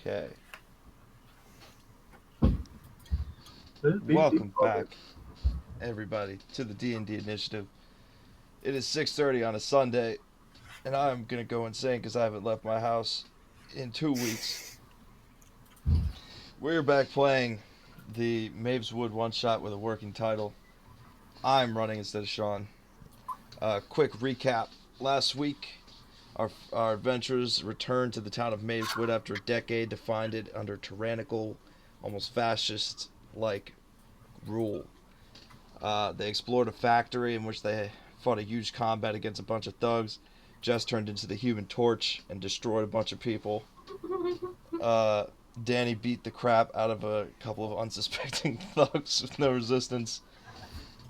Okay. Welcome back, everybody, to the D&D Initiative. It is 6:30 on a Sunday, and I'm gonna go insane because I haven't left my house in 2 weeks. We're back playing the Maeve's Wood one-shot with a working title. I'm running instead of Sean. Quick recap. Last week, our adventurers returned to the town of Maeve's Wood after a decade to find it under tyrannical, almost fascist-like rule. They explored a factory in which they fought a huge combat against a bunch of thugs. Jess turned into the Human Torch and destroyed a bunch of people. Danny beat the crap out of a couple of unsuspecting thugs with no resistance.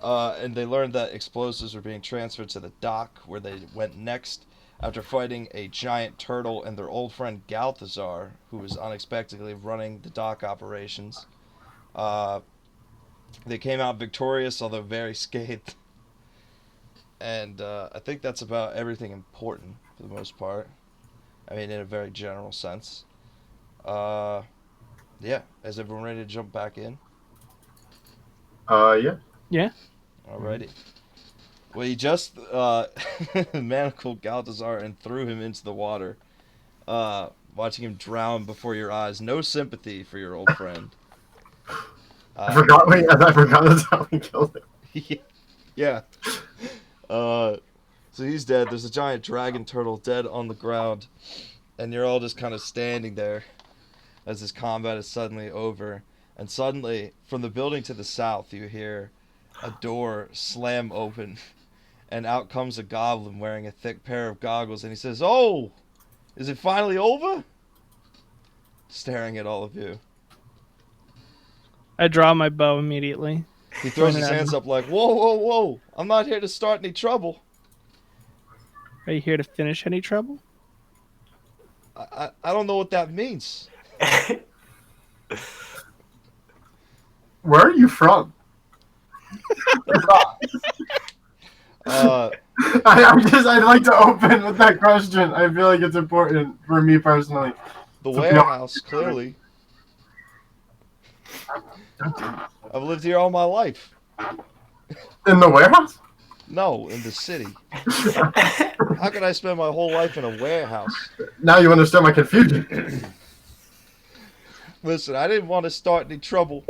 And they learned that explosives were being transferred to the dock, where they went next after fighting a giant turtle and their old friend Galthazar, who was unexpectedly running the dock operations. They came out victorious, although very scathed. And I think that's about everything important for the most part. I mean, in a very general sense. Yeah. Is everyone ready to jump back in? Yeah. Yeah. Alrighty. Well, you just manacled Galtazar and threw him into the water, watching him drown before your eyes. No sympathy for your old friend. I forgot. Wait, I forgot that's how we killed him. Yeah. So he's dead. There's a giant dragon turtle dead on the ground, and you're all just kind of standing there as this combat is suddenly over. And suddenly, from the building to the south, you hear a door slam open, and out comes a goblin wearing a thick pair of goggles, and he says, "Oh, is it finally over?" Staring at all of you. I draw my bow immediately. He throws his hands up like, "Whoa, whoa, whoa! I'm not here to start any trouble." Are you here to finish any trouble? I don't know what that means. Where are you from? I'd like to open with that question. I feel like it's important for me personally. The warehouse, clearly. I've lived here all my life. In the warehouse? No, in the city. How could I spend my whole life in a warehouse? Now you understand my confusion. Listen, I didn't want to start any trouble.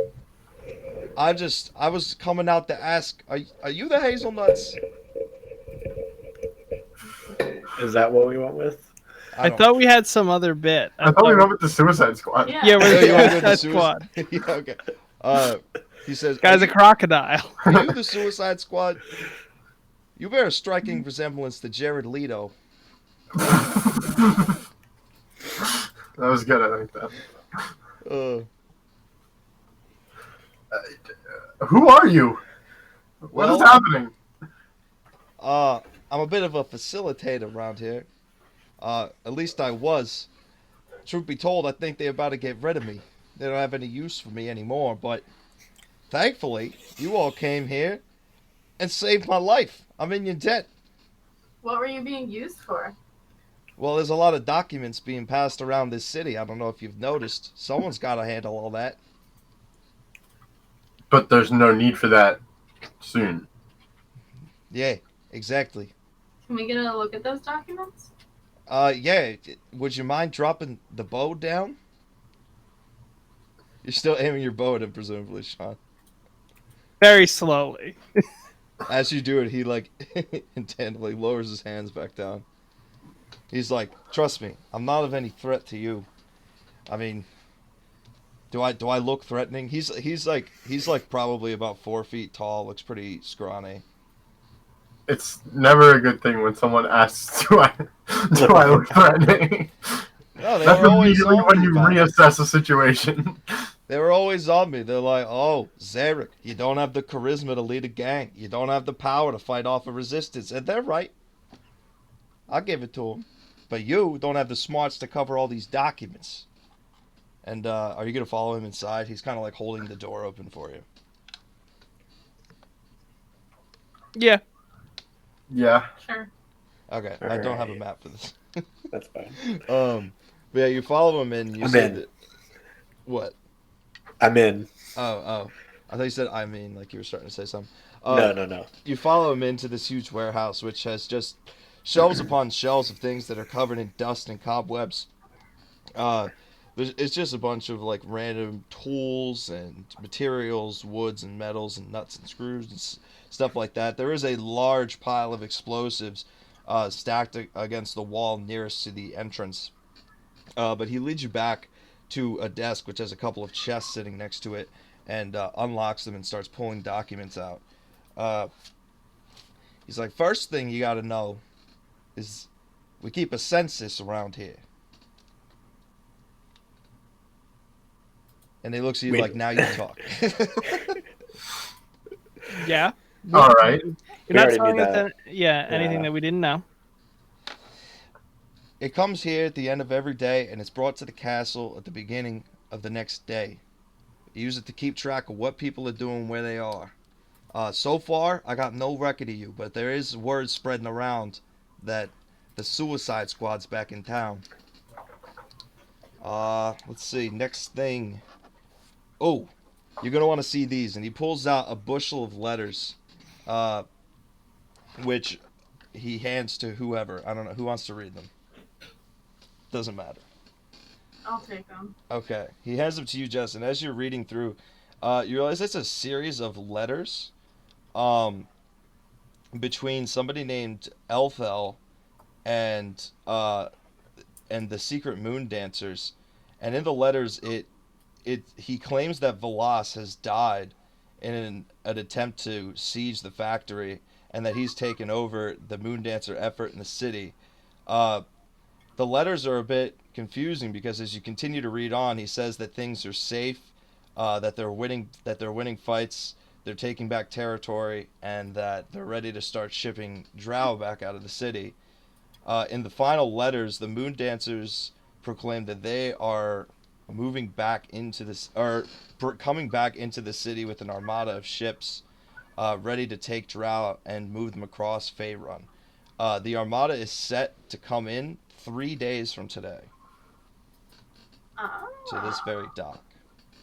I was coming out to ask, are you the hazelnuts? Is that what we went with? I thought we had some other bit. I thought we went with the Suicide Squad. Yeah, we're the Suicide Squad. Yeah, okay. He says, "Guy's a crocodile." Are you the Suicide Squad? You bear a striking resemblance to Jared Leto. That was good. I like that. Who are you? What is happening? I'm a bit of a facilitator around here. At least I was. Truth be told, I think they're about to get rid of me. They don't have any use for me anymore, but thankfully, you all came here and saved my life. I'm in your debt. What were you being used for? Well, there's a lot of documents being passed around this city. I don't know if you've noticed. Someone's got to handle all that. But there's no need for that soon. Yeah, exactly. Can we get a look at those documents? Yeah. Would you mind dropping the bow down? You're still aiming your bow at him, presumably, Sean. Very slowly. As you do it, he, intently lowers his hands back down. He's like, "Trust me, I'm not of any threat to you. I mean, do I look threatening?" He's probably about 4 feet tall, looks pretty scrawny. It's never a good thing when someone asks, do I look threatening? No, that's immediately when you reassess a situation. They were always on me. They're like, "Oh, Zarek, you don't have the charisma to lead a gang. You don't have the power to fight off a resistance." And they're right. I'll give it to them. But you don't have the smarts to cover all these documents. And are you going to follow him inside? He's kind of holding the door open for you. Yeah. Yeah. Sure. Okay, I don't have a map for this. That's fine. But yeah, you follow him in. You I'm see in. that What? I'm in. Oh. I thought you said I mean, like you were starting to say something. No. You follow him into this huge warehouse, which has just shelves upon shelves of things that are covered in dust and cobwebs. Uh, it's just a bunch of like random tools and materials, woods and metals and nuts and screws and stuff like that. There is a large pile of explosives stacked against the wall nearest to the entrance. But he leads you back to a desk which has a couple of chests sitting next to it and unlocks them and starts pulling documents out. Uh, he's like, first thing you got to know is we keep a census around here. And he looks at you like, now you talk. Yeah. All right. You're We not already telling knew us that. anything Yeah. that we didn't know. It comes here at the end of every day, and it's brought to the castle at the beginning of the next day. You use it to keep track of what people are doing, where they are. So far, I got no record of you, but there is word spreading around that the Suicide Squad's back in town. Let's see. Next thing. Oh, you're gonna want to see these, and he pulls out a bushel of letters, uh, which he hands to whoever. I don't know who wants to read them. Doesn't matter. I'll take them. Okay, he hands them to you, Justin. As you're reading through, you realize it's a series of letters, um, between somebody named Elfel and and the secret moon dancers, and in the letters, he claims that Velas has died in an attempt to siege the factory, and that he's taken over the moon dancer effort in the city. Uh, the letters are a bit confusing because as you continue to read on, he says that things are safe, that they're winning fights, they're taking back territory, and that they're ready to start shipping drow back out of the city. In the final letters, the Moon Dancers proclaim that they are moving back into this, or coming back into the city with an armada of ships, ready to take drow and move them across Faerun. The armada is set to come in 3 days from today to this very dock.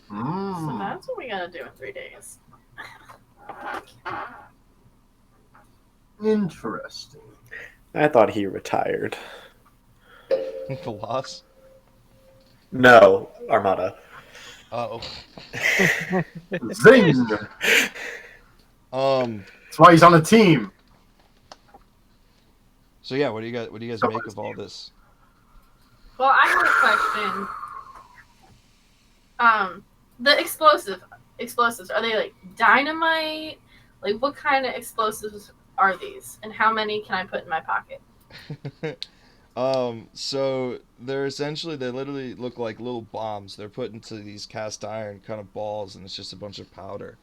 So Mm. that's what we gotta do in 3 days. Interesting. I thought he retired. Velas? No, Armada. Oh. Zing! That's why he's on the team. So yeah, what do you guys make of all this? Well, I have a question. The explosives, are they like dynamite? Like, what kind of explosives are these? And how many can I put in my pocket? So they literally look like little bombs. They're put into these cast iron kind of balls, and it's just a bunch of powder.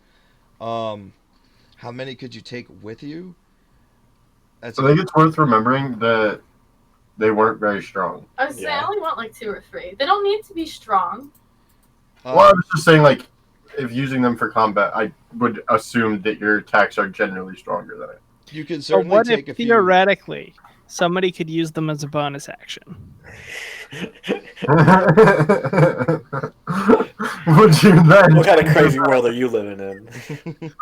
How many could you take with you? That's I think it's worth remembering that they weren't very strong. I was saying I Yeah. only want like 2 or 3. They don't need to be strong. Well, I was just saying, like, if using them for combat, I would assume that your attacks are generally stronger than it. you could But certainly what take if a few. theoretically somebody could use them as a bonus action? Would you then? What kind of crazy world are you living in?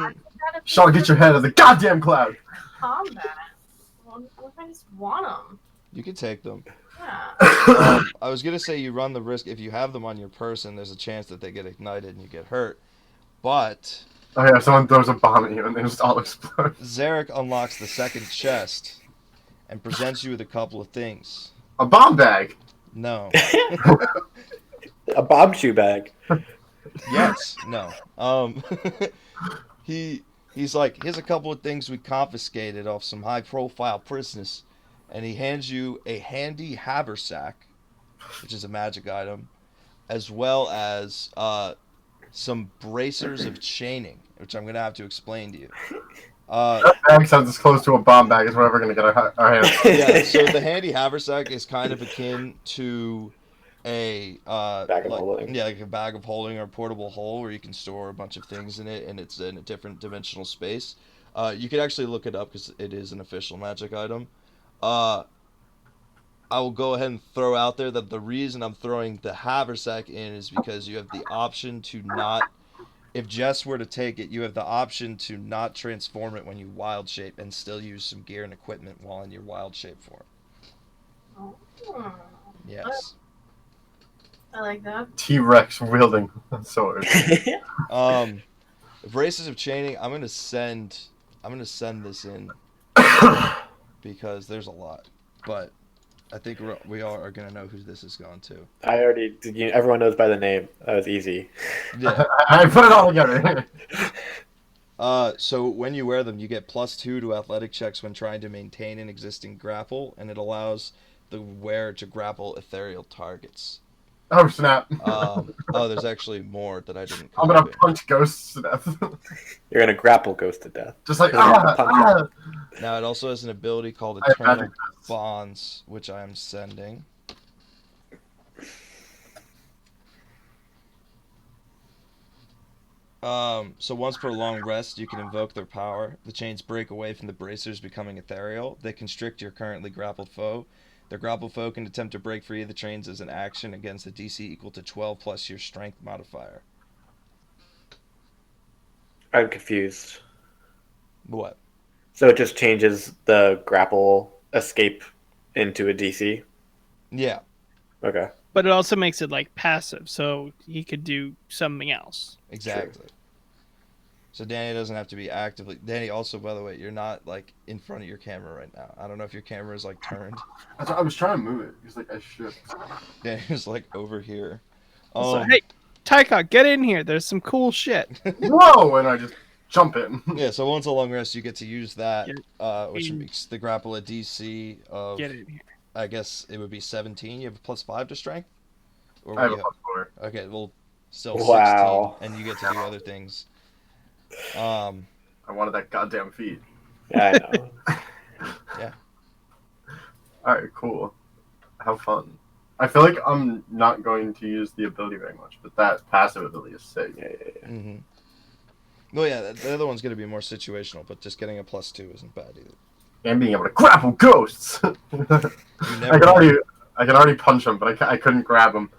Sean, get your head out of the goddamn cloud! Combat. Well, what if I just want them? You could take them. Yeah. I was gonna say you run the risk if you have them on your person. There's a chance that they get ignited and you get hurt. But Oh yeah, someone throws a bomb at you and they just all explode. Zarek unlocks the second chest and presents you with a couple of things. A bomb bag! No. A bomb shoe bag. Yes. No. He's like, here's a couple of things we confiscated off some high-profile prisoners, and he hands you a handy haversack, which is a magic item, as well as some bracers of chaining, which I'm gonna have to explain to you. That bag sounds as close to a bomb bag as we're ever gonna get our hands on. Yeah. So the handy haversack is kind of akin to a Bag of holding. Yeah, like a bag of holding or a portable hole where you can store a bunch of things in it, and it's in a different dimensional space. You could actually look it up because it is an official magic item. I I will go ahead and throw out there that the reason I'm throwing the haversack in is because you have the option to not. If Jess were to take it, you have the option to not transform it when you wild shape and still use some gear and equipment while in your wild shape form. Oh. Yes. I like that. T-Rex wielding a sword. Abrasive of chaining. I'm gonna send this in because there's a lot, but I think we all are gonna know who this is going to. I already. Everyone knows by the name. That was easy. Yeah. I put it all together. So when you wear them, you get +2 to athletic checks when trying to maintain an existing grapple, and it allows the wearer to grapple ethereal targets. Oh snap! There's actually more that I didn't. I'm gonna punch ghosts to death. You're gonna grapple Ghost to death. Just like punch Now it also has an ability called I have Eternal magic Bonds, which I am sending. So once per long rest, you can invoke their power. The chains break away from the bracers, becoming ethereal. They constrict your currently grappled foe. The grappled foe can attempt to break free of the chains as an action against a DC equal to 12 plus your strength modifier. I'm confused. What? So it just changes the grapple escape into a DC? Yeah. Okay. But it also makes it like passive, so he could do something else. Exactly. So Danny doesn't have to be actively. Danny, also, by the way, you're not like in front of your camera right now. I don't know if your camera is like turned. I was trying to move it. He's like, I should. Danny's like over here. So, hey, Tyka, get in here. There's some cool shit. Whoa! And I just jump in. Yeah. So once a long rest, you get to use that, Get which in. makes the grapple a DC of. Get in here. I guess it would be 17. You have a +5 to strength. Or I have what a do you +4. Okay, well, still Wow. 16, and you get to do other things. I wanted that goddamn feat. Yeah, I know. Yeah. Alright, cool. Have fun. I feel like I'm not going to use the ability very much, but that passive ability is sick. Yeah. Mm-hmm. Well, yeah, the other one's going to be more situational, but just getting a +2 isn't bad either. And being able to grapple ghosts! I can already punch him, but I couldn't grab him.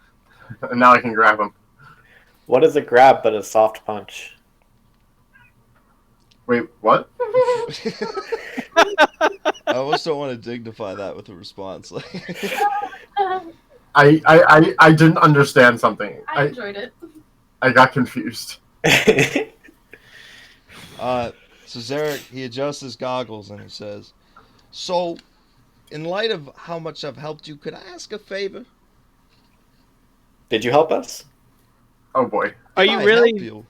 And now I can grab him. What is a grab but a soft punch? Wait, what? I almost don't want to dignify that with a response. I didn't understand something. I enjoyed it. I got confused. So Zarek, he adjusts his goggles and he says, "So, in light of how much I've helped you, could I ask a favor?" Did you help us? Oh boy. Are Did you I really? help you?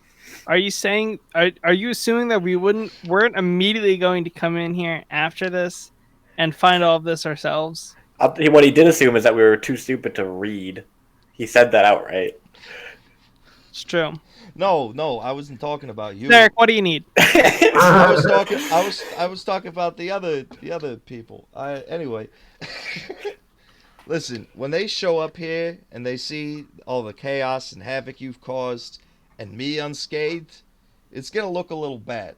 Are you saying? Are you assuming that we weren't immediately going to come in here after this and find all of this ourselves? What he did assume is that we were too stupid to read. He said that outright. It's true. No, I wasn't talking about you. Derek, what do you need? I was talking about the other people. Anyway. Listen, when they show up here and they see all the chaos and havoc you've caused and me unscathed, it's gonna look a little bad.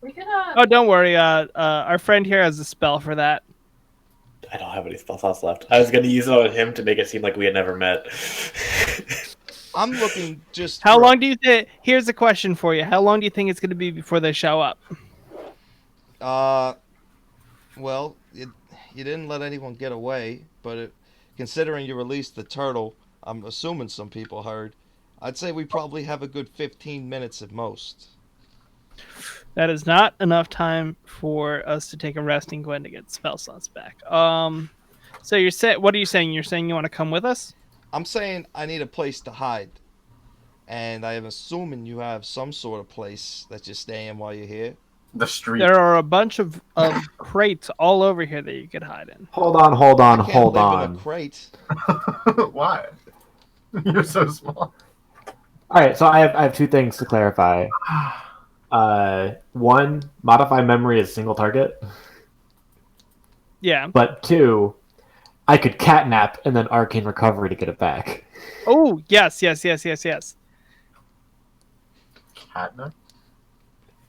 We could Oh, don't worry. Our friend here has a spell for that. I don't have any spell slots left. I was going to use it on him to make it seem like we had never met. I'm looking just. How long do you think? Here's a question for you. How long do you think it's going to be before they show up? Well, you didn't let anyone get away, but considering you released the turtle, I'm assuming some people heard. I'd say we probably have a good 15 minutes at most. That is not enough time for us to take a rest and Gwen to get spell slots back. So you're what are you saying? You're saying you want to come with us? I'm saying I need a place to hide. And I am assuming you have some sort of place that you're staying while you're here. The street. There are a bunch of crates all over here that you could hide in. Hold on. I can't live in a crate. Why? You're so small. All right, so I have two things to clarify. One, modify memory is single target. Yeah. But two, I could catnap and then arcane recovery to get it back. Oh, yes. Catnap?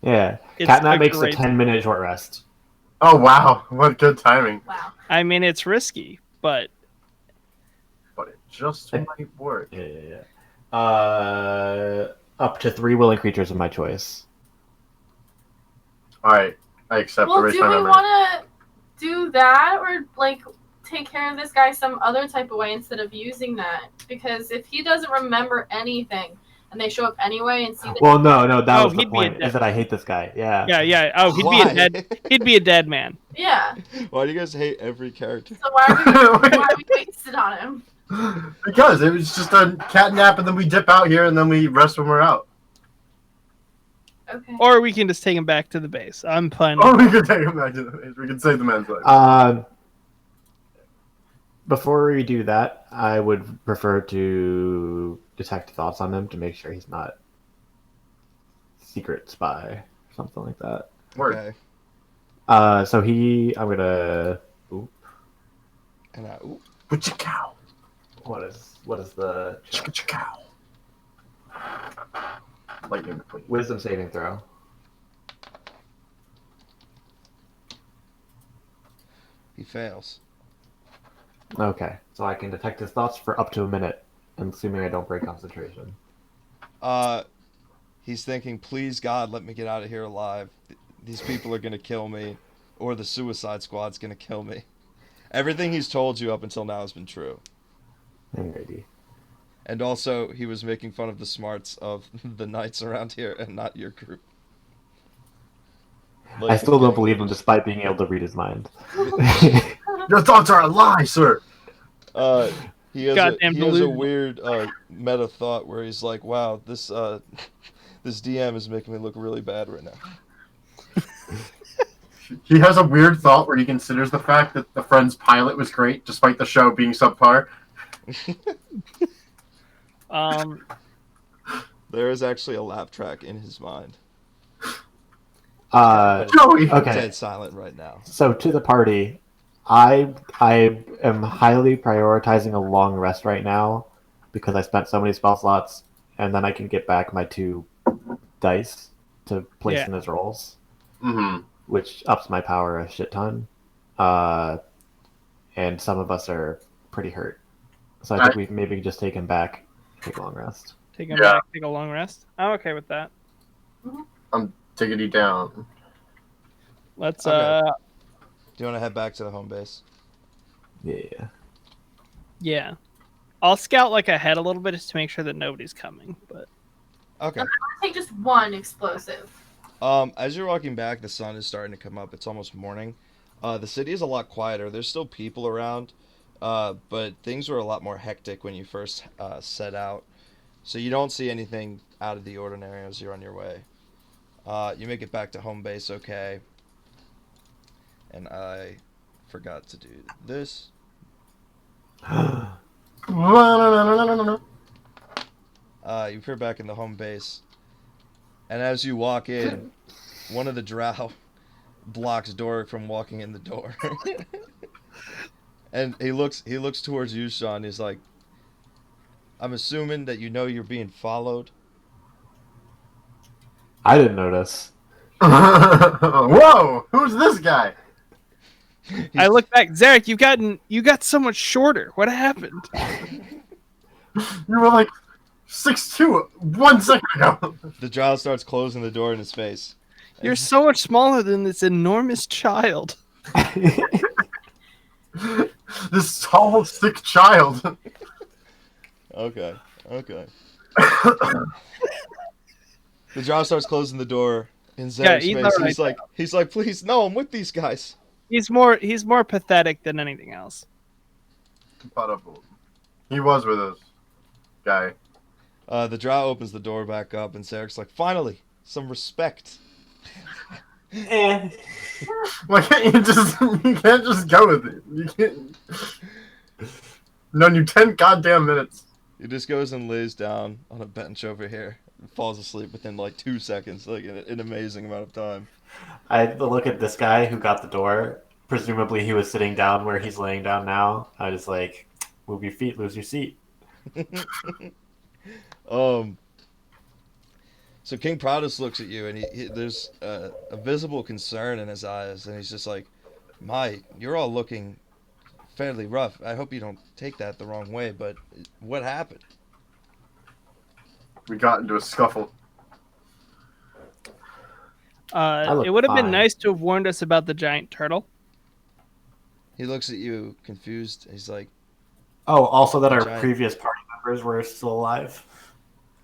Yeah. It's Catnap a makes a great- 10-minute short rest. Oh wow, what good timing! Wow. I mean, it's risky, but But it just might work. Yeah. Up to 3 willing creatures of my choice. All right, I accept. Well, Erase do my we memory. want to do that or like take care of this guy some other type of way instead of using that? Because if he doesn't remember anything and they show up anyway and see that, Well, no, that Oh, was the he'd be a point. dead- Is that I hate this guy. Yeah. yeah. Oh, he'd Why? be a dead man. yeah. Why do you guys hate every character? So why are we wasted on him? Because it was just a cat nap, and then we dip out here, and then we rest when we're out. Okay. Or we can just take him back to the base. I'm fine. Or we could take him back to the base. We could save the man's life. Before we do that, I would prefer to detect thoughts on him to make sure he's not secret spy, something like that. Word. Okay. I'm gonna. Oop, And ooh, Witchy cow. what is the Chicka cow. Lightning McQueen. wisdom saving throw? he fails. Okay, so I can detect his thoughts for up to a minute, assuming I don't break concentration. He's thinking, please God, let me get out of here alive. These people are gonna kill me, or the Suicide Squad's gonna kill me. Everything he's told you up until now has been true. Alrighty. And also, he was making fun of the smarts of the knights around here and not your group. I still don't believe him, despite being able to read his mind. Your thoughts are a lie, sir. He has Goddamn a delusional. weird meta thought where he's like, wow, this DM is making me look really bad right now. He has a weird thought where he considers the fact that the Friends pilot was great, despite the show being subpar. There is actually a laugh track in his mind. Joey! Okay. Dead silent right now. So to the party, I am highly prioritizing a long rest right now because I spent so many spell slots, and then I can get back my 2 dice to place Yeah. in his rolls, Mm-hmm. which ups my power a shit ton. And some of us are pretty hurt, so I think we maybe just take him back, take a long rest. Take him Yeah. back, take a long rest. I'm okay with that. Diggity down. Let's Okay. Do you want to head back to the home base? Yeah. yeah. I'll scout like ahead a little bit just to make sure that nobody's coming. But Okay. Take just one explosive. As you're walking back, the sun is starting to come up. It's almost morning. The city is a lot quieter. There's still people around, but things were a lot more hectic when you first set out. So you don't see anything out of the ordinary as you're on your way. You make it back to home base okay. And I forgot to do this. You appear back in the home base. And as you walk in, one of the drow blocks Doric from walking in the door. And he looks towards you, Sean. He's like, I'm assuming that you know you're being followed. I didn't notice. Whoa! Who's this guy? I look back, Zarek. You got so much shorter. What happened? You were like 6'2" 1 second ago. The drow starts closing the door in his face. You're so much smaller than this enormous child. This tall, sick child. Okay. The drow starts closing the door in Zarek's he's face. alright He's like, please, no, I'm with these guys. He's more pathetic than anything else. He was with us, guy. The drow opens the door back up, and Zarek's like, finally, some respect. Why can't you can't just go with it. You can't. Known you 10 goddamn minutes. He just goes and lays down on a bench over here and falls asleep within like 2 seconds, like an amazing amount of time. I look at this guy who got the door. Presumably he was sitting down where he's laying down now. I was like, move your feet, lose your seat. So King Proudus looks at you, and there's a visible concern in his eyes, and he's just like, "My, you're all looking fairly rough. I hope you don't take that the wrong way, but what happened?" We got into a scuffle. look It would have been fine. nice to have warned us about the giant turtle. He looks at you confused. He's like, Oh, also that our Giant. previous party members were still alive.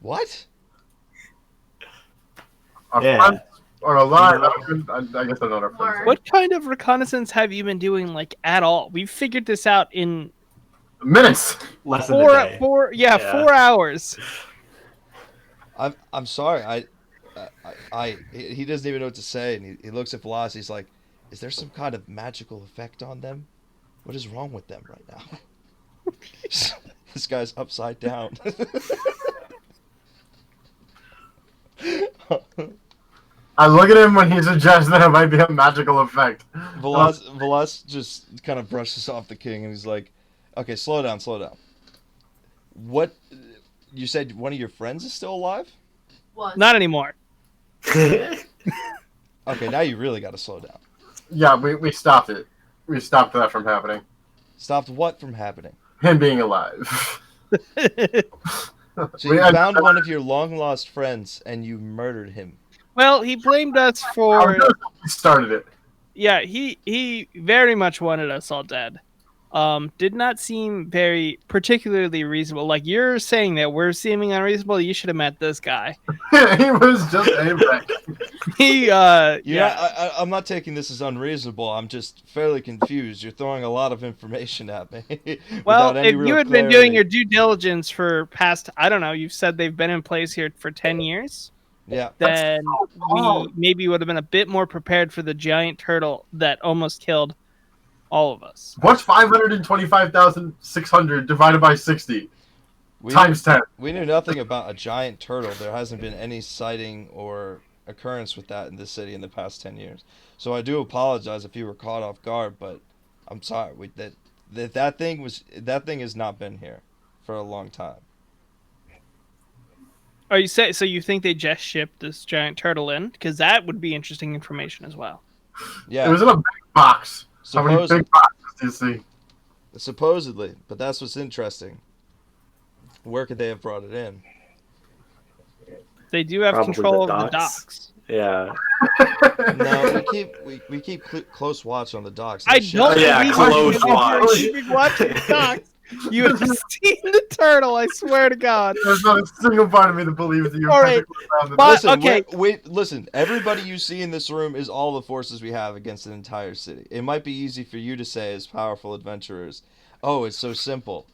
"What?" Our Yeah. friends are alive. Yeah. I guess they're not our friends. What kind of reconnaissance have you been doing, like, at all? We figured this out in Minutes. Less than a day. 4 hours. I'm sorry. He doesn't even know what to say, and he looks at Velocity. He's like, "Is there some kind of magical effect on them? What is wrong with them right now?" This guy's upside down. I look at him when he suggests that it might be a magical effect. Velas just kind of brushes off the king, and he's like, "Okay, slow down. What? You said one of your friends is still alive? Was. Not anymore. Okay, now you really got to slow down. Yeah, we stopped it. We stopped that from happening. Stopped what from happening? Him being alive. So you found one of your long-lost friends, and you murdered him. Well, he blamed us for... We started it. Yeah, he very much wanted us all dead. Did not seem very particularly reasonable. Like, you're saying that we're seeming unreasonable. You should have met this guy. He was just a wreck. I'm not taking this as unreasonable. I'm just fairly confused. You're throwing a lot of information at me. Well, without any if real you had clarity. been doing your due diligence for past, I don't know, you've said they've been in place here for 10 years, Yeah. then long. we maybe would have been a bit more prepared for the giant turtle that almost killed all of us. What's 525,600 divided by 60? We, Times 10. we knew nothing about a giant turtle. There hasn't been any sighting or occurrence with that in this city in the past 10 years. So I do apologize if you were caught off guard, but I'm sorry. That thing has not been here for a long time. Are you say so? You think they just shipped this giant turtle in? Because that would be interesting information as well. Yeah. It was in a big box. How many Supposedly, big boxes do you see? supposedly, but that's what's interesting. Where could they have brought it in? They do have Probably control the over the docks. docks. Yeah. No, we keep close watch on the docks. I That don't. shit- Yeah, believe close you. watch. You've been watching the docks. You have seen the turtle. I swear to God. There's not a single part of me that believes that you're All right, technically around the but- Listen, okay. listen. Everybody you see in this room is all the forces we have against an entire city. It might be easy for you to say, as powerful adventurers, "Oh, it's so simple,"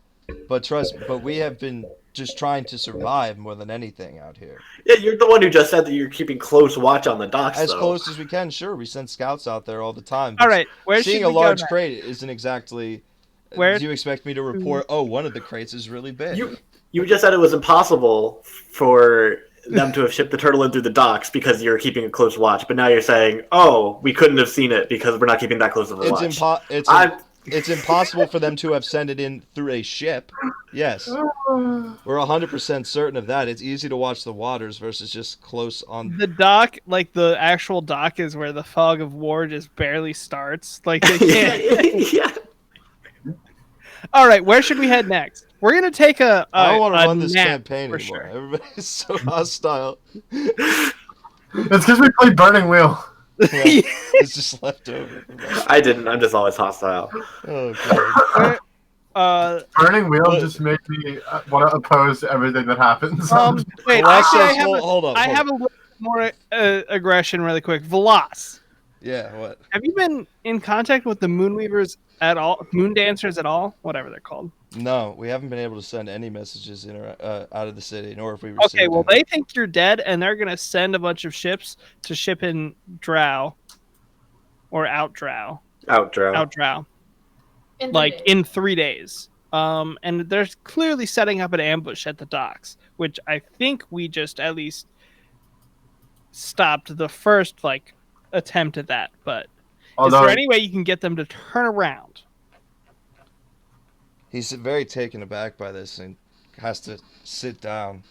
but we have been just trying to survive more than anything out here. Yeah, you're the one who just said that you're keeping close watch on the docks, As though. close as we can, sure. We send scouts out there all the time. All right, where should Seeing we a large go next? crate isn't exactly. Where- Do you expect me to report? Oh, one of the crates is really big. You just said it was impossible for them to have shipped the turtle in through the docks because you're keeping a close watch, but now you're saying, oh, we couldn't have seen it because we're not keeping that close of a watch. It's impossible for them to have sent it in through a ship. Yes. We're 100% certain of that. It's easy to watch the waters versus just close on. The dock, like the actual dock, is where the fog of war just barely starts. Like they can't. Yeah. All right, where should we head next? We're gonna take a. I don't want to a run this nap campaign for anymore. sure. Everybody's so hostile. It's because we played Burning Wheel. Yeah, it's just left over. I didn't. I'm just always hostile. Oh, God. Burning Wheel But- just made me want to oppose everything that happens. Wait, Velas actually, says, hold on. I have a little more aggression, really quick. Velas, Yeah, what? have you been in contact with the Moonweavers at all? Moon Dancers at all? Whatever they're called. No, we haven't been able to send any messages out of the city, nor have we received Okay, well, any. they think you're dead, and they're gonna send a bunch of ships to ship in Drow, or out Drow, Outro. In the like day. in 3 days. And they're clearly setting up an ambush at the docks, which I think we just at least stopped the first attempt at that. But is there any way you can get them to turn around? He's very taken aback by this and has to sit down.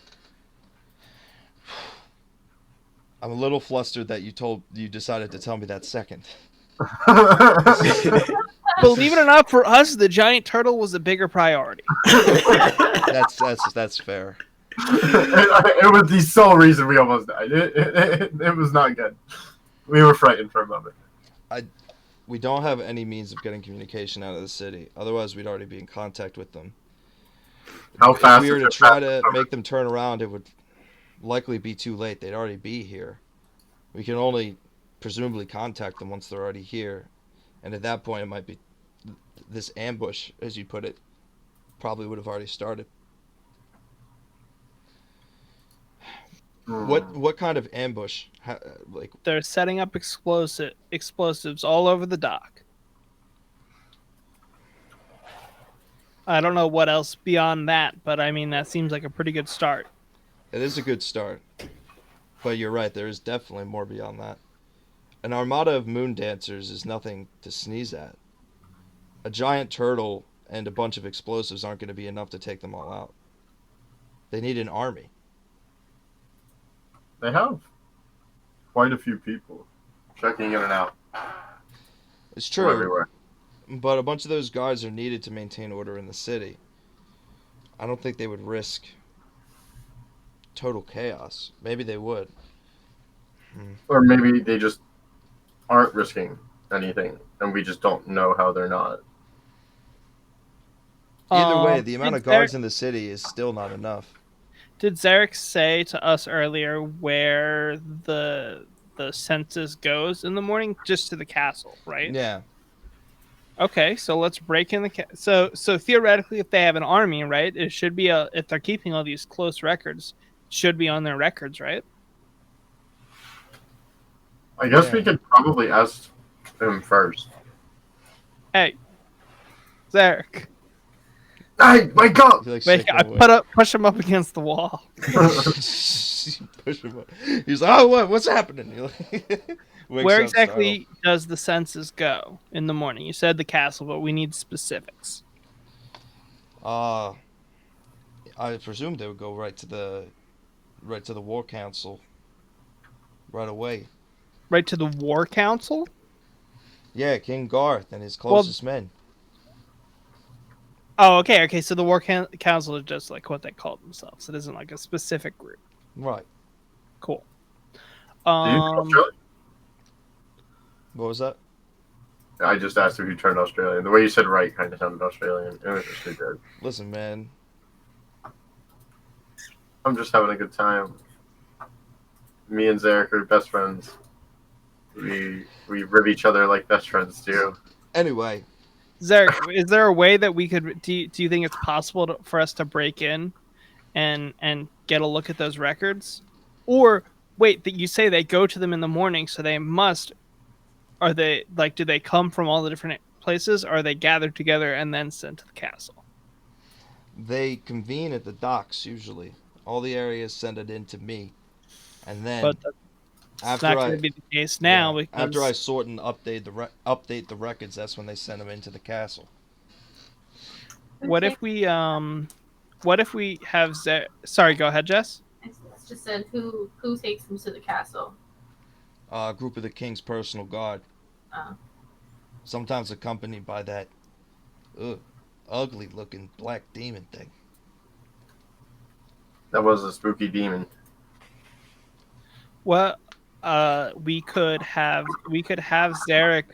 I'm a little flustered that you decided to tell me that second. Believe it or not, for us, the giant turtle was a bigger priority. That's fair. It was the sole reason we almost died. It was not good. We were frightened for a moment. We don't have any means of getting communication out of the city. Otherwise, we'd already be in contact with them. How fast? If we were to try to make them turn around, it would likely be too late. They'd already be here. We can only presumably contact them once they're already here. And at that point, it might be this ambush, as you put it, probably would have already started. What kind of ambush? They're setting up explosives all over the dock. I don't know what else beyond that, but I mean that seems like a pretty good start. It is a good start, but you're right. There is definitely more beyond that. An armada of moon dancers is nothing to sneeze at. A giant turtle and a bunch of explosives aren't going to be enough to take them all out. They need an army. They have quite a few people checking in and out. It's From true, everywhere. but a bunch of those guards are needed to maintain order in the city. I don't think they would risk total chaos. Maybe they would. Or maybe they just aren't risking anything, and we just don't know how they're not. Either way, the amount of guards in the city is still not enough. Did Zarek say to us earlier where the census goes in the morning? Just to the castle, right? Yeah. Okay, so let's break in the so theoretically, if they have an army, right, it should be if they're keeping all these close records, it should be on their records, right? I guess we could probably ask him first. Hey, Zarek. Hey, wake up! Push him up against the wall. Push him up. He's like, oh, what's happening? Where exactly does the census go in the morning? You said the castle, but we need specifics. I presume they would go right to the war council right away. Right to the war council? Yeah, King Garth and his closest men. Oh, okay. So the war council is just like what they call themselves. It isn't like a specific group. Right. Cool. What was that? I just asked if you turned Australian. The way you said right kind of sounded Australian. It was just good. Listen, man. I'm just having a good time. Me and Zarek are best friends. We rib each other like best friends do. Anyway. Zarek, is there a way that we could... Do you think it's possible for us to break in and get a look at those records? Or, wait, that you say they go to them in the morning, so they must... Are they, like, do they come from all the different places, or are they gathered together and then sent to the castle? They convene at the docks, usually. All the areas send it in to me. And then... But that's not going to be the case now. Yeah, because... after I sort and update the records, that's when they send them into the castle. What if we have Sorry, go ahead, Jess. It's just said who takes them to the castle. A group of the king's personal guard. Sometimes accompanied by that ugly-looking black demon thing. That was a spooky demon. Well, we could have Zarek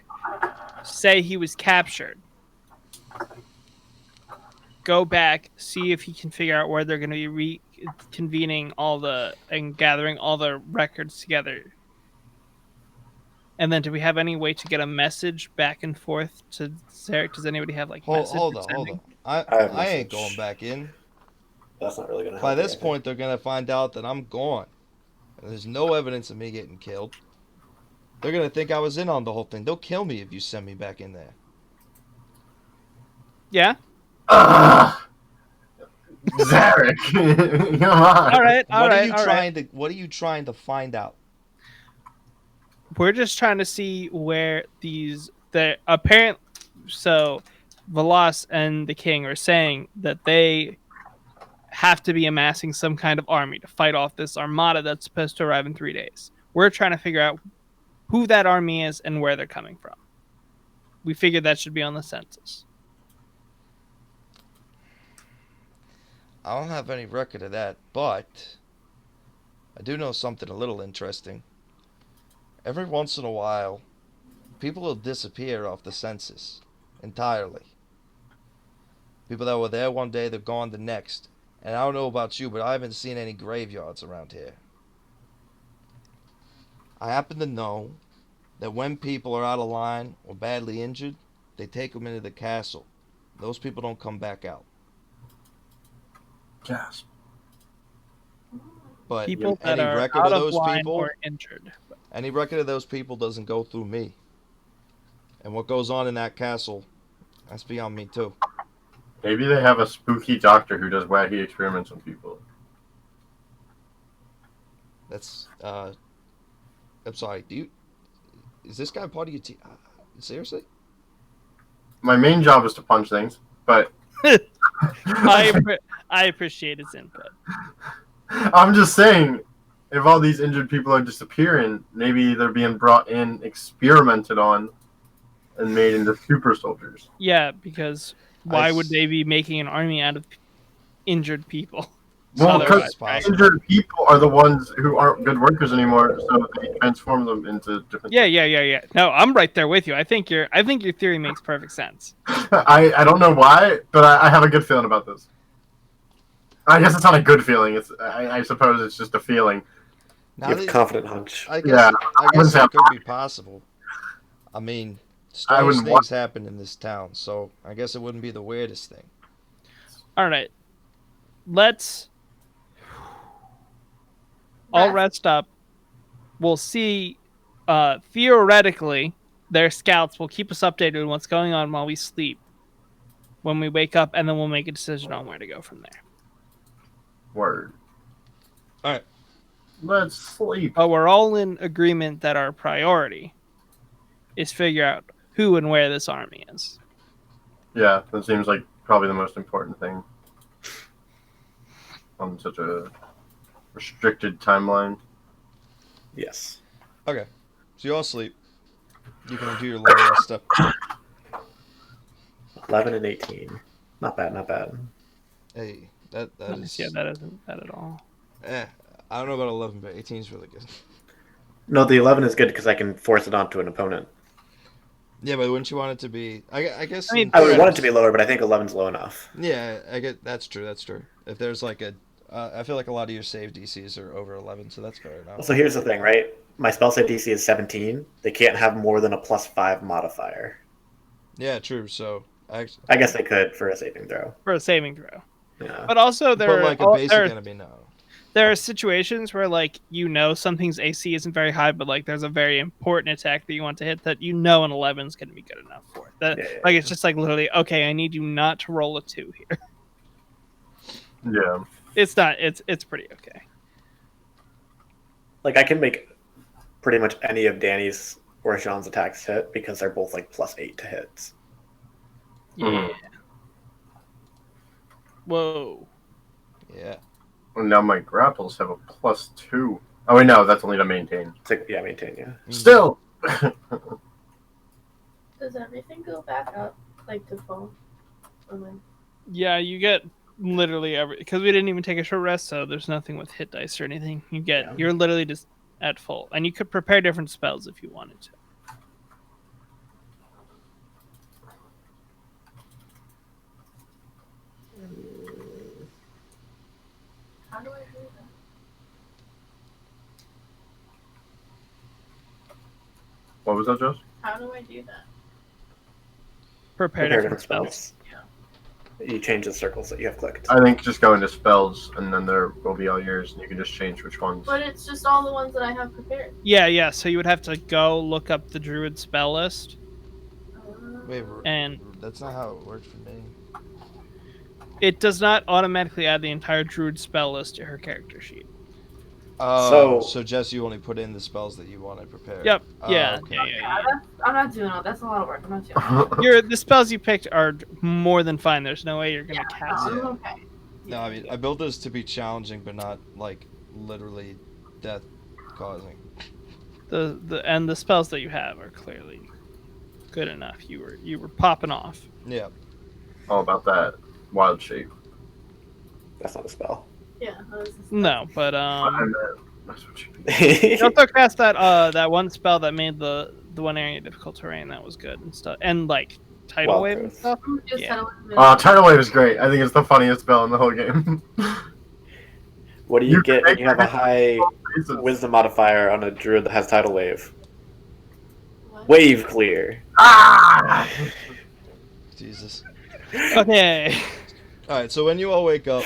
say he was captured. Go back, see if he can figure out where they're going to be reconvening and gathering all the records together. And then, do we have any way to get a message back and forth to Zarek? Does anybody have Hold on. I ain't going back in. That's not really gonna help. By this point, they're gonna find out that I'm gone. And there's no evidence of me getting killed. They're gonna think I was in on the whole thing. They'll kill me if you send me back in there. Yeah. Zarek, come on. All right. What are you trying to find out? We're just trying to see where apparent. So, Velas and the king are saying that they have to be amassing some kind of army to fight off this armada that's supposed to arrive in 3 days. We're trying to figure out who that army is and where they're coming from. We figured that should be on the census. I don't have any record of that, but I do know something a little interesting. Every once in a while, people will disappear off the census entirely. People that were there one day, they're gone the next. And I don't know about you, but I haven't seen any graveyards around here. I happen to know that when people are out of line or badly injured, they take them into the castle. Those people don't come back out. Gasp. But People that any are record out of of those line people, or injured. any record of those people doesn't go through me. And what goes on in that castle, that's beyond me too. Maybe they have a spooky doctor who does wacky experiments on people. That's I'm sorry. Is this guy part of your team? Seriously? My main job is to punch things, but I appreciate his input. I'm just saying, if all these injured people are disappearing, maybe they're being brought in, experimented on, and made into super soldiers. Yeah, because why would they be making an army out of injured people? Well, Otherwise, because injured people are the ones who aren't good workers anymore, so they transform them into different. Yeah. No, I'm right there with you. I think your theory makes perfect sense. I don't know why, but I have a good feeling about this. I guess it's not a good feeling. I suppose it's just a feeling. You have a confident hunch. I guess it could be possible. I mean, strange things happen in this town, so I guess it wouldn't be the weirdest thing. All right, let's all rest up. We'll see. Theoretically, their scouts will keep us updated on what's going on while we sleep. When we wake up, and then we'll make a decision on where to go from there. Word. All right. Let's sleep. But we're all in agreement that our priority is figure out who and where this army is. Yeah, that seems like probably the most important thing on such a restricted timeline. Yes. Okay. So you all sleep. You can do your long rest stuff. 11 and 18. Not bad, not bad. Hey, that is... Yeah, that isn't bad at all. I don't know about 11, but 18 is really good. No, the 11 is good because I can force it onto an opponent. Yeah, but wouldn't you want it to be... I guess... I would want it to be lower, but I think 11's low enough. Yeah, I get... That's true. If there's like a... I feel like a lot of your save DCs are over 11, so that's fair enough. So here's the thing, right? My spell save DC is 17. They can't have more than a +5 modifier. Yeah, true. So I guess they could for a saving throw. For a saving throw. Yeah. But also there are situations where something's AC isn't very high, but there's a very important attack that you want to hit that an 11 is going to be good enough for. It's just literally, okay, I need you not to roll a 2 here. Yeah. It's not. It's pretty okay. I can make pretty much any of Danny's or Sean's attacks hit because they're both +8 to hits. Yeah. Mm-hmm. Whoa. Yeah. Well, now my grapples have a +2. Oh wait, no, that's only to maintain. Yeah, maintain. Yeah. Still. Does everything go back up to full? Yeah, you get literally because we didn't even take a short rest, so there's nothing with hit dice or anything. You're literally just at full, and you could prepare different spells if you wanted to. How do I do that? What was that, Josh? How do I do that? Prepare different spells. You change the circles that you have clicked. I think just go into spells, and then there will be all yours, and you can just change which ones. But it's just all the ones that I have prepared. Yeah. So you would have to go look up the druid spell list. Wait, and that's not how it works for me. It does not automatically add the entire druid spell list to her character sheet. So Jess, you only put in the spells that you want to prepare. Yep. Yeah. I'm not doing all. That's a lot of work. I'm not doing. The spells you picked are more than fine. There's no way you're gonna cast it. Okay. No, I mean I built this to be challenging, but not literally death causing. the spells that you have are clearly good enough. You were popping off. Yeah. All about that wild shape. That's not a spell. Yeah. No, but I meant, that's what you you also cast that one spell that made the one area difficult terrain. That was good and stuff, and like tidal Wild wave and growth. stuff. Just Yeah. Tidal Wave is great. I think it's the funniest spell in the whole game. What do you get when you have a high Pieces. wisdom modifier on a druid that has tidal wave? Wave clear. Ah! Jesus. Okay. All right. So when you all wake up,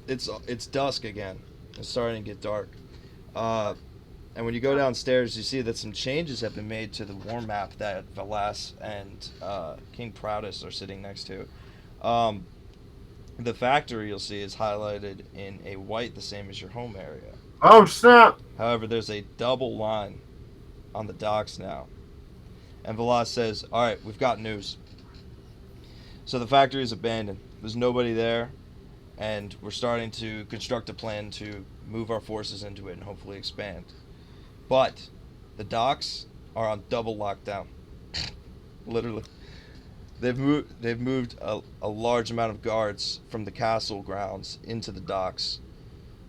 it's dusk again. It's starting to get dark. And when you go downstairs, you see that some changes have been made to the war map that Velas and King Proudus are sitting next to. The factory, you'll see, is highlighted in a white, the same as your home area. Oh, snap! However, there's a double line on the docks now. And Velas says, all right, we've got news. So the factory is abandoned. There's nobody there. And we're starting to construct a plan to move our forces into it and hopefully expand. But the docks are on double lockdown. Literally. They've moved a large amount of guards from the castle grounds into the docks.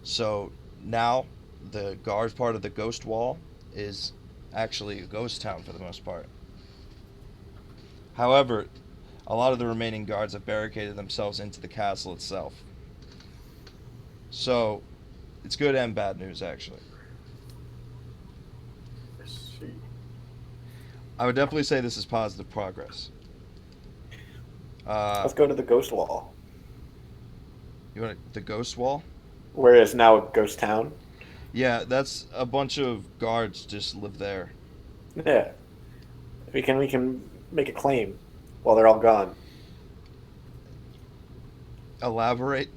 So now the guard part of the ghost wall is actually a ghost town for the most part. However, a lot of the remaining guards have barricaded themselves into the castle itself. So it's good and bad news, actually. Let's see. I would definitely say this is positive progress. Let's go to the ghost wall, You want the ghost wall? where it's now a ghost town. Yeah, that's a bunch of guards just live there. Yeah, we can make a claim while they're all gone. Elaborate.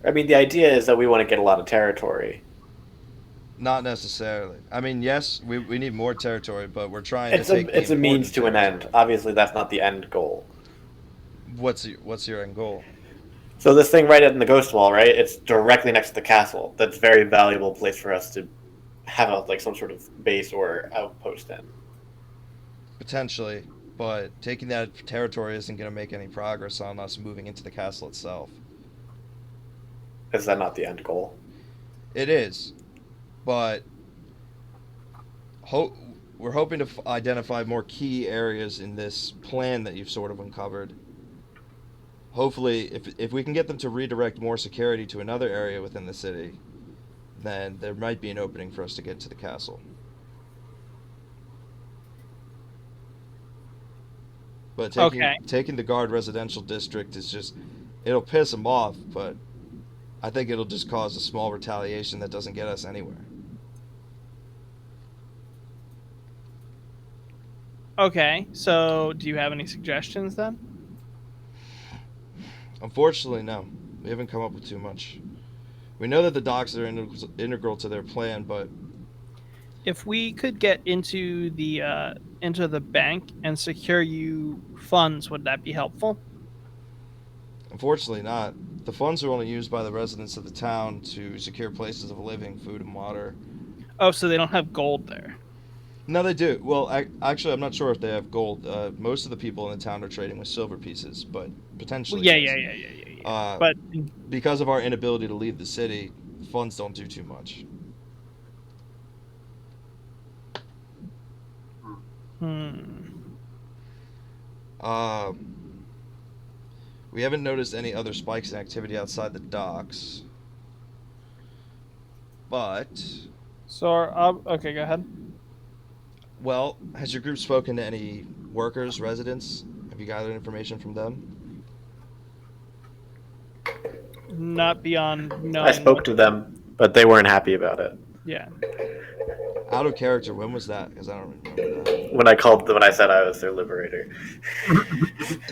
I mean, the idea is that we want to get a lot of territory. Not necessarily. I mean, yes, we need more territory, but we're trying to take. It's a means to an end. Obviously, that's not the end goal. What's your end goal? So this thing right in the ghost wall, right? It's directly next to the castle. That's a very valuable place for us to have some sort of base or outpost in. Potentially, but taking that territory isn't going to make any progress on us moving into the castle itself. Is that not the end goal? It is, but we're hoping to identify more key areas in this plan that you've sort of uncovered. Hopefully, if we can get them to redirect more security to another area within the city, then there might be an opening for us to get to the castle. But taking the guard residential district is just, it'll piss them off, but I think it'll just cause a small retaliation that doesn't get us anywhere. Okay, so do you have any suggestions then? Unfortunately, no. We haven't come up with too much. We know that the docks are integral to their plan, but If we could get into the bank and secure you funds, would that be helpful? unfortunately not. The funds are only used by the residents of the town to secure places of living, food, and water. Oh, so they don't have gold there. No, they do. Well, actually, I'm not sure if they have gold. Most of the people in the town are trading with silver pieces, but potentially. Well, yes. yeah. But because of our inability to leave the city, funds don't do too much. We haven't noticed any other spikes in activity outside the docks. But So, okay, go ahead. well, has your group spoken to any workers, residents? Have you gathered information from them? Not beyond knowing. I spoke to them, but they weren't happy about it. Yeah. Out of character, when was that? Because I don't remember that. When I called them, when I said I was their liberator.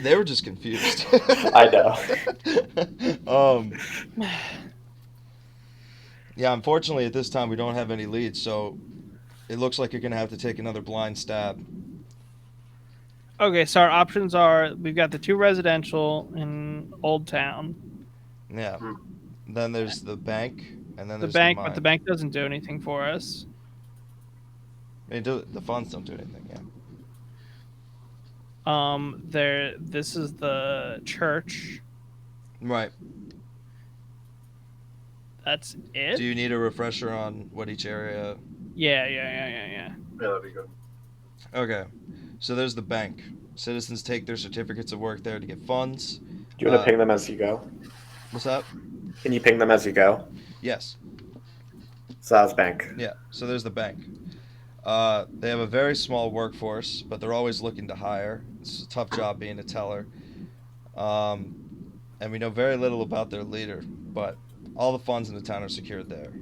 They were just confused. I know. Yeah, unfortunately, at this time, we don't have any leads, so it looks like you're going to have to take another blind stab. Okay, so our options are we've got the 2 residential in Old Town. Yeah. Then there's the bank, And then The there's bank, the but the mine. bank doesn't do anything for us. I mean, the funds don't do anything. Yeah. This is the church. Right. That's Do it. you need a refresher on what each area? Yeah. Yeah, that'd be good. Okay. So there's the bank. Citizens take their certificates of work there to get funds. Do you want to ping them as you go? What's that? Can you ping them as you go? Yes. Sal's Bank. Yeah. So there's the bank. They have a very small workforce, but they're always looking to hire. It's a tough job being a teller. And we know very little about their leader, but all the funds in the town are secured there.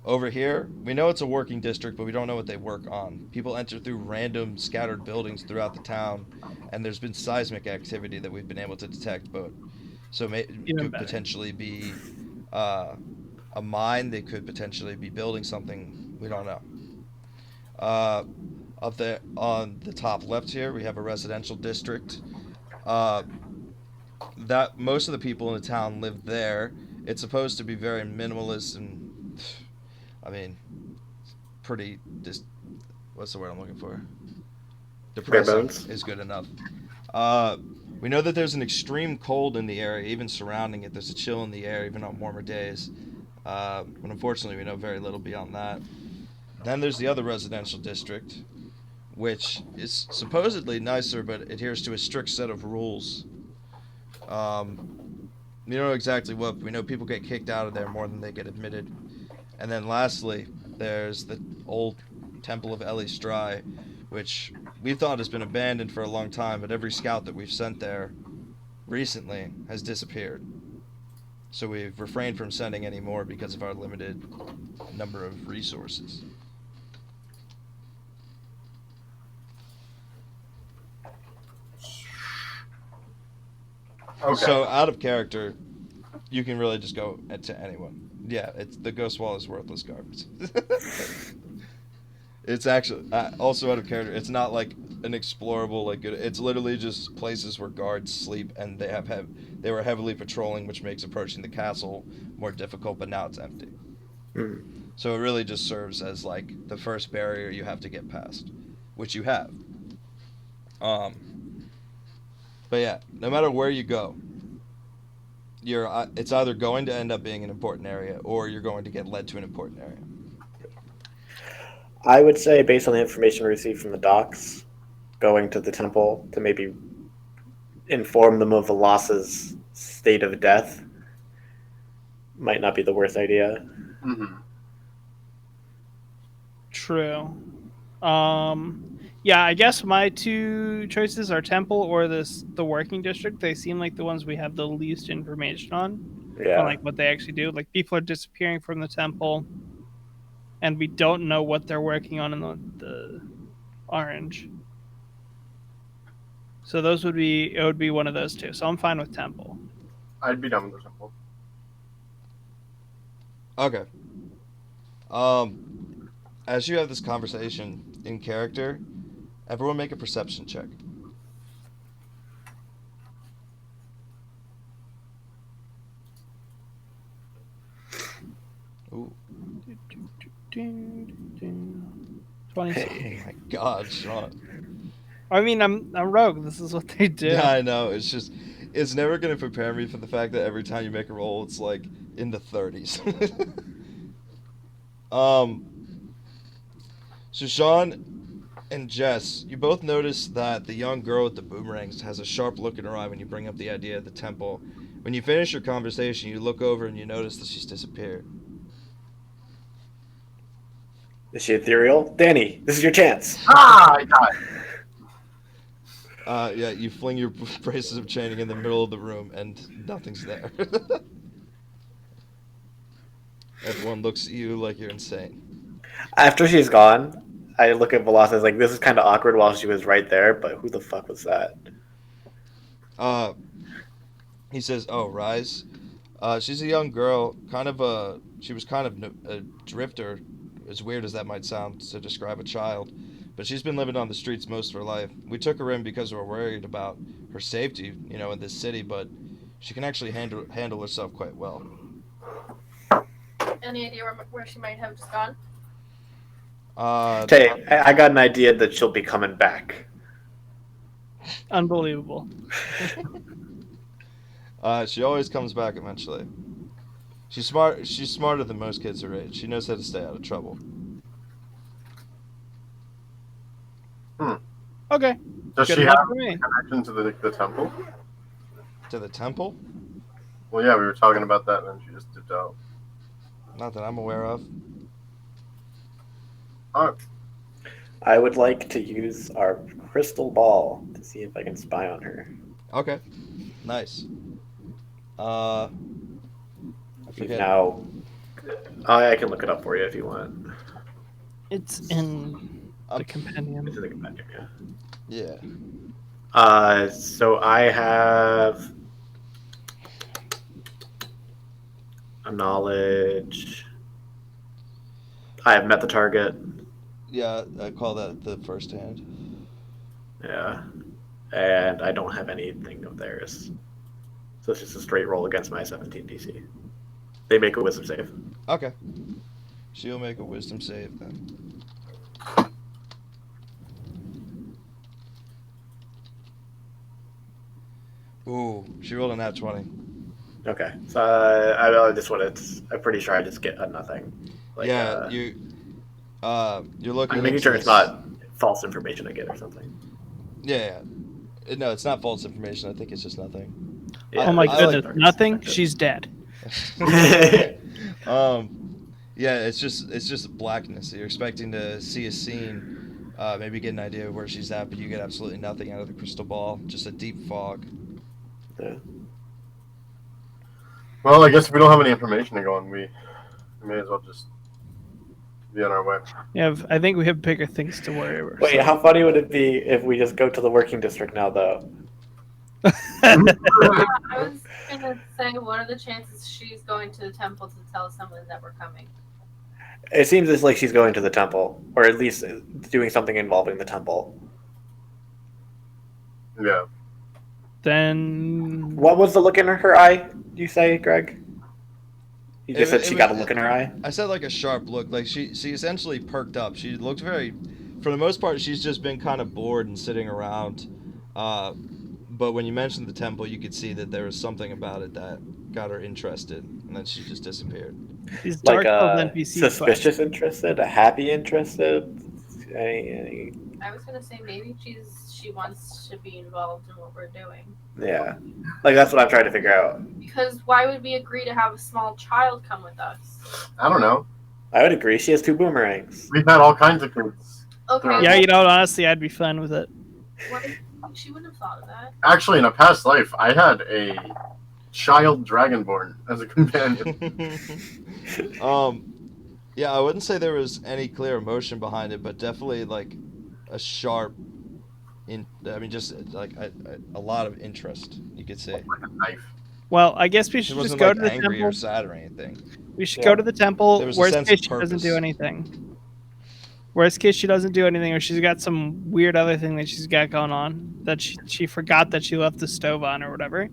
Over here, we know it's a working district, but we don't know what they work on. People enter through random scattered buildings throughout the town, and there's been seismic activity that we've been able to detect, but so it Even could better. potentially be a mine. They could potentially be building something. We don't know. Up there on the top left here, we have a residential district. That most of the people in the town live there. It's supposed to be very minimalist and, I mean, pretty what's the word I'm looking for? Bare Depressing bones. is good enough. We know that there's an extreme cold in the area, even surrounding it. There's a chill in the air, even on warmer days. But unfortunately, we know very little beyond that. Then there's the other residential district, which is supposedly nicer, but adheres to a strict set of rules. We don't know exactly what, but we know people get kicked out of there more than they get admitted. And then lastly, there's the old Temple of Eli Stry, which we thought has been abandoned for a long time, but every scout that we've sent there recently has disappeared. So we've refrained from sending any more because of our limited number of resources. Okay. So out of character, you can really just go to anyone. Yeah, the ghost wall is worthless garbage. It's actually also out of character. It's not like an explorable like good. It's literally just places where guards sleep, and they were heavily patrolling, which makes approaching the castle more difficult. But now it's empty. Mm. So it really just serves as like the first barrier you have to get past, which you have. But yeah, no matter where you go, it's either going to end up being an important area or you're going to get led to an important area. I would say, based on the information we received from the docs, going to the temple to maybe inform them of Velas's state of death might not be the worst idea. Mm-hmm. True. Yeah, I guess my two choices are temple or the working district. They seem like the ones we have the least information on Yeah. like what they actually do. Like people are disappearing from the temple, and we don't know what they're working on in the orange. So it would be one of those two. So I'm fine with temple. I'd be done with the temple. Okay. As you have this conversation in character, everyone make a perception check. Ooh. 26. Oh my God, Sean. I mean, I'm rogue. This is what they do. Yeah, I know. It's never gonna prepare me for the fact that every time you make a roll, it's like in the 30s. So Sean and Jess, you both notice that the young girl with the boomerangs has a sharp look in her eye when you bring up the idea of the temple. When you finish your conversation, you look over and you notice that she's disappeared. Is she ethereal? Danny, this is your chance. I got it. Yeah, you fling your braces of chaining in the middle of the room, and nothing's there. Everyone looks at you like you're insane. After she's gone, I look at Velas as like, this is kind of awkward while she was right there, but who the fuck was that? He says, "Oh, Rise. She's a young girl, she was kind of a drifter, as weird as that might sound to describe a child, but she's been living on the streets most of her life. We took her in because we were worried about her safety, in this city, but she can actually handle herself quite well." Any idea where she might have just gone? Hey, I got an idea that she'll be coming back. Unbelievable. She always comes back eventually. She's smart. She's smarter than most kids her age. She knows how to stay out of trouble. Okay. Does Good she enough have for me. a connection to the temple? To the temple? Well, yeah, we were talking about that, and then she just dipped out. Not that I'm aware of. All right. I would like to use our crystal ball to see if I can spy on her. Okay. Nice. I You've forget. now. I can look it up for you if you want. It's in the compendium. It's in the compendium, yeah. Yeah. So I have a knowledge. I have met the target. Yeah, I call that the first hand. Yeah. And I don't have anything of theirs. So it's just a straight roll against my 17 DC. They make a wisdom save. Okay. She'll make a wisdom save then. Ooh, she rolled a nat 20. Okay. So I just wanted to, I'm pretty sure I just get a nothing. Yeah, you're looking I'm making into sure it's this- not false information I get or something. Yeah. No, it's not false information. I think it's just nothing. Oh my I like goodness, targets. nothing? She's dead. Yeah, it's just blackness. You're expecting to see a scene, maybe get an idea of where she's at, but you get absolutely nothing out of the crystal ball. Just a deep fog. Yeah. Well, I guess if we don't have any information to go on, we may as well just be on our way. Yeah, I think we have bigger things to worry about. Wait, how funny would it be if we just go to the working district now, though? I was gonna say, what are the chances she's going to the temple to tell someone that we're coming? It seems as like she's going to the temple, or at least doing something involving the temple. Yeah. Then What was the look in her eye, you say, Greg? You just It- said it she was- got a look in her eye? I said like a sharp look. Like she essentially perked up. She looked very, for the most part, she's just been kind of bored and sitting around. But when you mentioned the temple, you could see that there was something about it that got her interested, and then she just disappeared. these Like dark colored a NPCs. suspicious interested, a happy interested? Any... I was gonna say maybe she wants to be involved in what we're doing. Yeah. Like, that's what I'm trying to figure out. Because why would we agree to have a small child come with us? I don't know. I would agree. She has 2 boomerangs. We've had all kinds of kids. Okay. Yeah, you know, honestly, I'd be fine with it. What if she wouldn't have thought of that? Actually, in a past life, I had a child dragonborn as a companion. Yeah, I wouldn't say there was any clear emotion behind it, but definitely like a sharp, just like a lot of interest. You could say Like a knife. Well, I guess we she should just wasn't go like to the angry temple. or sad or anything. We should Yeah. go to the temple. There was a Worst sense case, of she doesn't purpose. do anything. Worst case, she doesn't do anything, or she's got some weird other thing that she's got going on that she forgot that she left the stove on or whatever.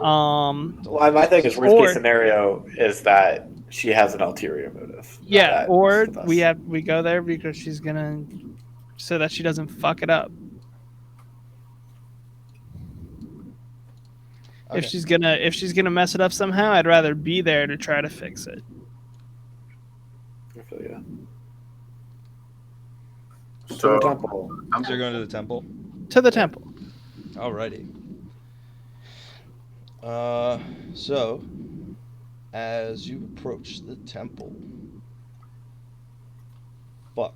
Well, my thing is, worst Or- case scenario is that she has an ulterior motive. Yeah, That or with us. we go there because she's gonna, so that she doesn't fuck it up. Okay. If she's gonna mess it up somehow, I'd rather be there to try to fix it. I feel you. To the So, temple. So you're going to the temple? To the temple. Alrighty. So as you approach the temple, fuck.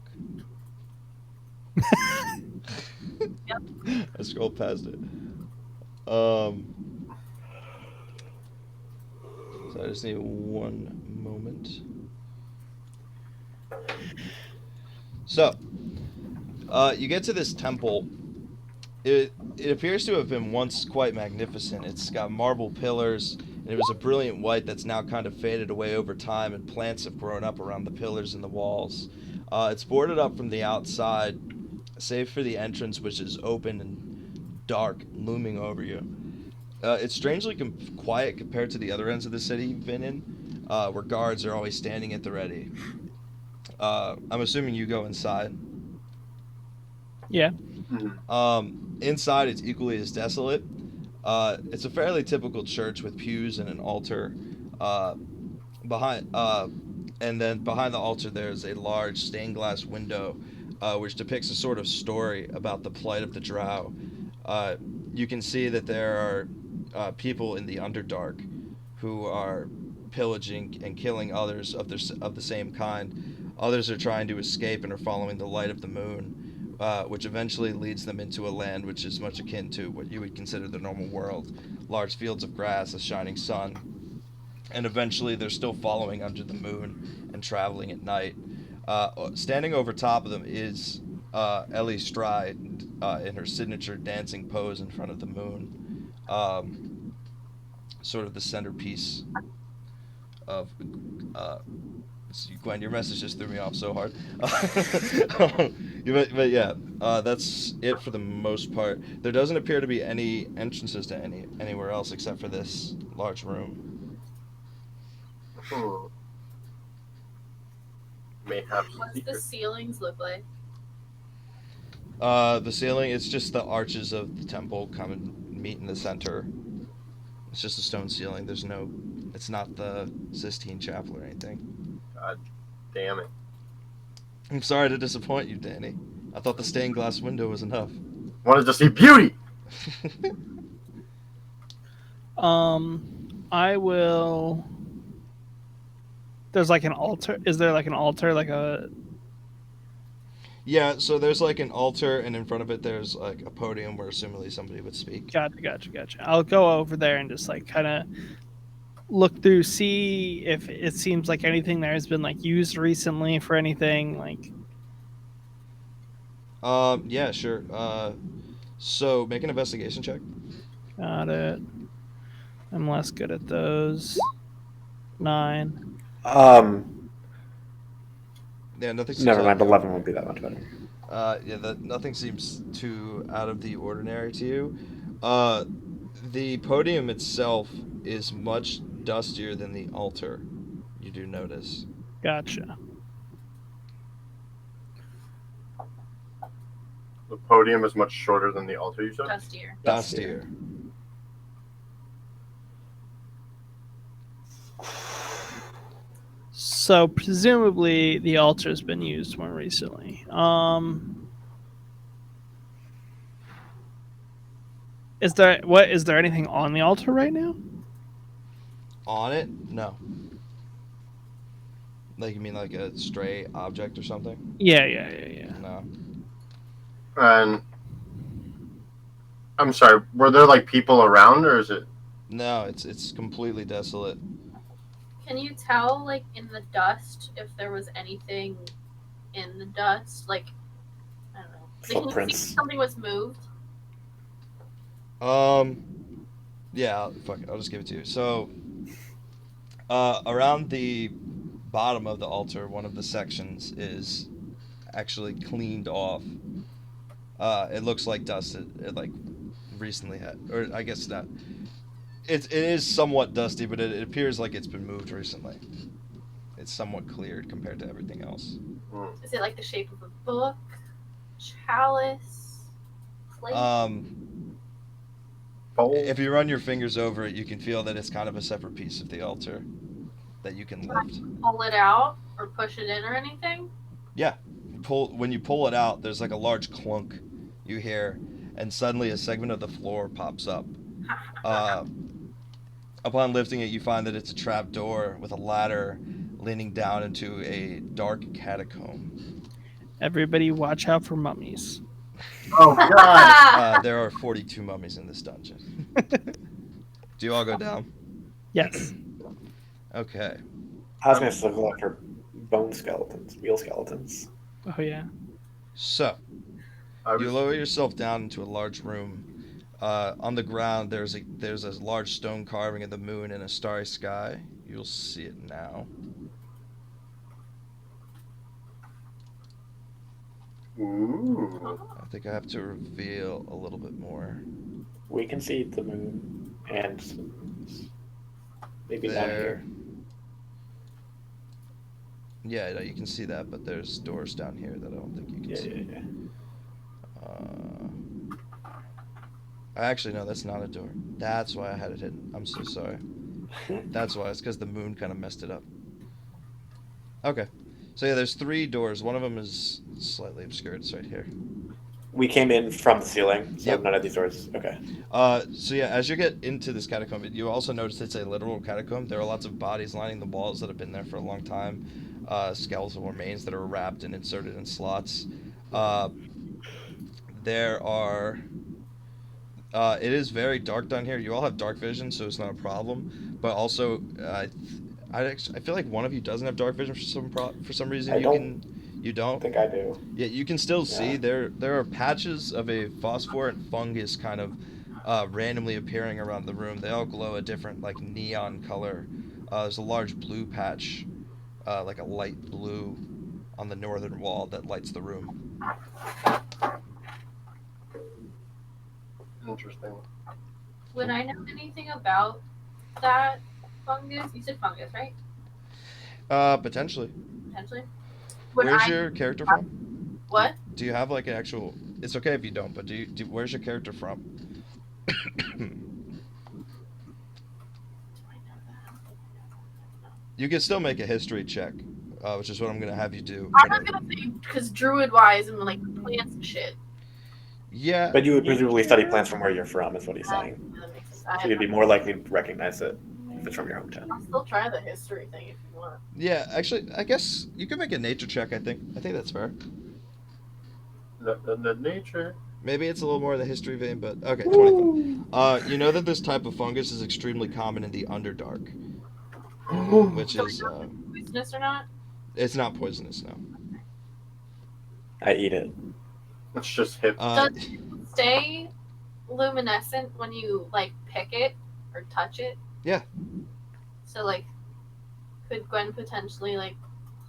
I scrolled past it. So I just need one moment. So, you get to this temple. It appears to have been once quite magnificent. It's got marble pillars, and it was a brilliant white that's now kind of faded away over time, and plants have grown up around the pillars and the walls. It's boarded up from the outside, save for the entrance, which is open and dark, looming over you. It's strangely quiet compared to the other ends of the city you've been in. where guards are always standing at the ready. I'm assuming you go inside. Yeah. Inside, it's equally as desolate. It's a fairly typical church with pews and an altar. Uh, behind, and then behind the altar, there's a large stained glass window, which depicts a sort of story about the plight of the Drow. Uh, you can see that there are people in the Underdark who are pillaging and killing others of the same kind. Others are trying to escape and are following the light of the moon, which eventually leads them into a land which is much akin to what you would consider the normal world: large fields of grass, a shining sun, and eventually they're still following under the moon and traveling at night. Standing over top of them is Ellie Stride in her signature dancing pose in front of the moon, sort of the centerpiece of. Uh, Gwen, your message just threw me off so hard. But yeah, that's it for the most part. There doesn't appear to be any entrances to anywhere else except for this large room. Mayhaps What's the secret. ceilings look like? The ceiling, it's just the arches of the temple come and meet in the center. It's just a stone ceiling. It's not the Sistine Chapel or anything. God damn it. I'm sorry to disappoint you, Danny. I thought the stained glass window was enough. Wanted to see beauty. I will. There's like an altar. Is there like an altar, like a? Yeah, so there's like an altar, and in front of it there's like a podium where assumably somebody would speak. Gotcha. I'll go over there and just like kind of look through, see if it seems like anything there has been like used recently for anything. Like, Yeah, sure. So make an investigation check. got it. I'm less good at those. 9. Yeah, nothing seems Never out mind. of the 11 won't ordinary. be that much better. Nothing seems too out of the ordinary to you. The podium itself is much dustier than the altar. You do notice. Gotcha. The podium is much shorter than the altar, you said? Dustier. Dustier. So presumably the altar's been used more recently. Is there anything on the altar right now? On it? No. Like, you mean like a stray object or something? Yeah. No. And I'm sorry, were there like people around, or is it? No, it's completely desolate. Can you tell, like, in the dust, if there was anything in the dust? Like, I don't know. Like, can you see Footprints. if something was moved? Yeah, fuck it, I'll just give it to you. So, around the bottom of the altar, one of the sections is actually cleaned off. It looks like dust it like recently had, or I guess not. It is somewhat dusty, but it appears like it's been moved recently. It's somewhat cleared compared to everything else. Is it like the shape of a book? Chalice? Plate? Bowl? If you run your fingers over it, you can feel that it's kind of a separate piece of the altar that you can lift. Pull it out or push it in or anything? Yeah, when you pull it out, there's like a large clunk you hear, and suddenly a segment of the floor pops up. Upon lifting it, you find that it's a trap door with a ladder leaning down into a dark catacomb. Everybody watch out for mummies. Oh god! There are 42 mummies in this dungeon. Do you all go down? Yes. Okay. I was going to look for bone skeletons, wheel skeletons. Oh yeah. So, I you was, lower yourself down into a large room. On the ground, there's a large stone carving of the moon in a starry sky. You'll see it now. ooh. I think I have to reveal a little bit more. We can see the moon and maybe not There. here. Yeah, no, you can see that, but there's doors down here that I don't think you can Yeah, see. yeah, Actually, no, that's not a door. That's why I had it hidden. I'm so sorry. yeah. That's why. It's because the moon kind of messed it up. Okay. So yeah, there's 3 doors. One of them is slightly obscured. It's right here. We came in from the ceiling, so Yep. none of these doors. Okay. So yeah, as you get into this catacomb, you also notice it's a literal catacomb. There are lots of bodies lining the walls that have been there for a long time. Skeletal remains that are wrapped and inserted in slots. There are. It is very dark down here. You all have dark vision, so it's not a problem. But also, I feel like one of you doesn't have dark vision for some reason. I You don't can. You don't. think I do. Yeah, you can still see Yeah. there are patches of a phosphorant fungus kind of randomly appearing around the room. They all glow a different like neon color. There's a large blue patch, like a light blue, on the northern wall that lights the room. Interesting. Would I know anything about that fungus? You said fungus, right? Potentially. Potentially. Would Where's I your character from? what? Do you have like an actual? It's okay if you don't, but where's your character from? Do I know that? You can still make a history check, which is what I'm gonna have you do. I'm not gonna say because druid wise and like plants and shit. Yeah. But you would presumably study plants from where you're from, is what he's saying. That makes sense. So you'd be more likely to recognize it if it's from your hometown. I'll still try the history thing if you want. Yeah, actually, I guess you could make a nature check. I think that's fair. The nature. Maybe it's a little more in the history vein, but okay, 25. You know that this type of fungus is extremely common in the Underdark, which is Poisonous or not? it's not poisonous, no. I eat it. It's just hip. Does it stay luminescent when you like pick it or touch it? Yeah. So like, could Gwen potentially like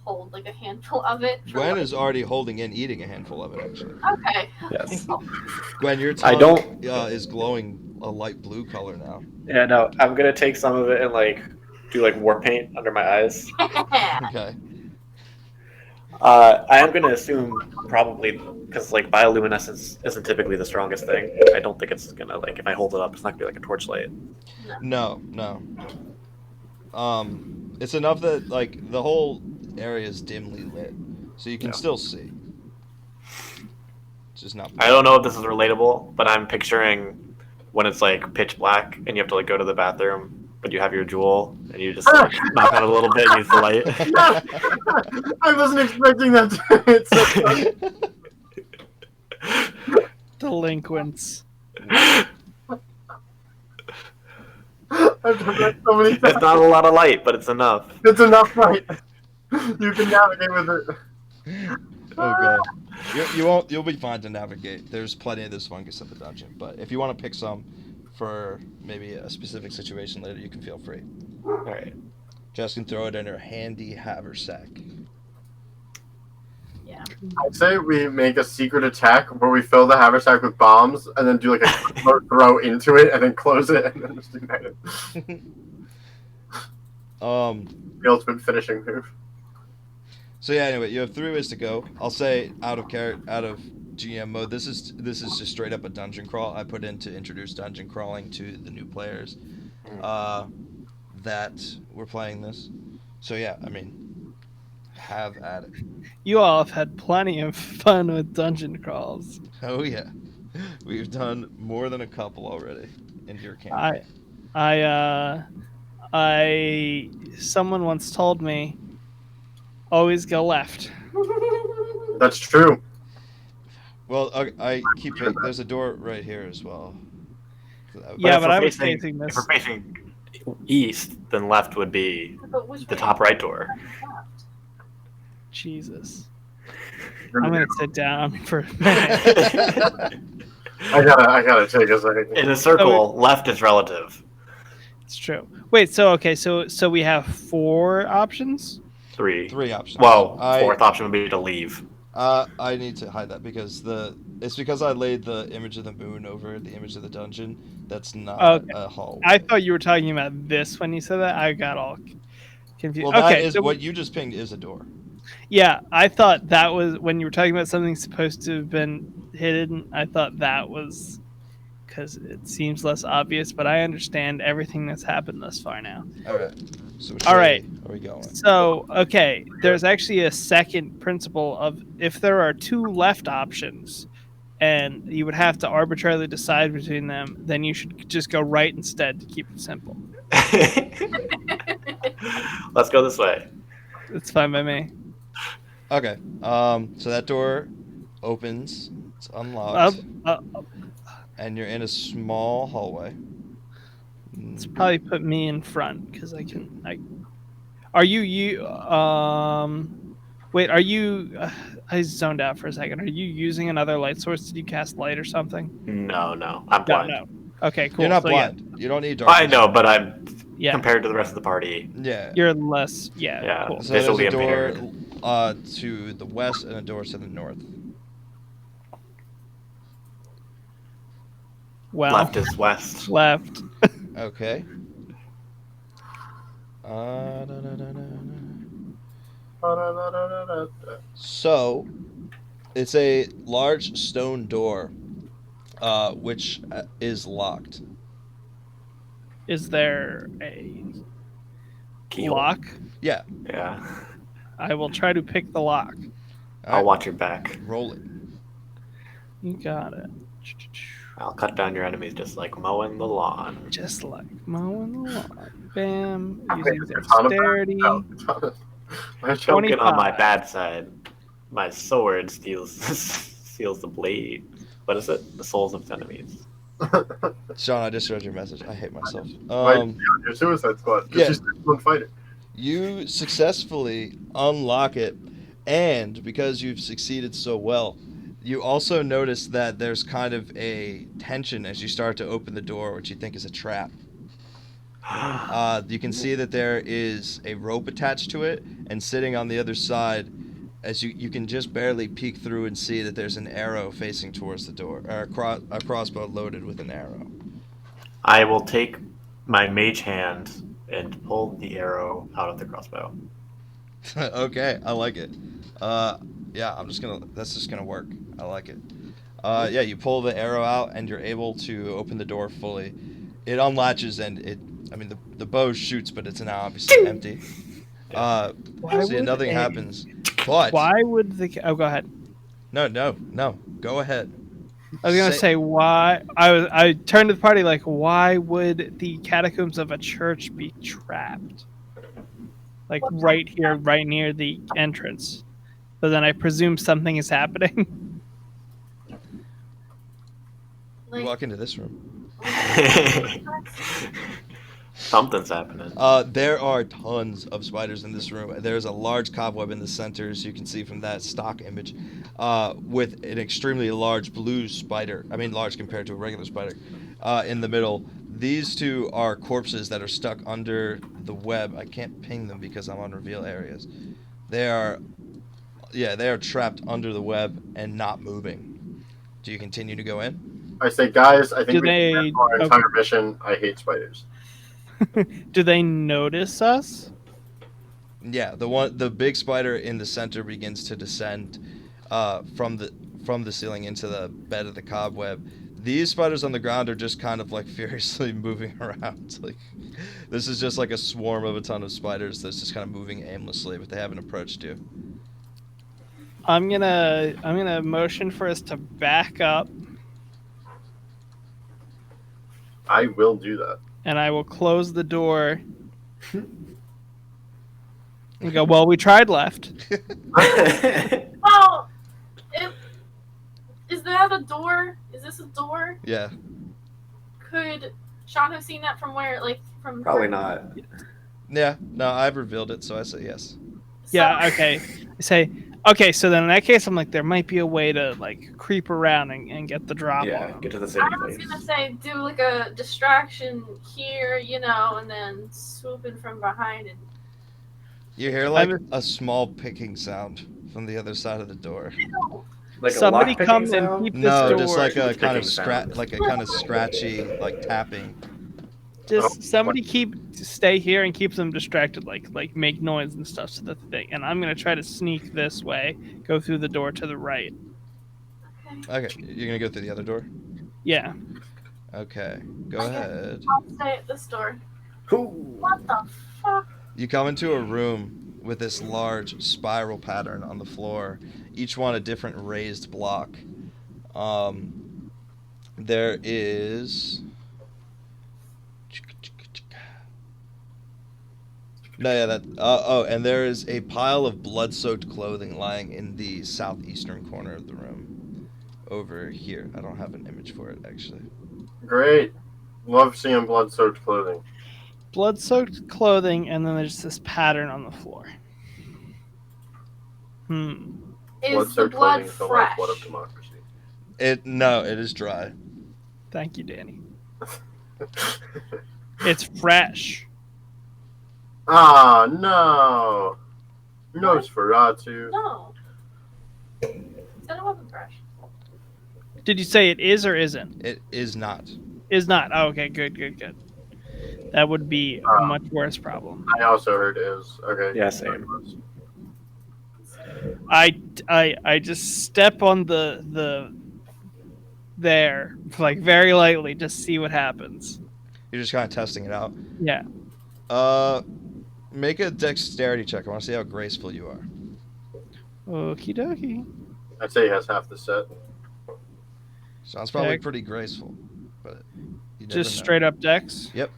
hold like a handful of it? for, Gwen like- is already holding and eating a handful of it, actually. Okay. Yes. Gwen, your I tongue don't- is glowing a light blue color now. Yeah, no, I'm gonna take some of it and like do like war paint under my eyes. Okay. I am gonna assume probably because like bioluminescence isn't typically the strongest thing. I don't think it's gonna like if I hold it up, it's not gonna be like a torchlight. No. It's enough that like the whole area is dimly lit, so you can Yeah. still see. It's just not. I don't know if this is relatable, but I'm picturing when it's like pitch black and you have to like go to the bathroom, but you have your jewel and you just like, knock on it a little bit and use the light. I wasn't expecting that. It's so Delinquents. I've done that so many It's times. not a lot of light, but it's enough. It's enough, right? You can navigate with it. Oh god. You won't. You'll be fine to navigate. There's plenty of this fungus in the dungeon, but if you want to pick some for maybe a specific situation later, you can feel free. All right. Jess can throw it in her handy haversack. Yeah. I'd say we make a secret attack where we fill the haversack with bombs and then do like a throw into it and then close it and then just ignite it. The ultimate finishing move. So yeah. Anyway, you have 3 ways to go. I'll say out of GM mode. This is just straight up a dungeon crawl. I put in to introduce dungeon crawling to the new players that were playing this. So yeah, I mean, have at it. You all have had plenty of fun with dungeon crawls. Oh yeah, we've done more than a couple already in your camp. Someone once told me, always go left. That's true. Well, I keep. There's a door right here as well. Yeah, if but we're I was facing- facing If this. we're facing east, then left would be But which the way? top right door. Jesus. I'm gonna sit down for a minute. I gotta take a second. In a circle, left is relative. It's true. Wait, so we have 4 options? 3. 3 options. Well, fourth option would be to leave. I need to hide that because it's because I laid the image of the moon over the image of the dungeon. That's not Okay. a hallway. I thought you were talking about this when you said that. I got all confused. Well, that okay, is so what you just pinged is a door. Yeah, I thought that was when you were talking about something supposed to have been hidden. I thought that was because it seems less obvious, but I understand everything that's happened thus far now. All right. So which All way right. are we going? So, okay, there's actually a second principle of if there are two left options and you would have to arbitrarily decide between them, then you should just go right instead to keep it simple. Let's go this way. It's fine by me. Okay. So that door opens. It's Uh, unlocked, uh, and you're in a small hallway. it's probably put me in front because I can. Are you? Wait, are you? I zoned out for a second. Are you using another light source? Did you cast light or something? No, I'm blind. No. Okay, cool. You're not So, blind. You don't need darkness. I know, but I'm Yeah. compared to the rest of the party. Yeah. You're less. Yeah. Yeah. Cool. So there's Visually a door impaired. to the west and a door to the north. Well, Left is west. left. Okay. So, it's a large stone door, which is locked. Is there a Keyhole. lock? Yeah. Yeah. I will try to pick the lock. I'll watch your back. Roll it. You got it. I'll cut down your enemies just like mowing the lawn. Just like mowing the lawn. Bam. Okay, Using Katana back. dexterity. No, Katana. My Choking on my 25. bad side. My sword steals the blade. What is it? The souls of enemies. Sean, I just read your message. I hate myself. Your Suicide Squad. yeah. Just one fighter. You successfully unlock it, and because you've succeeded so well, you also notice that there's kind of a tension as you start to open the door, which you think is a trap. You can see that there is a rope attached to it, and sitting on the other side, as you can just barely peek through and see that there's an arrow facing towards the door, or a crossbow loaded with an arrow. I will take my mage hand and pull the arrow out of the crossbow. Okay, I like it. Yeah, that's just gonna work. I like it. Yeah, you pull the arrow out and you're able to open the door fully. It unlatches and the bow shoots, but it's now obviously empty. See, nothing happens. But Why would the? Oh, go ahead. no, go ahead. I was gonna say why. I turned to the party like, why would the catacombs of a church be trapped? Like right here, right near the entrance. But then I presume something is happening. You walk into this room. Something's happening. There are tons of spiders in this room. There's a large cobweb in the center, as you can see from that stock image, with an extremely large blue spider. I mean, large compared to a regular spider, in the middle. These two are corpses that are stuck under the web. I can't ping them because I'm on reveal areas. They are trapped under the web and not moving. Do you continue to go in? I say, guys, I think Do they- can end our entire mission. I hate spiders. Do they notice us? Yeah, the big spider in the center begins to descend from the ceiling into the bed of the cobweb. These spiders on the ground are just kind of like furiously moving around. Like, this is just like a swarm of a ton of spiders that's just kind of moving aimlessly, but they haven't approached you. I'm gonna motion for us to back up, I will do that. and I will close the door. And go. Well, we tried left. Oh, is that a door? Is this a door? Yeah. Could Sean have seen that from where? Like from? Probably not. Yeah. No, I've revealed it, so I say yes. Yeah. Okay. I say. Okay. So then in that case, I'm like, there might be a way to like creep around and get the drop Yeah, on them. get to the same I was place. gonna say do like a distraction here, and then swoop in from behind and. You hear like a small picking sound from the other side of the door. Like Somebody a lock-picking come sound? and keep this No, door. just like a Picking kind of sound. like a kind of scratchy like tapping. Just somebody stay here and keep them distracted, like make noise and stuff. So that and I'm gonna try to sneak this way, go through the door to the right. Okay, you're gonna go through the other door. Yeah. Okay, go Okay. ahead. I'll stay at this door. Who? What the fuck? You come into a room with this large spiral pattern on the floor, each one a different raised block. There is. No, yeah, that. And there is a pile of blood-soaked clothing lying in the southeastern corner of the room. Over here. I don't have an image for it, actually. Great. Love seeing blood-soaked clothing. Blood-soaked clothing, and then there's this pattern on the floor. Is the blood clothing is the fresh? lifeblood of democracy. No, it is dry. Thank you, Danny. It's fresh. Ah, no. Nosferatu. No. Said it wasn't fresh. Did you say it is or isn't? It is not. Is not. Oh, okay, good. That would be a much worse problem. I also heard is. Okay. Yeah, same. I just step on the there, like very lightly, just see what happens. You're just kind of testing it out. Yeah. Make a dexterity check. I want to see how graceful you are. Okie dokie. I'd say he has half the set. Sounds probably Dex. pretty graceful, but you never Just know. straight up dex. Yep.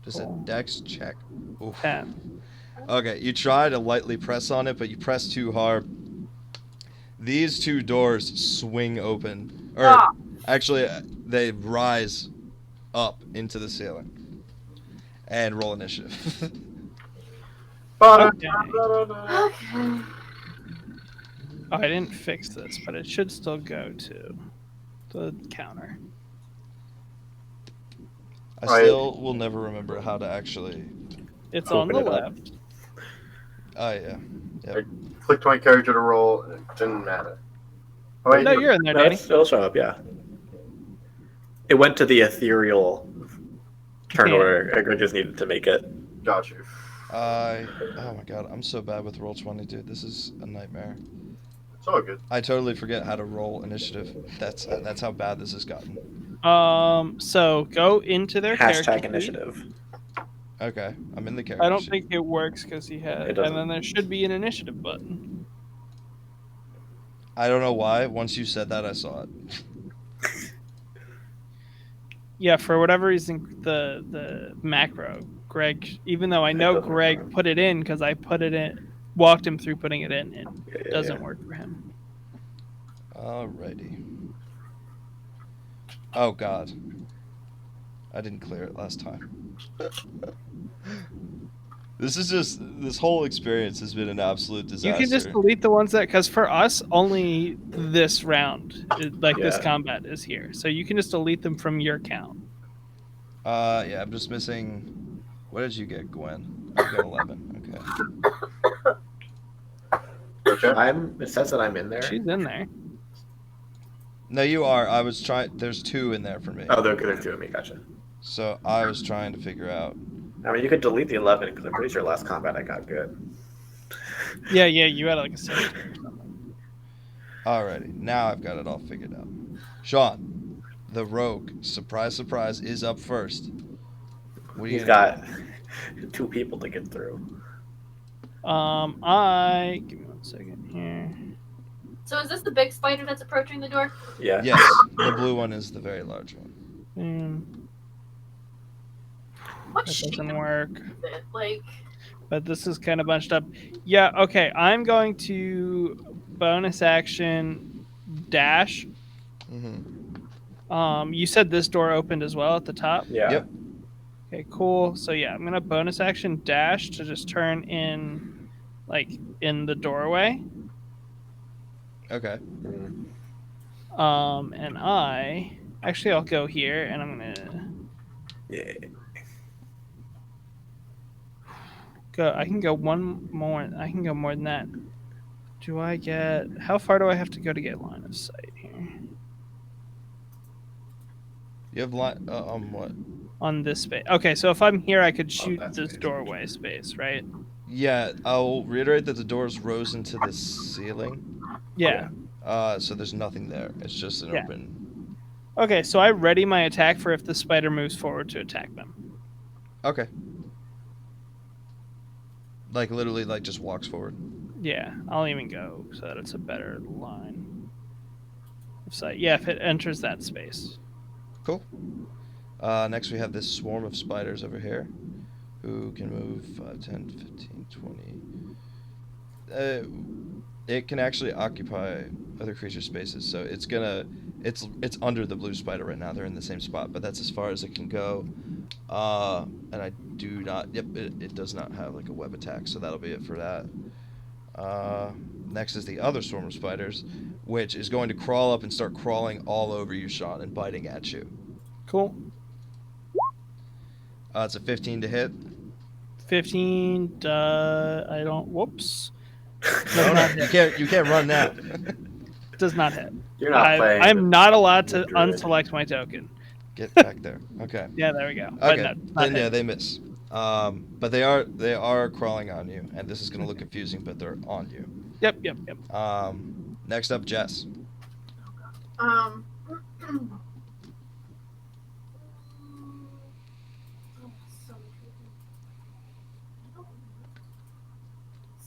Just Cool. a dex check. Oof. 10. Okay, you try to lightly press on it, but you press too hard. These two doors swing open. Or, Ah. actually, they rise up into the ceiling. And roll initiative. Okay. Okay. Oh, I didn't fix this, but it should still go to the counter. I Right. still will never remember how to actually... It's on Open the it up. left. Oh, yeah. I clicked my character to roll, and it didn't matter. Oh, wait, No, you're in there, No, Danny. it'll show up, yeah. It went to the ethereal turn Yeah. order. I just needed to make it. Got you. Oh my god, I'm so bad with Roll20, dude. This is a nightmare. It's all good. I totally forget how to roll initiative. That's how bad this has gotten. So go into their character Hashtag sheet. initiative. Okay, I'm in the character I don't sheet. think it works because he had, It and doesn't. then there should be an initiative button. I don't know why. Once you said that, I saw it. Yeah, for whatever reason, the macro, Greg. Even though I know doesn't Greg work. put it in because I put it in, walked him through putting it in, and Yeah, it doesn't work for him. Alrighty. Oh god. I didn't clear it last time. This whole experience has been an absolute disaster. You can just delete the ones that, because for us, only this round, this Yeah. combat is here. So you can just delete them from your count. Yeah, I'm just missing... What did you get, Gwen? I got 11. Okay. Okay. It says that I'm in there. She's in there. No, you are. I was trying... There's 2 in there for me. Oh, there's two of me. Gotcha. So I was trying to figure out... I mean, you could delete the 11 because I'm pretty sure last combat I got good. Yeah, you had like a 17 or something. Alrighty, now I've got it all figured out. Sean, the rogue, surprise, surprise, is up first. What are you He's gonna got 2 people to get through. Give me 1 second here. So is this the big spider that's approaching the door? Yeah. do? Yes, the blue one is the very large one. What That shape doesn't work. is it? Like, But this is kind of bunched up. Yeah, okay. I'm going to bonus action dash. Mm-hmm. You said this door opened as well at the top. Yeah. Yep. Okay, cool. So yeah, I'm gonna bonus action dash to just turn in, like, in the doorway. Okay. Mm. And I'll go here, and I'm gonna Yeah. go. I can go one more. I can go more than that. Do I get? How far do I have to go to get line of sight here? You have line... what? on this space. Okay, so if I'm here, I could shoot that this space. doorway space, right? Yeah, I'll reiterate that the doors rose into the ceiling. Yeah. So there's nothing there. It's just an Yeah. open. Okay, so I ready my attack for if the spider moves forward to attack them. Okay. Like literally, like just walks forward. Yeah, I'll even go so that it's a better line of sight. Yeah, if it enters that space. Cool. Next we have this swarm of spiders over here, who can move 5, 10, 15, 20. It can actually occupy other creature spaces, so it's under the blue spider right now. They're in the same spot, but that's as far as it can go. And I do not. Yep, it does not have like a web attack, so that'll be it for that. Next is the other swarm of spiders, which is going to crawl up and start crawling all over you, Sean, and biting at you. Cool. It's a 15 to hit. 15. I don't. Whoops. No, not hit. you can't run now. Does not hit. You're not playing. I'm not allowed to the druid. unselect my token. Get back there. Okay. Yeah, there we go. But Okay. no, not Then hit. yeah, they miss. But they are crawling on you, and this is going to look confusing, but they're on you. Yep. Next up, Jess. Um.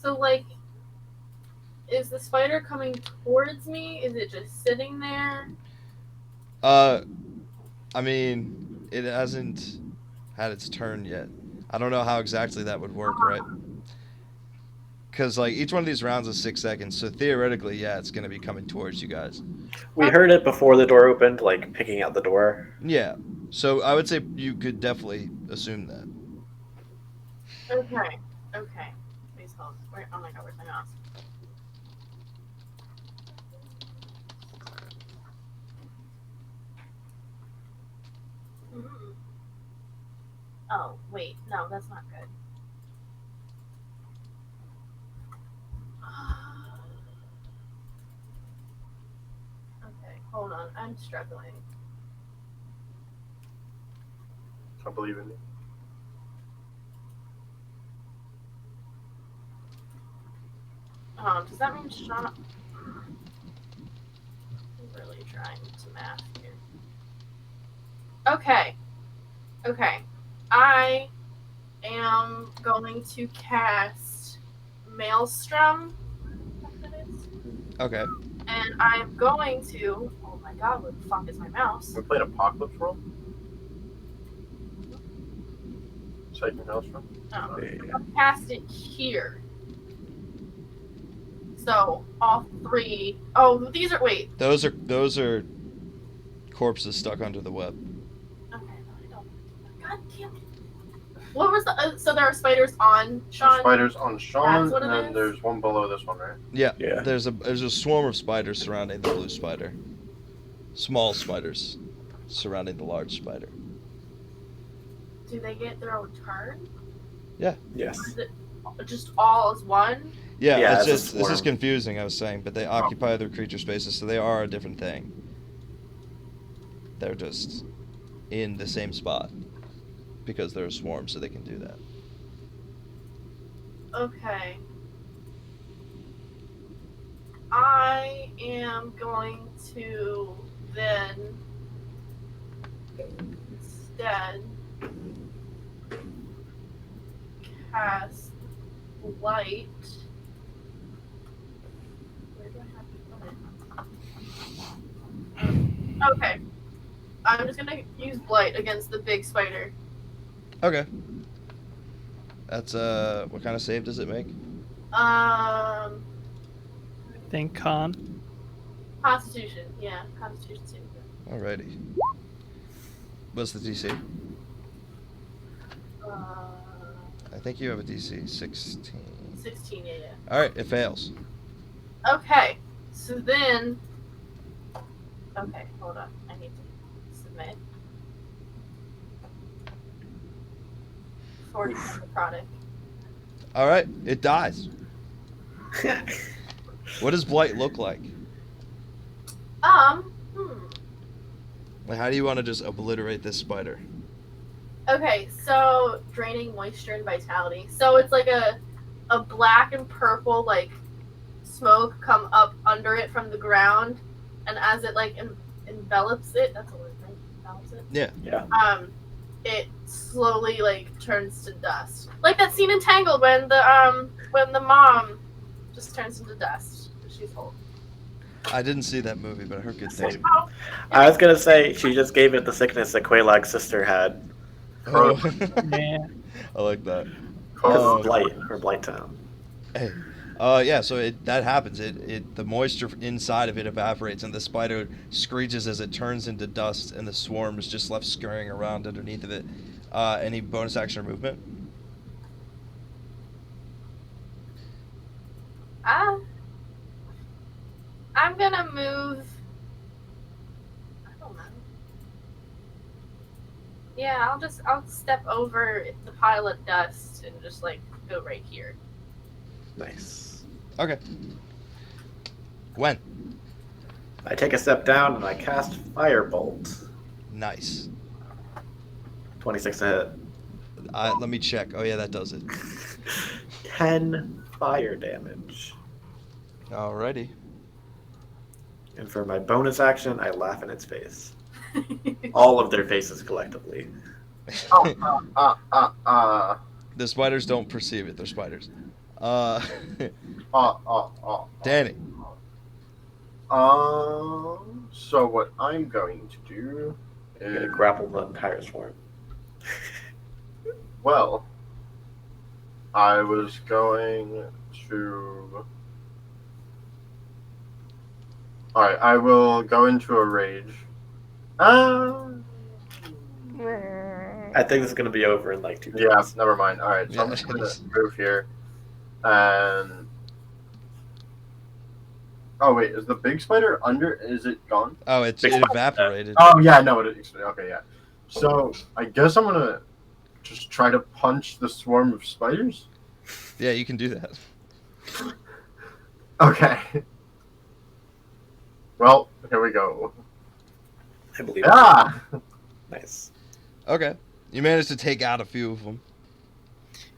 So, like, is the spider coming towards me? Is it just sitting there? I mean, it hasn't had its turn yet. I don't know how exactly that would work, right? Because like each one of these rounds is 6 seconds, so theoretically, yeah, it's gonna be coming towards you guys. We heard it before the door opened, like picking out the door. Yeah. So I would say you could definitely assume that. Okay. Please hold. Where? Oh my god, where's my mouse? Mm. Oh, wait. No, that's not good. Okay, hold on. I'm struggling. I believe in you. Does that mean Sean? I'm really trying to math here. Okay. I am going to cast Maelstrom. Okay. And I'm going to. Oh my god, where the fuck is my mouse? We played Apocalypse World. Second Maelstrom. Oh, Yeah. I'll cast it here. So all three. Oh, these are. Wait. Those are corpses stuck under the web. Okay, no, I don't. God damn it. What was the? So there are spiders on Sean. Spiders on Sean, That's what it and then is? there's one below this one, right? Yeah. Yeah. There's a swarm of spiders surrounding the blue spider. Small spiders surrounding the large spider. Do they get their own turn? Yes. Or is it just all as one? Yeah, Yeah, it's it's a just this is swarm. confusing. I was saying, but they occupy other creature spaces, so they are a different thing. They're just in the same spot because they're a swarm, so they can do that. Okay. I am going to then instead cast light. Where do I have to put it? Okay. I'm just gonna use blight against the big spider. Okay. That's what kind of save does it make? Think con. Constitution. Yeah, Constitution saving throw. Alrighty. What's the DC? I think you have a DC 16. 16. Yeah. All right, it fails. Okay. So then. Okay, hold on. I need to submit. 40 product. All right, it dies. What does blight look like? Hmm. Like, how do you want to just obliterate this spider? Okay, so draining moisture and vitality. So it's like a black and purple like smoke come up under it from the ground, and as it like envelops it, that's a word, right? Envelops it. Yeah. Yeah. It slowly like turns to dust, like that scene in Tangled when the mom just turns into dust. She's old. I didn't see that movie, but I heard good things. Oh, I was gonna say she just gave it the sickness that Quaylog's sister had. Oh. Yeah. I like that. Because Oh. it's blight or blight town. Hey. Yeah, so that happens. The moisture inside of it evaporates, and the spider screeches as it turns into dust, and the swarm is just left scurrying around underneath of it. Any bonus action or movement? I'm gonna move. I don't know. Yeah, I'll step over the pile of dust and just like go right here. Nice. Okay. Gwen. I take a step down and I cast Firebolt. Nice. 26 to hit. Let me check. Oh yeah, that does it. 10 fire damage. Alrighty. And for my bonus action, I laugh in its face. All of their faces collectively. The spiders don't perceive it. They're spiders. Danny. So what I'm going to do I'm gonna is, grapple the entire swarm. well, I was going to. Alright, I will go into a rage. I think this is gonna be over in like 2 Yeah, turns. never mind. Alright, so I'm Yeah, just it gonna is. move here. And. Oh, wait, is the big spider under? Is it gone? Oh, it Big spider. evaporated. Oh, yeah, no, it is. Okay, yeah. So, I guess I'm gonna just try to punch the swarm of spiders? Yeah, you can do that. Okay. Well, here we go. I believe Ah! it. Nice. Okay. You managed to take out a few of them.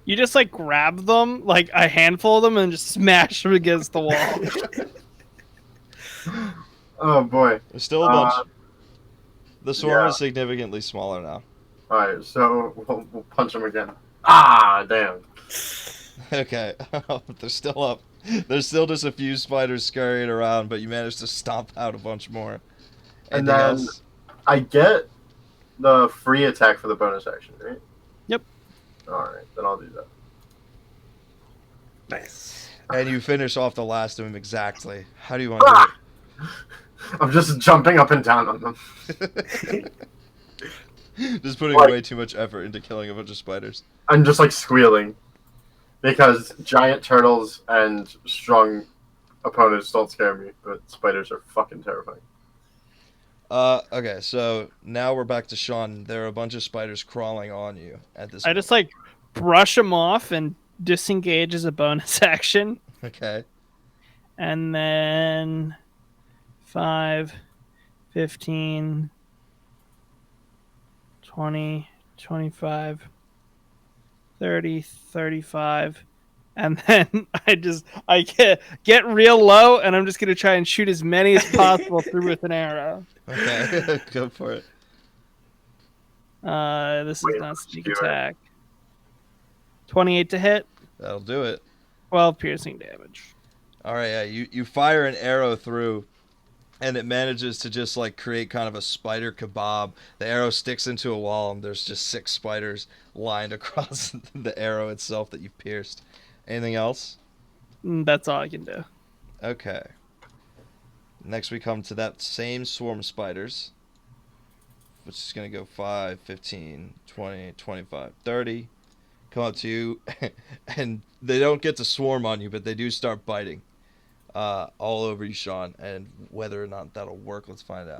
You just like grab them, like a handful of them, and just smash them against the wall. Oh, boy. There's still a bunch. Uh, The swarm yeah. is significantly smaller now. Alright, so we'll punch him again. Ah, damn. Okay. They're still up. There's still just a few spiders scurrying around, but you managed to stomp out a bunch more. And Anything then- else? I get the free attack for the bonus action, right? Yep. Alright, then I'll do that. Nice. And you finish off the last of them exactly. How do you want to do it? I'm just jumping up and down on them. Just putting Like- way too much effort into killing a bunch of spiders. I'm just like squealing. Because giant turtles and strong opponents don't scare me, but spiders are fucking terrifying. Okay, so now we're back to Sean. There are a bunch of spiders crawling on you at this I just like brush them off and disengage as a bonus action. Okay. And then 5, 15, 20, 25, 30, 35. And then I get real low, and I'm just going to try and shoot as many as possible through with an arrow. Okay, go for it. This is Wait, not let's sneak do it. attack. 28 to hit, That'll do it. 12 piercing damage. All right, yeah, you fire an arrow through, and it manages to just like create kind of a spider kebab. The arrow sticks into a wall, and there's just 6 spiders lined across the arrow itself that you pierced. Anything else? That's all I can do. Okay. Next we come to that same swarm of spiders, which is going to go 5, 15, 20, 25, 30. Come up to you, and they don't get to swarm on you, but they do start biting all over you, Sean. And whether or not that'll work, let's find out.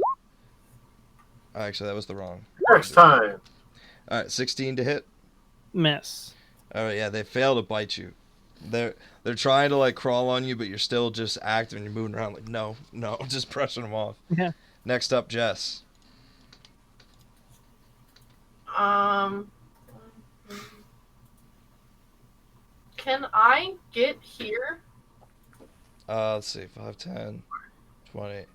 Actually, that was the wrong. Next time. All right, 16 to hit. Miss. All right, yeah, they fail to bite you. They're trying to like crawl on you, but you're still just active and you're moving around like no, just pressing them off. Yeah. Next up, Jess. Can I get here? Let's see, 5, 10, 20.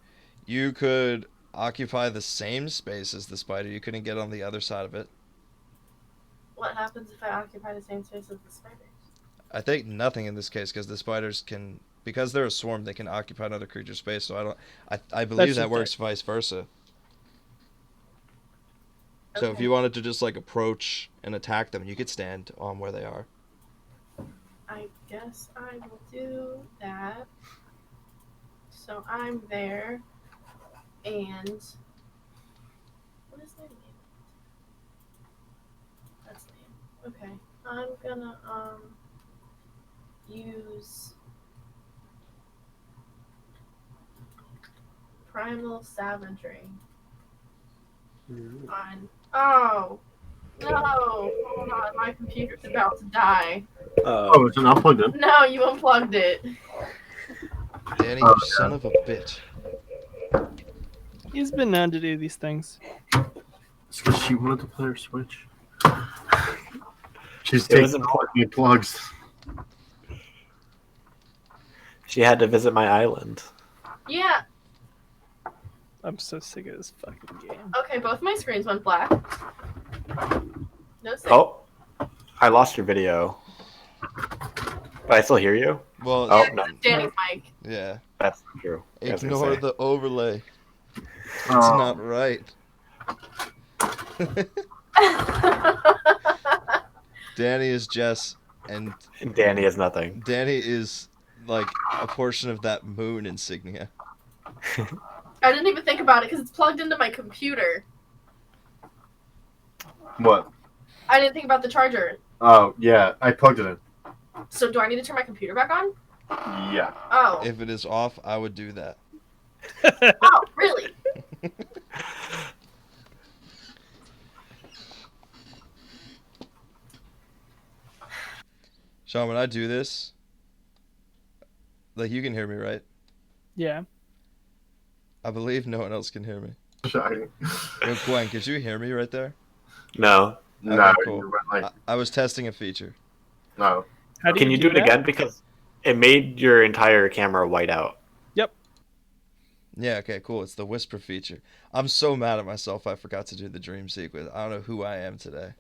You could occupy the same space as the spider. You couldn't get on the other side of it. What happens if I occupy the same space as the spiders? I think nothing in this case because the spiders because they're a swarm, they can occupy another creature's space. So I believe That's that just works vice versa. So if Okay. you wanted to just like approach and attack them, you could stand on where they are. I guess I will do that. So I'm there, and what is their name? That's the name. Okay, I'm gonna use primal savagery on. Oh no! Hold on, my computer's about to die. Oh, it's not plugged in. No, you unplugged it. Danny, Oh, you son of a bitch. He's been known to do these things. It's because she wanted to play her Switch. She's It was taking important. all my plugs. She had to visit my island. Yeah. I'm so sick of this fucking game. Okay, both my screens went black. No signal. Oh, I lost your video. But I still hear you? Well, Oh, no. Danny's mic. yeah. That's not true. I was gonna Ignore say. the overlay. It's Oh. not right. Danny is Jess, and Danny is nothing. Danny is like a portion of that moon insignia. I didn't even think about it because it's plugged into my computer. What? I didn't think about the charger. Oh, yeah. I plugged it in. So do I need to turn my computer back on? Yeah. Oh. If it is off, I would do that. Oh, really? Sean, when I do this, like you can hear me, right? Yeah. I believe no one else can hear me. Shocking. Yo, Gwen, could you hear me right there? No. No, cool. you went like, I was testing a feature. no. How Can you do it that? again? Because it made your entire camera white out. Yeah, okay, cool. It's the whisper feature. I'm so mad at myself I forgot to do the dream sequence. I don't know who I am today.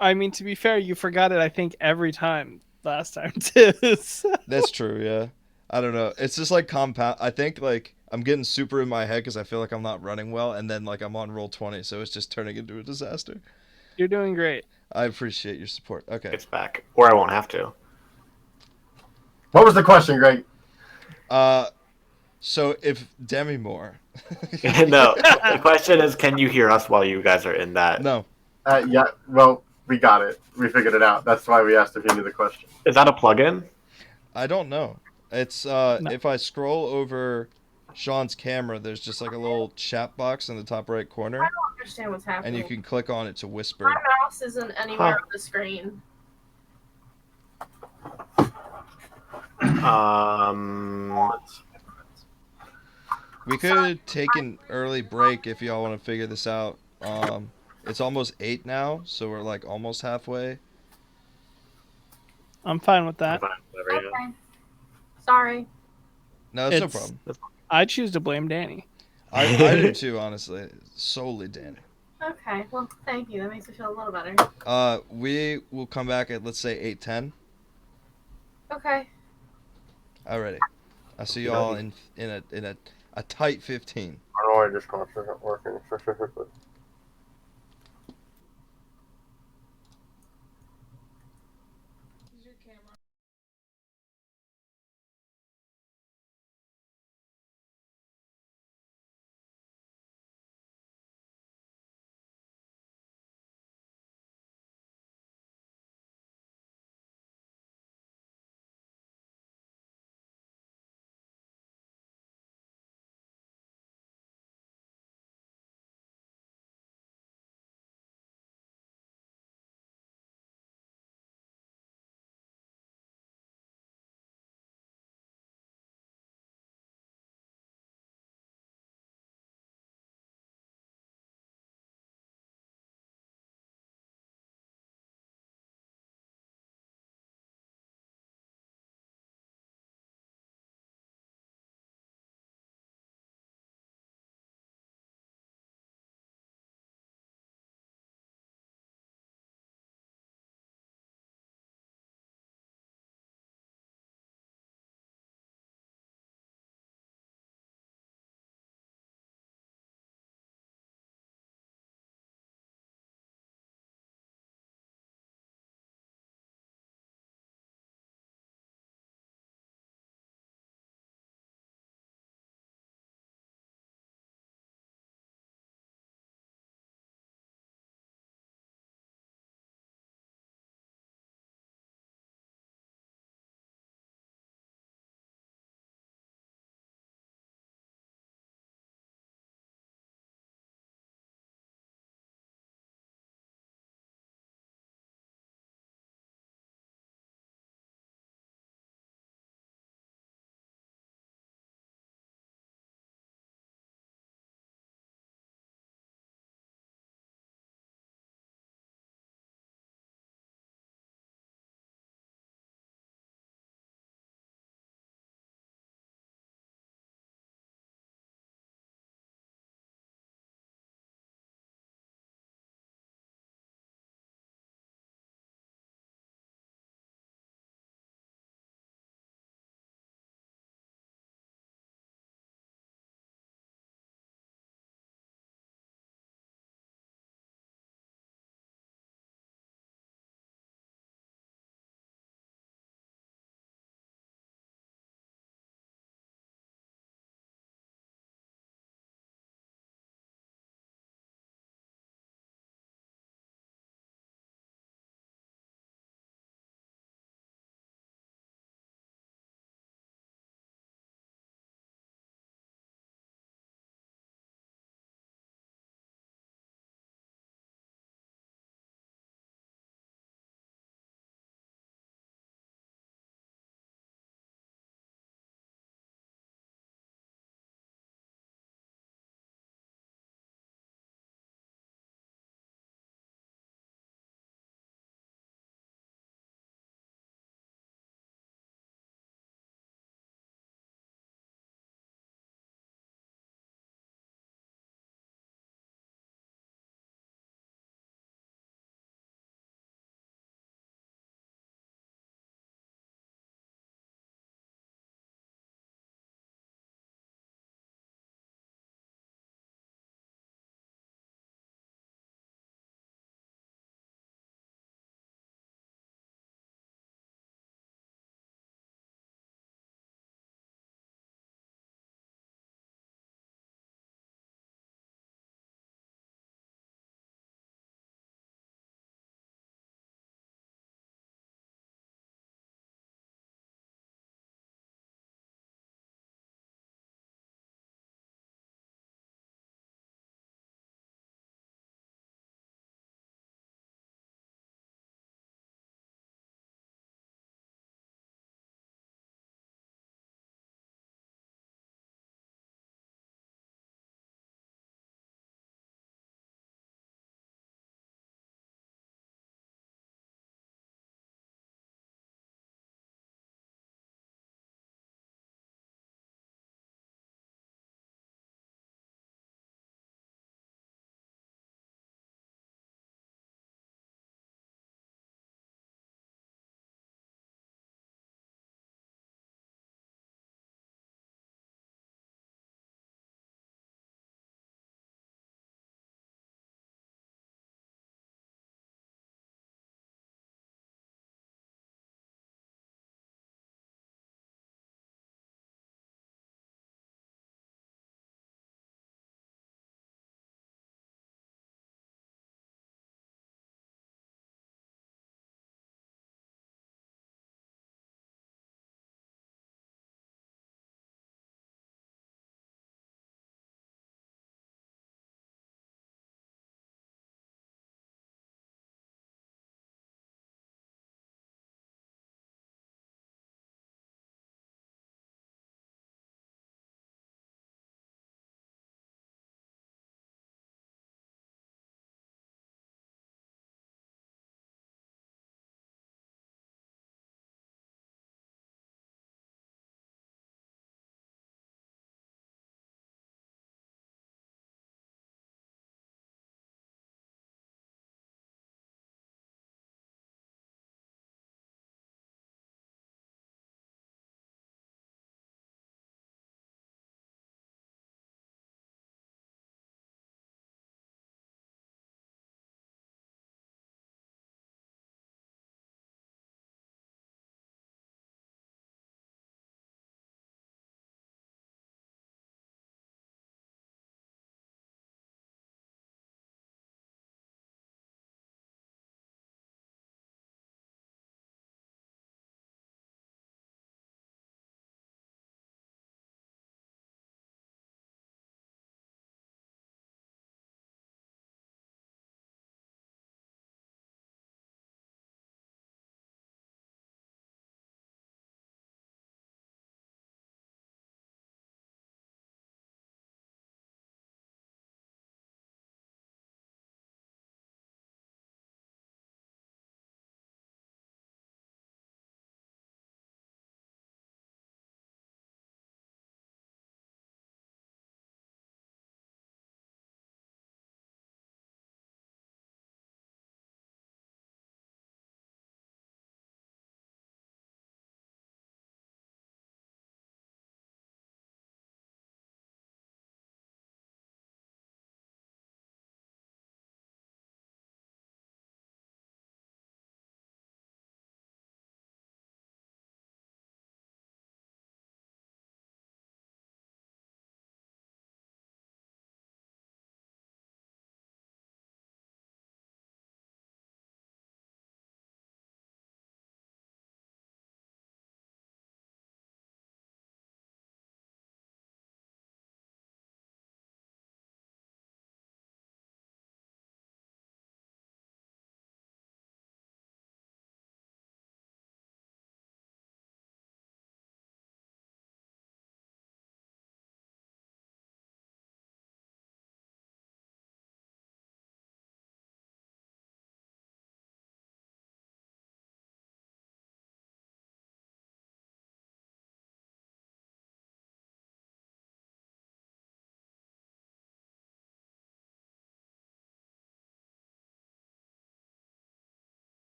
I mean, to be fair, you forgot it, I think, every time last time, too. So- That's true, yeah. I don't know. It's just like compound. I think like I'm getting super in my head because I feel like I'm not running well, and then like I'm on roll 20, so it's just turning into a disaster. You're doing great. I appreciate your support. Okay. It's back. Or I won't have to. What was the question, Greg? So if Demi Moore. No. The question is, can you hear us while you guys are in that? No. Yeah, well, we got it. We figured it out. That's why we asked if you knew the question. Is that a plugin? I don't know. It's if I scroll over Sean's camera, there's just like a little chat box in the top right corner, I don't understand what's happening. and you can click on it to whisper. My mouse isn't anywhere Huh. on the screen. We could take an early break if y'all want to figure this out. It's almost 8 now, so we're like almost halfway. I'm fine with that. Okay. Sorry. No, that's no It's- problem. I choose to blame Danny. I do too, honestly. Solely Danny. Okay, well, thank you. That makes me feel a little better. We will come back at, let's say, 8:10. Okay. Alrighty. I'll see y'all in a tight 15. I don't know why I just got working.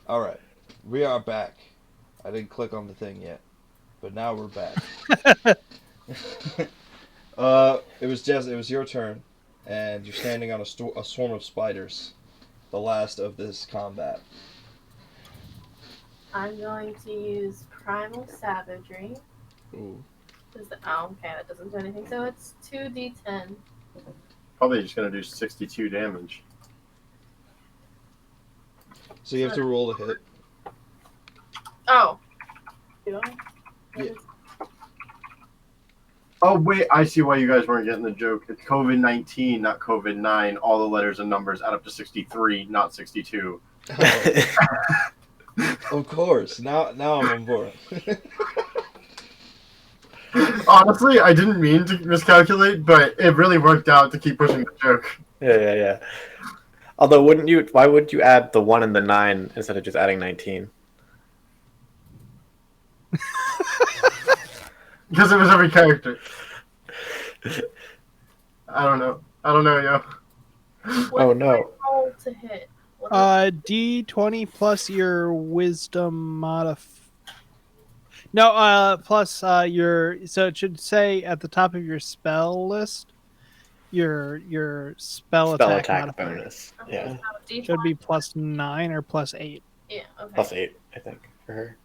All right, we are back. I didn't click on the thing yet, but now we're back. It was your turn, and you're standing on a swarm of spiders, the last of this combat. I'm going to use Primal Savagery. Ooh. Oh, okay, that doesn't do anything. So it's 2d10. Probably just gonna do 62 damage. So you have to roll to hit. Oh. Do I? Yeah. Oh wait, I see why you guys weren't getting the joke. It's COVID-19, not COVID-9. All the letters and numbers add up to 63, not 62. Of course. Now I'm on board. Honestly, I didn't mean to miscalculate, but it really worked out to keep pushing the joke. Yeah. Although, why would you add the 1 and the 9 instead of just adding 19? Because it was every character. I don't know, yo. Oh, no. Roll to hit. D20 plus your wisdom No, plus your. So it should say at the top of your spell list, your spell attack modifier. bonus. Okay, Yeah. so D20. Should be +9 or +8. Yeah, okay. Plus 8, I think, for her.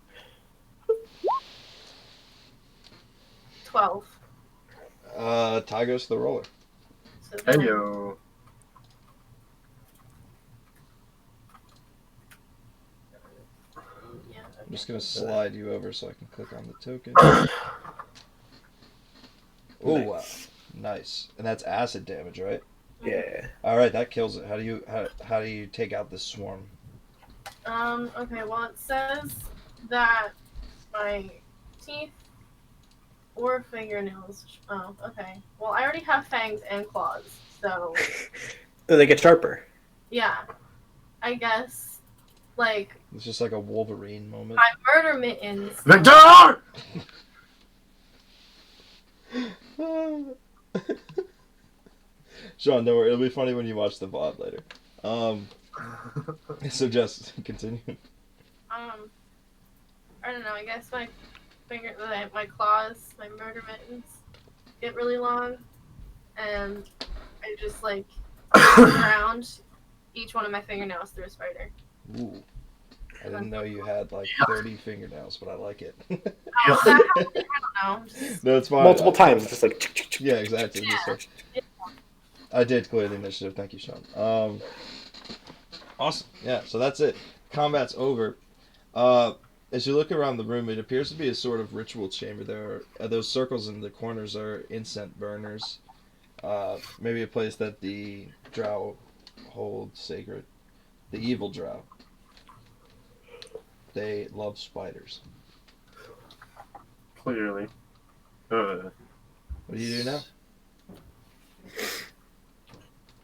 12. Tie goes to the roller. So Hey yo. Yeah, I'm just gonna slide you over so I can click on the token. Oh wow, nice. And that's acid damage, right? Yeah. All right, that kills it. How do you take out this swarm? Okay, well, it says that my teeth or fingernails. Oh, okay. Well, I already have fangs and claws, so They get sharper. yeah. I guess, like, It's just like a Wolverine moment. my murder mittens. Victor! Sean, don't worry. It'll be funny when you watch the VOD later. So just continue. I don't know. I guess my my claws, my murder mittens, get really long, and I just like ground each one of my fingernails through a spider. Ooh. I didn't know you had like 30 fingernails, but I like it. Oh, that happened, I don't know. Just, No, it's fine. Multiple times, just like... Yeah, exactly. Yeah. Just like- I did clear the initiative. Thank you, Sean. Awesome. Yeah, so that's it. Combat's over. As you look around the room, it appears to be a sort of ritual chamber. There are those circles in the corners are incense burners. Maybe a place that the drow hold sacred. The evil drow. They love spiders. Clearly. What do you do now?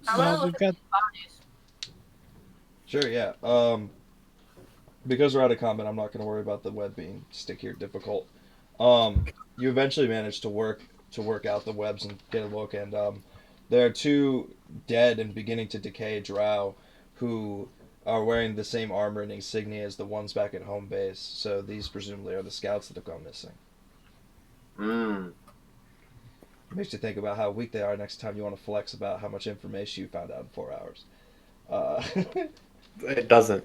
I Well, wanna we've look got at the bodies. Sure, yeah. Because we're out of combat, I'm not going to worry about the web being sticky or difficult. You eventually manage to work out the webs and get a look, and there are two dead and beginning to decay drow who are wearing the same armor and insignia as the ones back at home base. So these presumably are the scouts that have gone missing. Makes you think about how weak they are next time you want to flex about how much information you found out in 4 hours. It doesn't.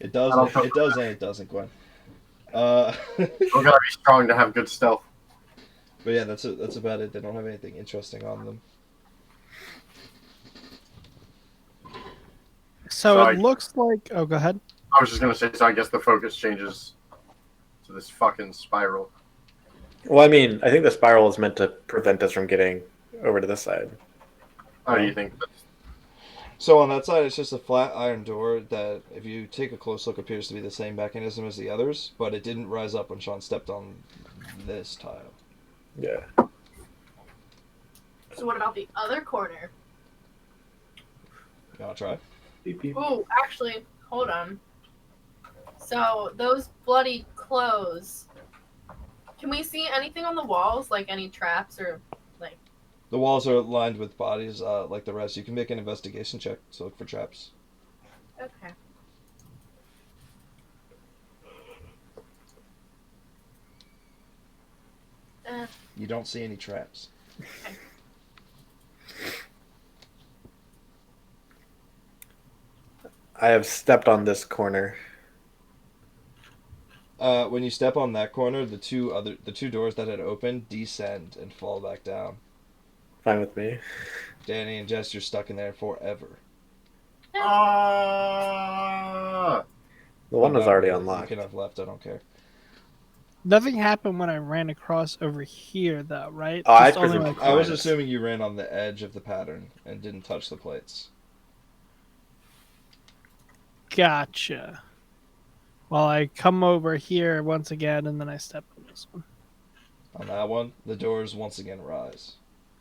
It does. It does, and it doesn't, Gwen. We gotta be strong to have good stealth. But yeah, that's about it. They don't have anything interesting on them. So Sorry. it looks like. Oh, go ahead. I was just gonna say, so I guess the focus changes to this fucking spiral. Well, I mean, I think the spiral is meant to prevent us from getting over to this side. How do you think? So on that side, it's just a flat iron door that, if you take a close look, appears to be the same mechanism as the others, but it didn't rise up when Sean stepped on this tile. Yeah. So what about the other corner? You want to try? Ooh, actually, hold on. So those bloody clothes. Can we see anything on the walls, like any traps or like? The walls are lined with bodies, like the rest. You can make an investigation check to look for traps. Okay. You don't see any traps. I have stepped on this corner. When you step on that corner, the two doors that had opened descend and fall back down. Fine with me. Danny and Jess, you're stuck in there forever. Ah! The one was already You unlocked. can have left. I don't care. Nothing happened when I ran across over here, though, right? Oh, I Just only presume- like I was Minus. assuming you ran on the edge of the pattern and didn't touch the plates. gotcha. Well, I come over here once again, and then I step on this one. On that one, the doors once again rise.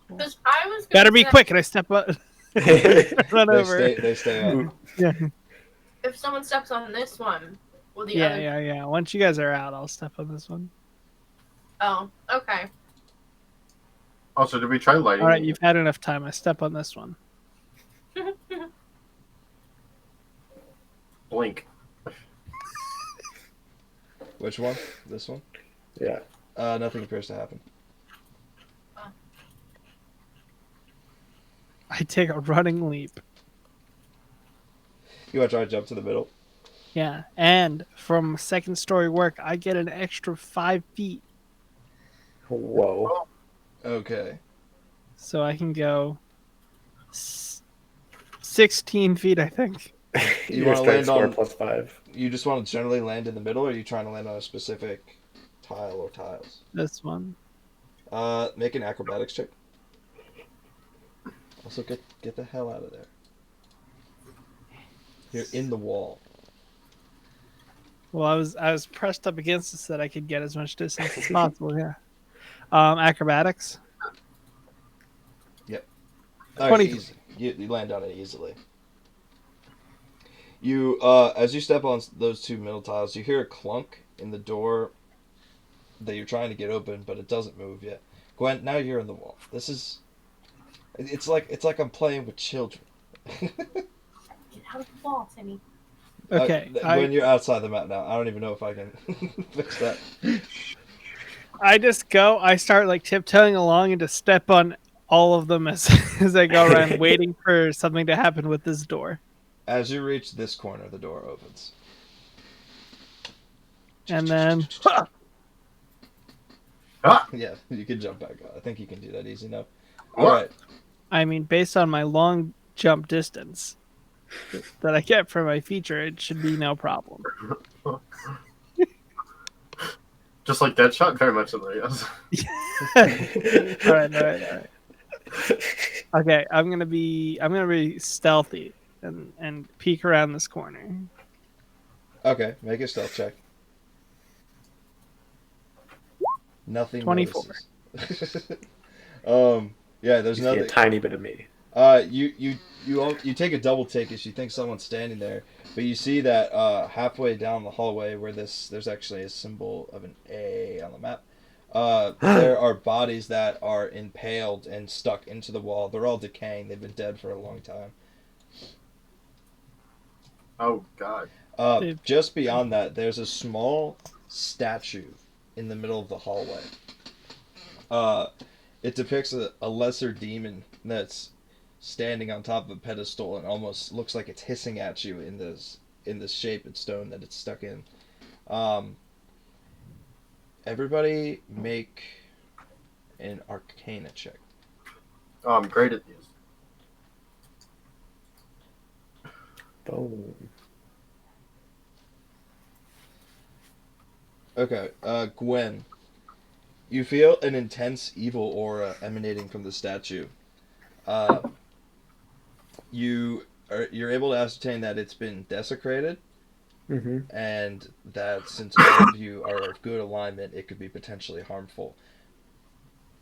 Because I was gonna Gotta be say, quick, and I step up, run over. They stay up. Yeah, if someone steps on this one, will the yeah, other? yeah. Once you guys are out, I'll step on this one. Oh, okay. Also, did we try lighting? All right, you've had enough time. I step on this one. Blink. Which one? This one? Yeah. Nothing appears to happen. I take a running leap. You want to try to jump to the middle? Yeah, and from second story work, I get an extra 5 feet, Whoa. Okay. so I can go 16 feet, I think. You Your wanna strength land score on- plus 5. You just want to generally land in the middle, or are you trying to land on a specific tile or tiles? This one. Make an acrobatics check. Also, get the hell out of there. You're in the wall. Well, I was pressed up against it so that I could get as much distance as possible. Yeah. Acrobatics. Oh, 23. it's easy. You land on it easily. You, as you step on those two middle tiles, you hear a clunk in the door that you're trying to get open, but it doesn't move yet. Gwen, now you're in the wall. This is, it's like I'm playing with children. Get out of the wall, Timmy. Okay. Gwen, you're outside the map now. I don't even know if I can fix that. I just go. I start like tiptoeing along and just step on all of them as as I go around, waiting for something to happen with this door. As you reach this corner, the door opens. And then Yeah, you can jump back out. I think you can do that easy enough. What? All right. I mean, based on my long jump distance that I get for my feature, it should be no problem. Just like Deadshot, very much so, yes. all right. Okay, I'm gonna be stealthy and peek around this corner. Okay, make a stealth check. Nothing. 24. notices. Yeah, there's You see nothing. a tiny bit of me. You take a double take as you think someone's standing there, but you see that halfway down the hallway where there's actually a symbol of an A on the map. There are bodies that are impaled and stuck into the wall. They're all decaying. They've been dead for a long time. Oh, God. Just beyond that, there's a small statue in the middle of the hallway. It depicts a lesser demon that's standing on top of a pedestal and almost looks like it's hissing at you in this shape of stone that it's stuck in. Everybody make an Arcana check. Oh, I'm great at these. Boom. Okay, Gwen, you feel an intense evil aura emanating from the statue. You're able to ascertain that it's been desecrated, Mm-hmm. and that since all of you are of good alignment, it could be potentially harmful.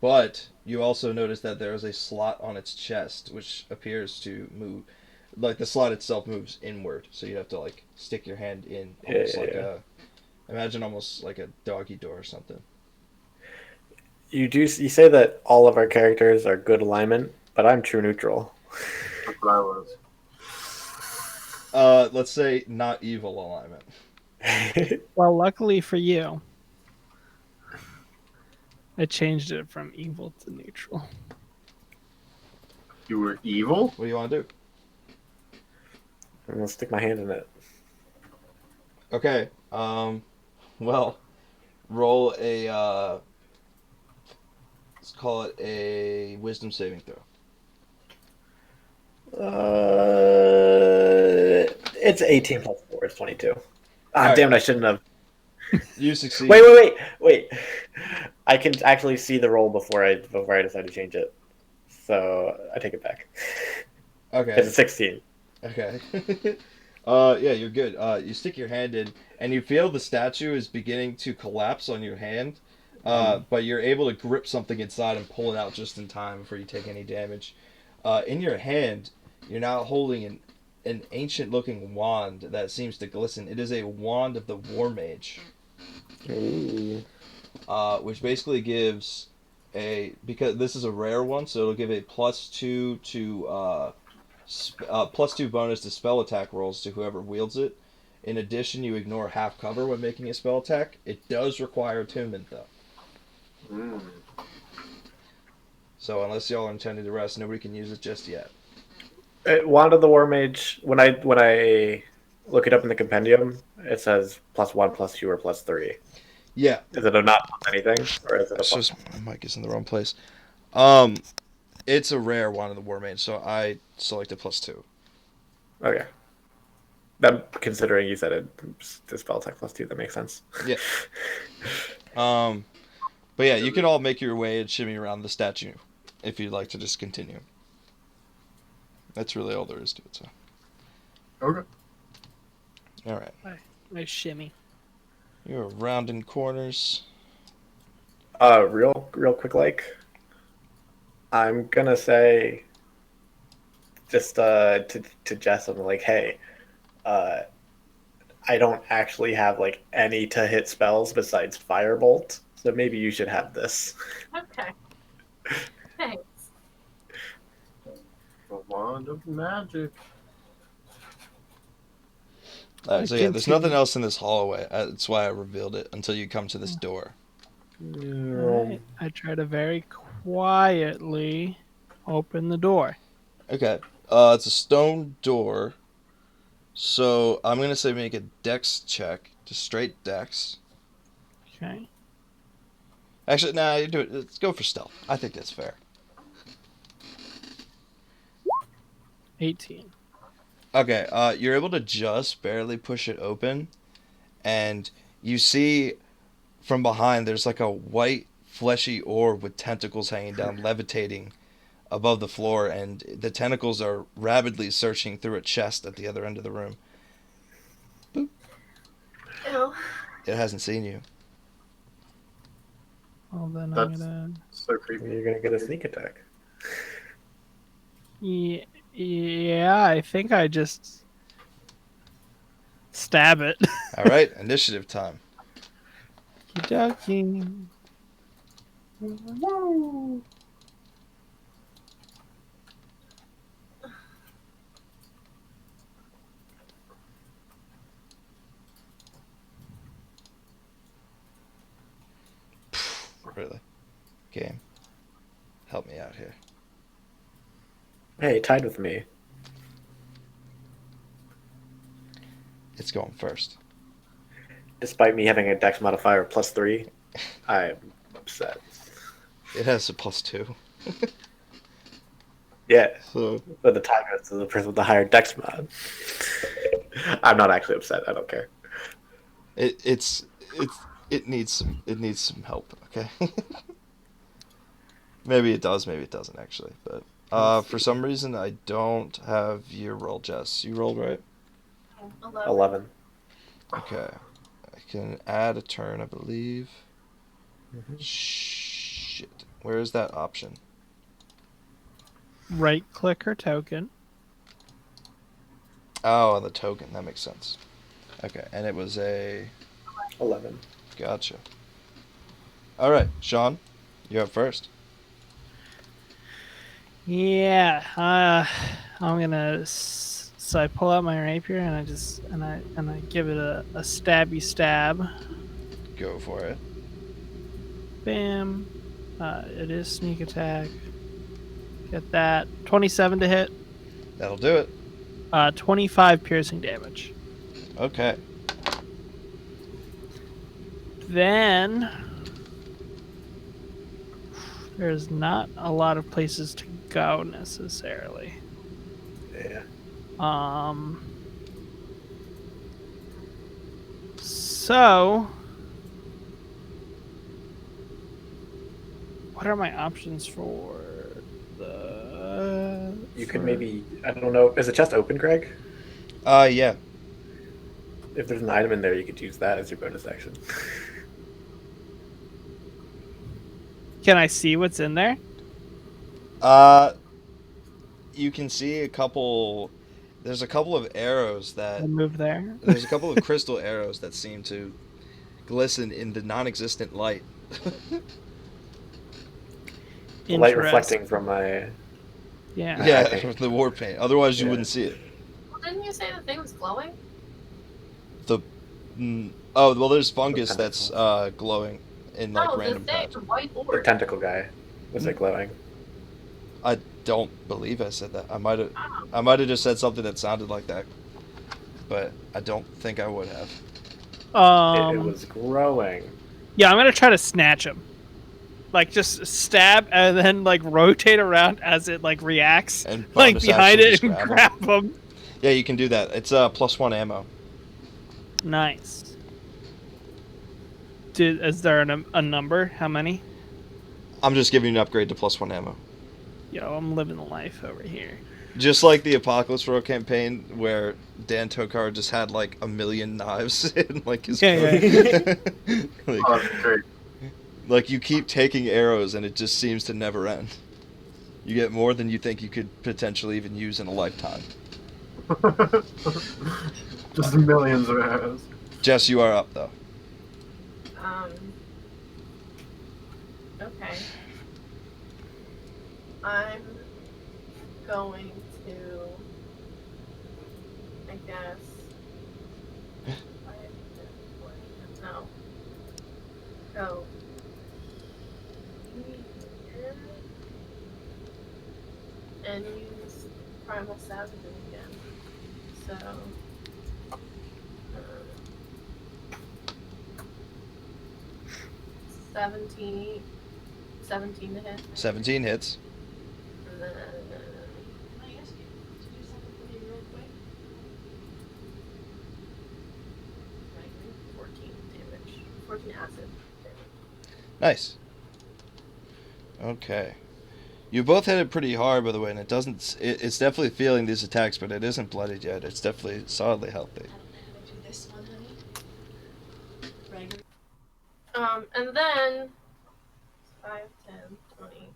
But you also notice that there is a slot on its chest which appears to move, like the slot itself moves inward, so you have to like stick your hand in, almost imagine almost like a doggy door or something. You say that all of our characters are good alignment, but I'm true neutral. That's what I was. Let's say not evil alignment. Well, luckily for you, I changed it from evil to neutral. You were evil? What do you want to do? I'm gonna stick my hand in it. Okay. Well, roll a. Let's call it a wisdom saving throw. It's 18 plus 4 is 22. Alright. Damn it! I shouldn't have. You succeed. Wait. I can actually see the roll before I decide to change it, so I take it back. Okay. It's a 16. Okay. Yeah, you're good. You stick your hand in, and you feel the statue is beginning to collapse on your hand, but you're able to grip something inside and pull it out just in time before you take any damage. In your hand, you're now holding an ancient-looking wand that seems to glisten. It is a wand of the War Mage, which basically gives because this is a rare one, so it'll give a +2 to +2 bonus to spell attack rolls to whoever wields it. In addition, you ignore half cover when making a spell attack. It does require attunement, though. So unless y'all are intending to rest, nobody can use it just yet. Wand of the War Mage. When I look it up in the compendium, it says +1, +2, or +3. Yeah. Is it a not anything, or is it a It's plus? just my mic is in the wrong place. It's a rare one of the War Mage, so I selected +2. Okay. That considering you said the spell attack +2, that makes sense. Yeah. But yeah, you can all make your way and shimmy around the statue if you'd like to just continue. That's really all there is to it. So. Okay. All right. Nice shimmy. You're rounding corners. Real quick, like, I'm gonna say, just to Jess, I'm like, hey, I don't actually have like any to hit spells besides Firebolt, so maybe you should have this. Okay. Thanks. The wand of magic. So yeah, there's nothing else in this hallway. That's why I revealed it until you come to this door. Alright, I try to very quietly open the door. Okay. It's a stone door. So I'm gonna say make a dex check, just straight dex. Okay. Actually, nah, you do it. Let's go for stealth. I think that's fair. 18. Okay. You're able to just barely push it open, and you see from behind there's like a white fleshy orb with tentacles hanging down, levitating above the floor, and the tentacles are rapidly searching through a chest at the other end of the room. Boop. Ew. It hasn't seen you. Well, then That's- I'm gonna. So creepy. You're gonna get a sneak attack. Yeah, I think I just stab it. All right, initiative time. Joking. Really? Game. Help me out here. Hey, tied with me. It's going first. Despite me having a dex modifier +3, I'm upset. It has a +2. Yeah, So but the tie goes to the person with the higher dex mod. I'm not actually upset. I don't care. it needs some help, okay? Maybe it does, maybe it doesn't actually. But for some reason I don't have your roll, Jess. You rolled right? 11. Okay. I can add a turn, I believe. Mhm. Shit. Where is that option? Right click or token. Oh, the token. That makes sense. Okay, and it was a 11. gotcha. All right, Sean, you're up first. Yeah, I'm gonna. So I pull out my rapier and I just and I give it a stabby stab. Go for it. Bam. It is sneak attack. Get that. 27 to hit. That'll do it. 25 piercing damage. Okay. Then there's not a lot of places to go necessarily. Yeah. So what are my options for the? You could maybe, I don't know, is the chest open, Greg? Yeah. If there's an item in there, you could use that as your bonus action. Can I see what's in there? You can see a couple. There's a couple of arrows that. I'll move there. There's a couple of crystal arrows that seem to glisten in the non-existent light. The light Interesting. reflecting from my... Yeah. Yeah, the war paint. Otherwise, you Yeah. wouldn't see it. Well, didn't you say the thing was glowing? Oh, well, there's fungus that's glowing in like Oh, the random thing, times. the white The orb. tentacle guy. Was it glowing? I don't believe I said that. I might have. Oh. I might have just said something that sounded like that, but I don't think I would have. It was growing. Yeah, I'm gonna try to snatch him. Like just stab and then like rotate around as it like reacts, And like bonus behind action, it just and grab grab him. Yeah, you can do that. It's +1 ammo. Nice. Is there a number? How many? I'm just giving you an upgrade to +1 ammo. Yo, I'm living the life over here. Just like the Apocalypse Row campaign, where Dan Tokar just had like a million knives in like his. Yeah, like, Oh, that's great. like you keep taking arrows and it just seems to never end. You get more than you think you could potentially even use in a lifetime. Just millions of arrows. Jess, you are up though. Okay. I'm going to, I guess. No. Go. Here. And use Primal Savagery again. So. 17 to hit. 17 hits. And then, Can I ask you to do something for me real quick? 14 damage. 14 acid damage. Nice. Okay. You both hit it pretty hard, by the way, and it doesn't. It's definitely feeling these attacks, but it isn't bloodied yet. It's definitely solidly healthy. I don't know how to do this one, honey. Right. And then 5, 10, 20.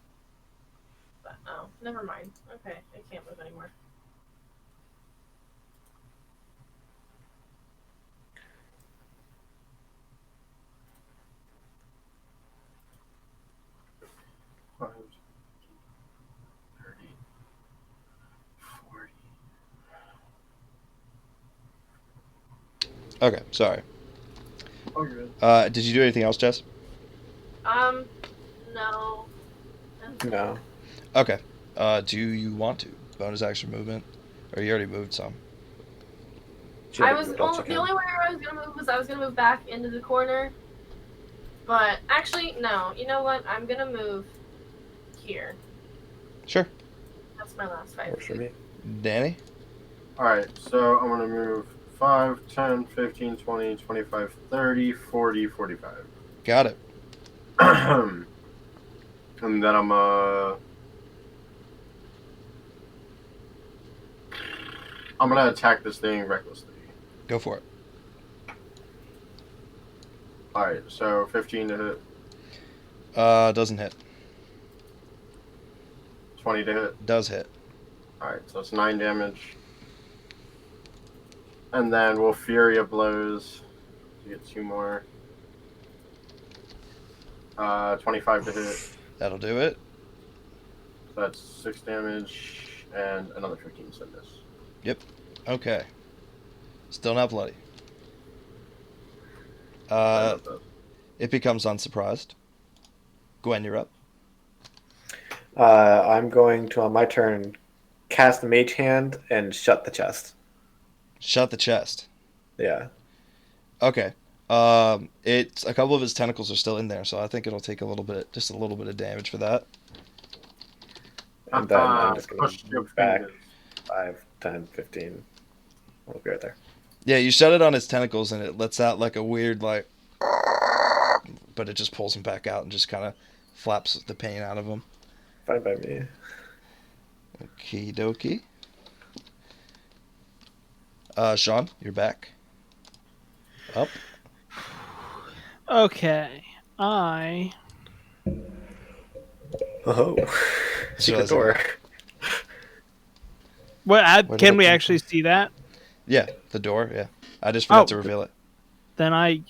But oh, never mind. Okay, I can't move anymore. Five, 30, 40. Okay, sorry. Oh, good. Did you do anything else, Jess? No. No. Okay. Do you want to? Bonus action movement? Or you already moved some? I was the only way I was gonna move was I was gonna move back into the corner. But actually, no. You know what? I'm gonna move here. Sure. That's my last 5 Works for me. Danny? Alright, so I'm going to move 5, 10, 15, 20, 25, 30, 40, 45. Got it. And then I'm gonna attack this thing recklessly. Go for it. Alright, so 15 to hit, Doesn't hit. 20 to hit. Does hit. Alright, so it's 9 damage. And then we'll Fury of Blows to get 2 more. 25 to hit. That'll do it. So that's 6 damage and another 15 to miss. Yep. Okay. Still not bloody. It becomes unsurprised. Gwen, you're up. I'm going to, on my turn, cast Mage Hand and shut the chest. Shut the chest. Yeah. Okay. It's a couple of his tentacles are still in there, so I think it'll take just a little bit of damage for that. And then I'm just going Push to your move back fingers. 5, 10, 15. We'll be right there. Yeah, you shut it on his tentacles, and it lets out like a weird like, but it just pulls him back out and just kind of flaps the pain out of him. Fine by me. Okie dokie. Sean, you're back. Up. Okay. I Oh. Secret So door. What? Where did Can that we come actually see that? Yeah, the door. Yeah, I just forgot Oh. to reveal it. Then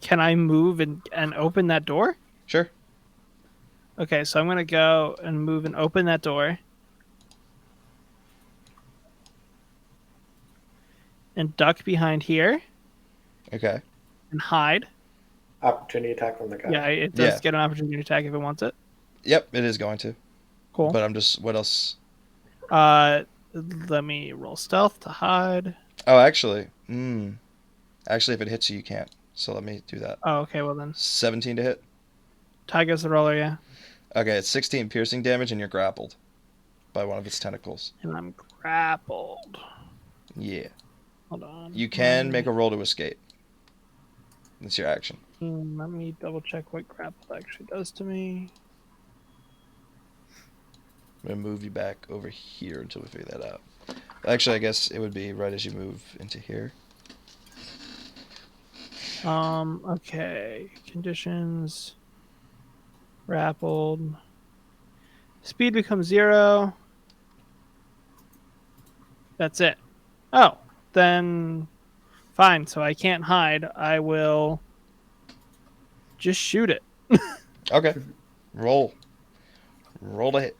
can I move and open that door? Sure. Okay, so I'm gonna go and move and open that door. And duck behind here Okay. and hide. Opportunity attack from the guy. Yeah, it does Yeah. get an opportunity attack if it wants it. Yep, it is going to. Cool. But I'm just. What else? Let me roll stealth to hide. Oh, actually. Actually, if it hits you, you can't. So let me do that. Oh, okay, well then. 17 to hit. Ty goes the roller, yeah. Okay, it's 16 piercing damage, and you're grappled by one of its tentacles. And I'm grappled. Yeah. Hold on. You can make a roll to escape. That's your action. Let me double check what grappled actually does to me. I'm gonna move you back over here until we figure that out. Actually, I guess it would be right as you move into here. Okay. Conditions. Grappled. Speed becomes 0. That's it. Oh, then fine. So I can't hide. I will just shoot it. Okay. Roll. Roll to hit.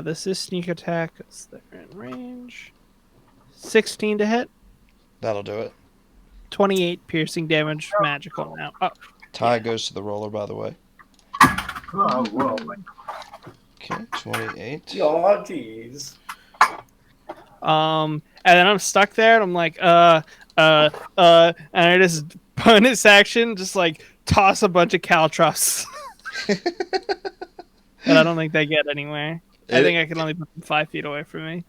This is sneak attack. It's there in range. 16 to hit. That'll do it. 28 piercing damage. Magical now. Oh, Ty goes to the roller, by the way. Oh, whoa. Okay, 28. Oh, jeez. and then I'm stuck there, and I'm like, and I just bonus action, just like toss a bunch of caltrops. But I don't think they get anywhere. I think I can only put them 5 feet away from me.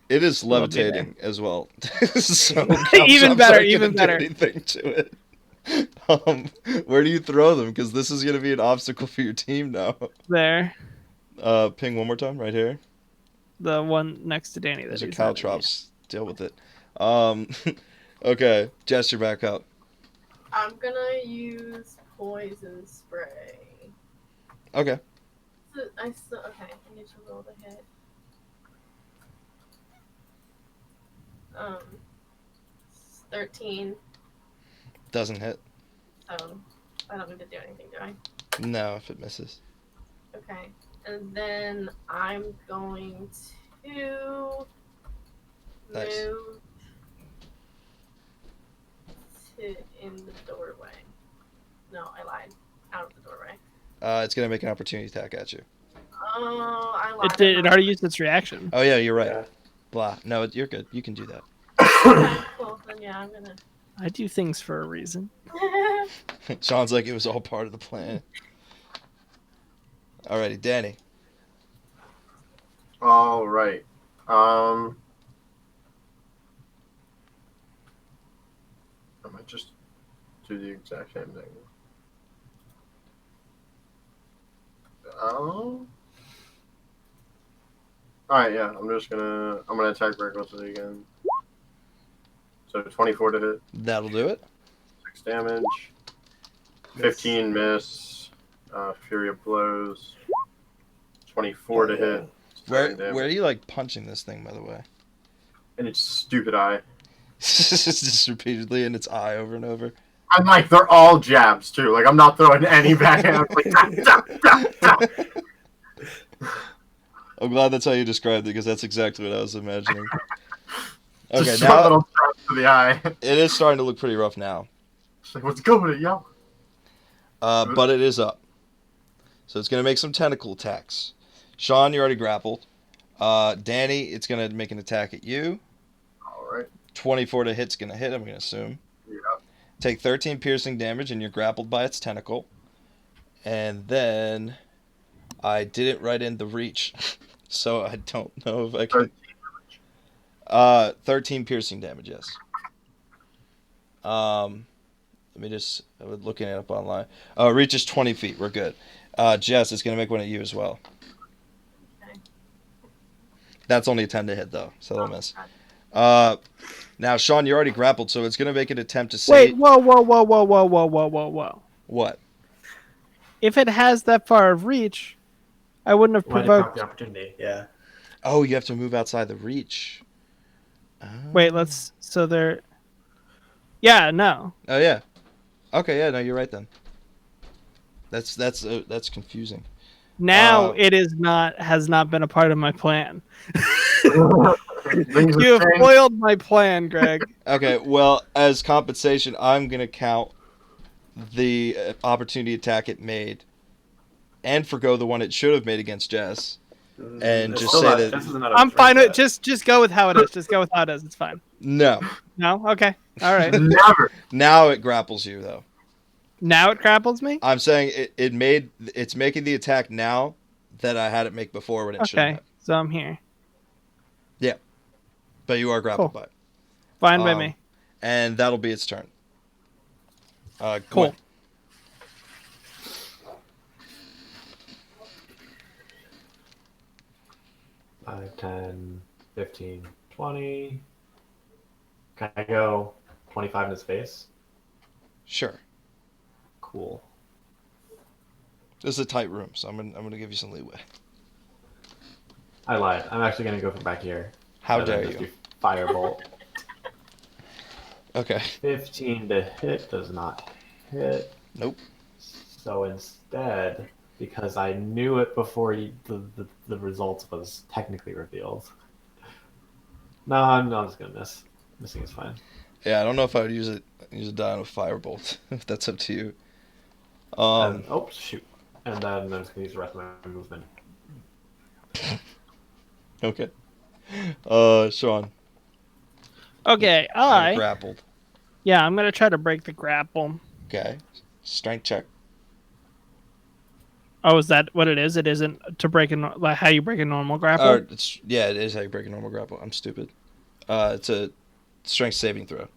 It is It'll be levitating as well. So Even caltrops better, aren't even gonna better. do anything to it. Where do you throw them? Because this is going to be an obstacle for your team now. There, Ping one more time, right here. the one next to Danny. Those are he's having. caltrops. Deal with it. Okay, Jess, you're back up. I'm gonna use poison spray. Okay. Okay. I need to roll the hit. 13. Doesn't hit. So I don't need to do anything, do I? No, if it misses. Okay. And then I'm going to Nice. move to in the doorway. No, I lied. Out of the doorway. It's going to make an opportunity attack at you. Oh, I lied. It did. It already used its reaction. Oh, yeah, you're right. Yeah. Blah. No, you're good. You can do that. Okay, cool. Then yeah, I'm gonna. I do things for a reason. Sean's like, it was all part of the plan. Alrighty, Danny. All right. I might just do the exact same thing. All right, yeah. I'm gonna attack recklessly again. So 24 to hit, That'll do it. 6 damage, 15 miss, Fury of Blows, 24 to hit. 7 damage. Where are you, like, punching this thing, by the way? And its stupid eye. Just repeatedly in its eye over and over. I'm like, they're all jabs too. Like, I'm not throwing any back. I'm like, I'm glad that's how you described it, because that's exactly what I was imagining. Okay, just short now little jabs to the eye. it is starting to look pretty rough now. It's like, let's go with it, yo. But it is up. So it's going to make some tentacle attacks. Sean, you already grappled. Danny, it's going to make an attack at you. All right. 24 to hit's going to hit, I'm going to assume. Yeah. Take 13 piercing damage, and you're grappled by its tentacle. And then I didn't write in the reach, so I don't know if I can. 13 piercing damage, yes. Let me just. I was looking it up online. Reach is 20 feet. We're good. Jess, it's gonna make one at you as well. Okay. That's only a 10 to hit though, so they'll Oh, miss. God. Now Sean, you already grappled, so it's gonna make an attempt to Wait, save. whoa. What? If it has that far of reach, I wouldn't have Why did it provoked. the opportunity? Yeah. Oh, you have to move outside the reach. Wait, let's. So there. Yeah, no. Oh yeah. Okay, yeah, no, you're right then. That's confusing. Now it is not has not been a part of my plan. Things You have changed. spoiled my plan, Greg. Okay, well, as compensation, I'm gonna count the opportunity attack it made, and forgo the one it should have made against Jess, and It's just still say not- that Jess is not a I'm threat fine with yet. just go with how it is. Just go with how it is. It's fine. no. No, okay, all right. Never. Now it grapples you though. Now it grapples me. I'm saying it's making the attack now that I had it make before when it shouldn't Okay, have. so I'm here. But you are grappled Cool. by it. Fine by me. And that'll be its turn. Cool. Gwen. 5, 10, 15, 20. Can I go 25 in his face? Sure. Cool. This is a tight room, so I'm gonna give you some leeway. I lied. I'm actually gonna go from back here. How And then dare just you? do Firebolt. Okay. 15 to hit does not hit. Nope. So instead, because I knew it before the results was technically revealed. No, I'm just gonna miss. Missing is fine. Yeah, I don't know if I would use a die on a firebolt. If that's up to you. Oh shoot! And then I'm just gonna use the rest of my movement. Okay. Sean. Okay, You're grappled. I'm gonna try to break the grapple. Okay. Strength check. Oh, is that what it is? It isn't to break like how you break a normal grapple. Or it is how you break a normal grapple. I'm stupid. It's a strength saving throw.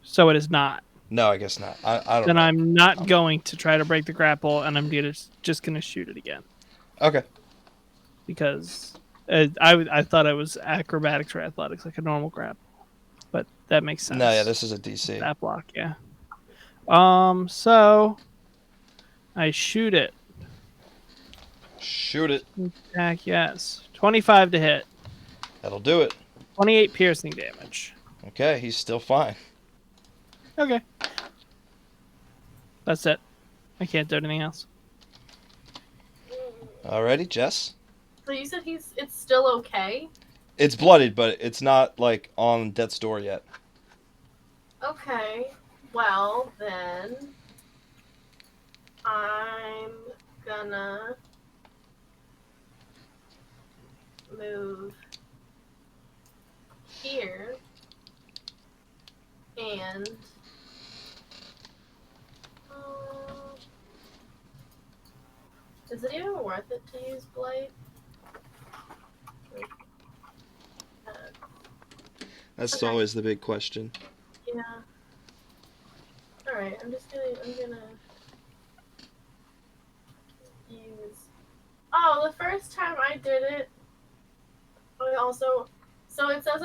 So it is not. No, I guess not. I don't Then know. I'm not going to try to break the grapple, and I'm just gonna shoot it again Okay. because I thought it was acrobatics or athletics like a normal grapple, but that makes sense. No, yeah, this is a DC. That block, yeah. So I shoot it. Shoot it. Attack, yes. 25 to hit. That'll do it. 28 piercing damage. Okay, he's still fine. Okay. That's it. I can't do anything else. Alrighty, Jess. So you said it's still okay? It's bloodied, but it's not like on death's door yet. Okay. Well, then I'm gonna move here and is it even worth it to use Blight? That's Okay. always the big question. Yeah. Alright, I'm gonna use. Oh, the first time I did it, I also. So it says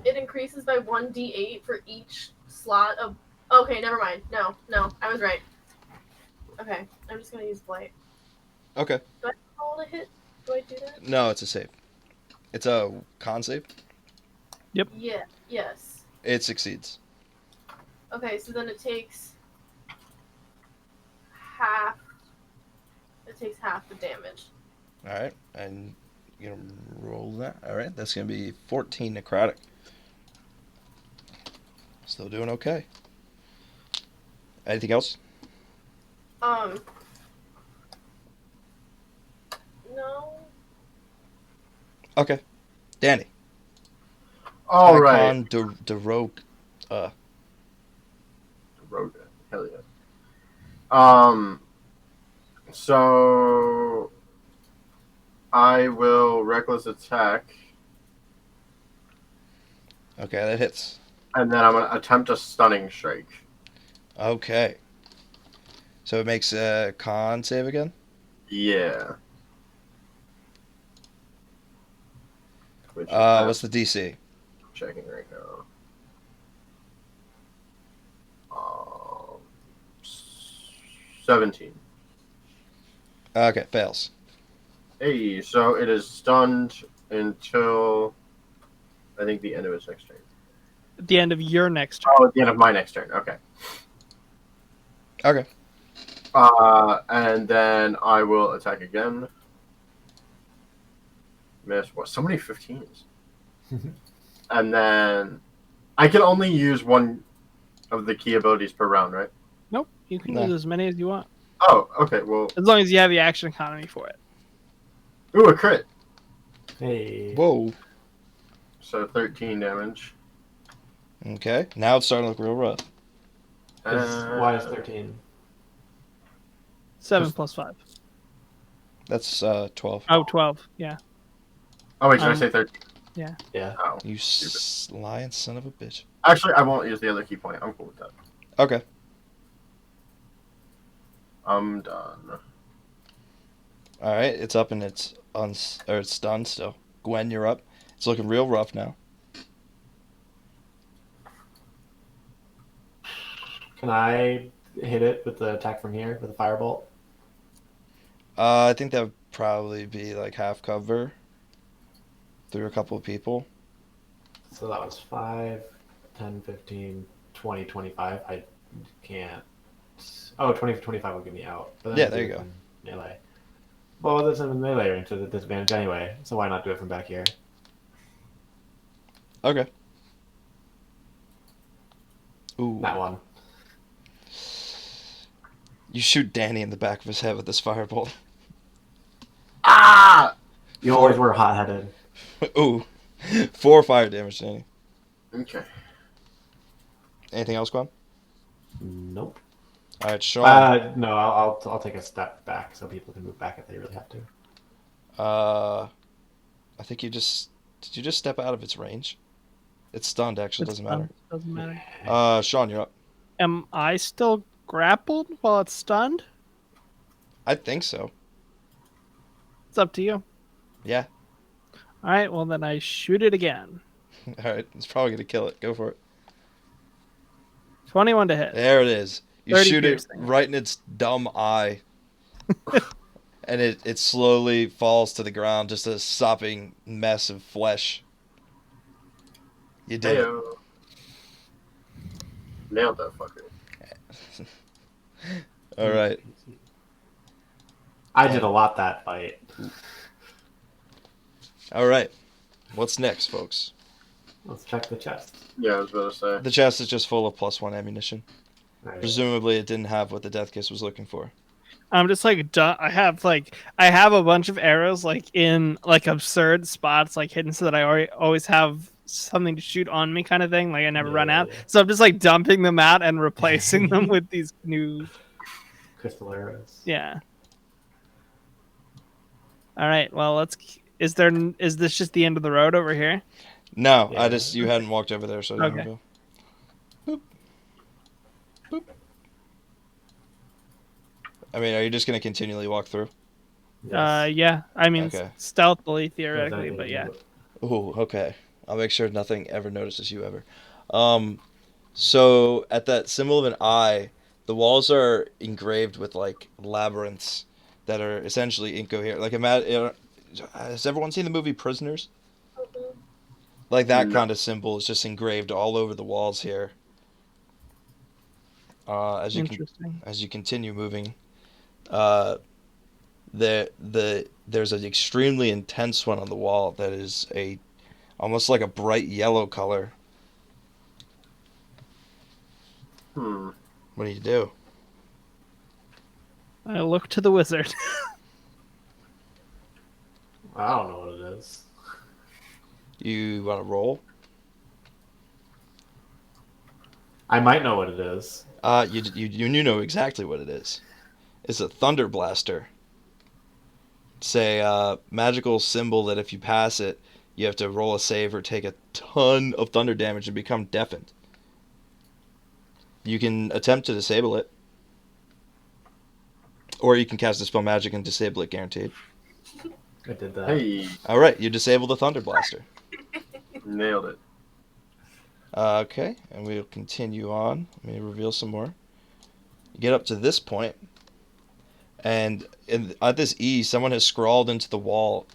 it increases by 1d8 for each slot of. Okay, never mind. No, I was right. Okay, I'm just gonna use Blight. Okay. Do I roll to hit? Do I do that? No, it's a save. It's a con save. Yeah, yes. It succeeds. Okay, so then it takes half. It takes half the damage. Alright, and you're gonna roll that. Alright, that's gonna be 14 necrotic. Still doing okay. Anything else? No. Okay. Danny. All right. Hakan Rogue. Roga. Hell yeah. So I will reckless attack, Okay, that hits. and then I'm gonna attempt a stunning strike. Okay. So it makes a con save again? Yeah. Which What's the DC? I'm checking right now. 17. Okay, fails. Hey, so it is stunned until I think the end of its next turn. At the end of your next turn. Oh, at the end of my next turn. Okay. Okay. And then I will attack again. Miss. What? So many 15s. And then I can only use one of the key abilities per round, right? Nope, you can Nah. use as many as you want, Oh, okay. Well, as long as you have the action economy for it. ooh, a crit. Hey. Whoa. So 13 damage. Okay. Now it's starting to look real rough. Why is 13? 7 Just- plus 5. That's 12. Oh, 12. Yeah. Oh, wait, did I say 13? Yeah. Oh. You lying son of a bitch. Actually, I won't use the other key point. I'm cool with that. Okay. I'm done. All right. It's up and it's it's stunned still. Gwen, you're up. It's looking real rough now. Can I hit it with the attack from here with a firebolt? I think that would probably be like half cover through a couple of people. So that was 5, 10, 15, 20, 25. I can't. Oh, 20, 25 will get me out. But then Yeah, I there do you it go. from Melee. Well, that's in melee range to the disadvantage anyway, so why not do it from back here? Okay. Ooh. That one. You shoot Danny in the back of his head with this fireball. Ah! You always were hot-headed. Ooh. 4 fire damage, Danny. Okay. Anything else, Gwen? Nope. All right, Sean. No, I'll take a step back so people can move back if they really have to. I think you just did. You just step out of its range. It's stunned. Actually, It's doesn't matter. Doesn't matter. Sean, you're up. Am I still grappled while it's stunned? I think so. It's up to you. Yeah. All right, well, then I shoot it again. All right. It's probably gonna kill it. Go for it. 21 to hit. There it is. You 30 shoot it piercing. right in its dumb eye, and it slowly falls to the ground, just a sopping mess of flesh. You did it. Heyo. Nailed that fucker. All right. I did a lot that fight. All right. What's next, folks? Let's check the chest. Yeah, I was about to say. The chest is just full of +1 ammunition. Right. Presumably, it didn't have what the Death Kiss was looking for. I'm just like I have a bunch of arrows like in like absurd spots like hidden so that I always have something to shoot on me kind of thing. Like I never run out. Yeah. So I'm just like dumping them out and replacing them with these new. Crystal arrows. Yeah. All right. Well, is this just the end of the road over here? No, Yeah. you hadn't walked over there, so I didn't Okay. go. Boop. Boop. I mean, are you just gonna continually walk through? Yes. Yeah. I mean, Okay. stealthily theoretically, but yeah. Ooh, okay. I'll make sure nothing ever notices you ever. So at that symbol of an eye, the walls are engraved with like labyrinths that are essentially incoherent. Like has everyone seen the movie Prisoners? Mhm. Like that No. kind of symbol is just engraved all over the walls here. As Interesting. you continue moving, there's an extremely intense one on the wall that is almost like a bright yellow color. Hmm. What do you do? I look to the wizard. I don't know what it is. You want to roll? I might know what it is. You know exactly what it is. It's a thunder blaster. It's a magical symbol that if you pass it, you have to roll a save or take a ton of thunder damage and become deafened. You can attempt to disable it, or you can cast Dispel Magic and disable it, guaranteed. I did that. Hey, All right, you disable the thunder blaster. nailed it. Okay, and we'll continue on. Let me reveal some more. You get up to this point, and at this E, someone has scrawled into the wall.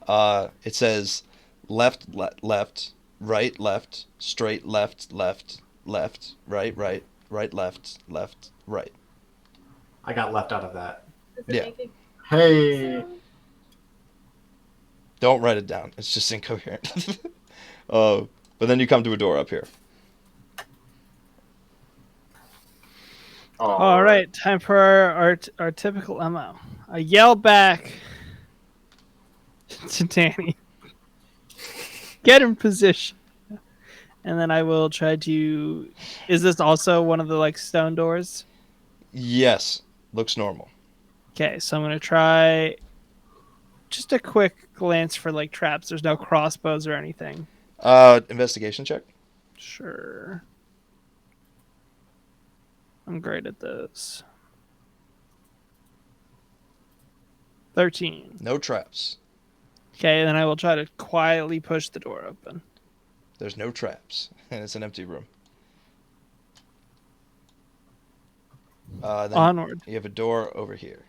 It says left, left, right, left, straight, left, left, left, right, right, right, left, left, right. I got left out of that. Does it Yeah. make a Hey, sound? Don't write it down. It's just incoherent. But then you come to a door up here. All right, time for our typical MO. I yell back to Danny, get in position, and then I will try to. Is this also one of the like stone doors? Yes, looks normal. Okay, so I'm gonna try just a quick glance for like traps. There's no crossbows or anything. Investigation check. Sure. I'm great at those. 13. No traps. Okay, then I will try to quietly push the door open. There's no traps, and it's an empty room. Then Onward. you have a door over here.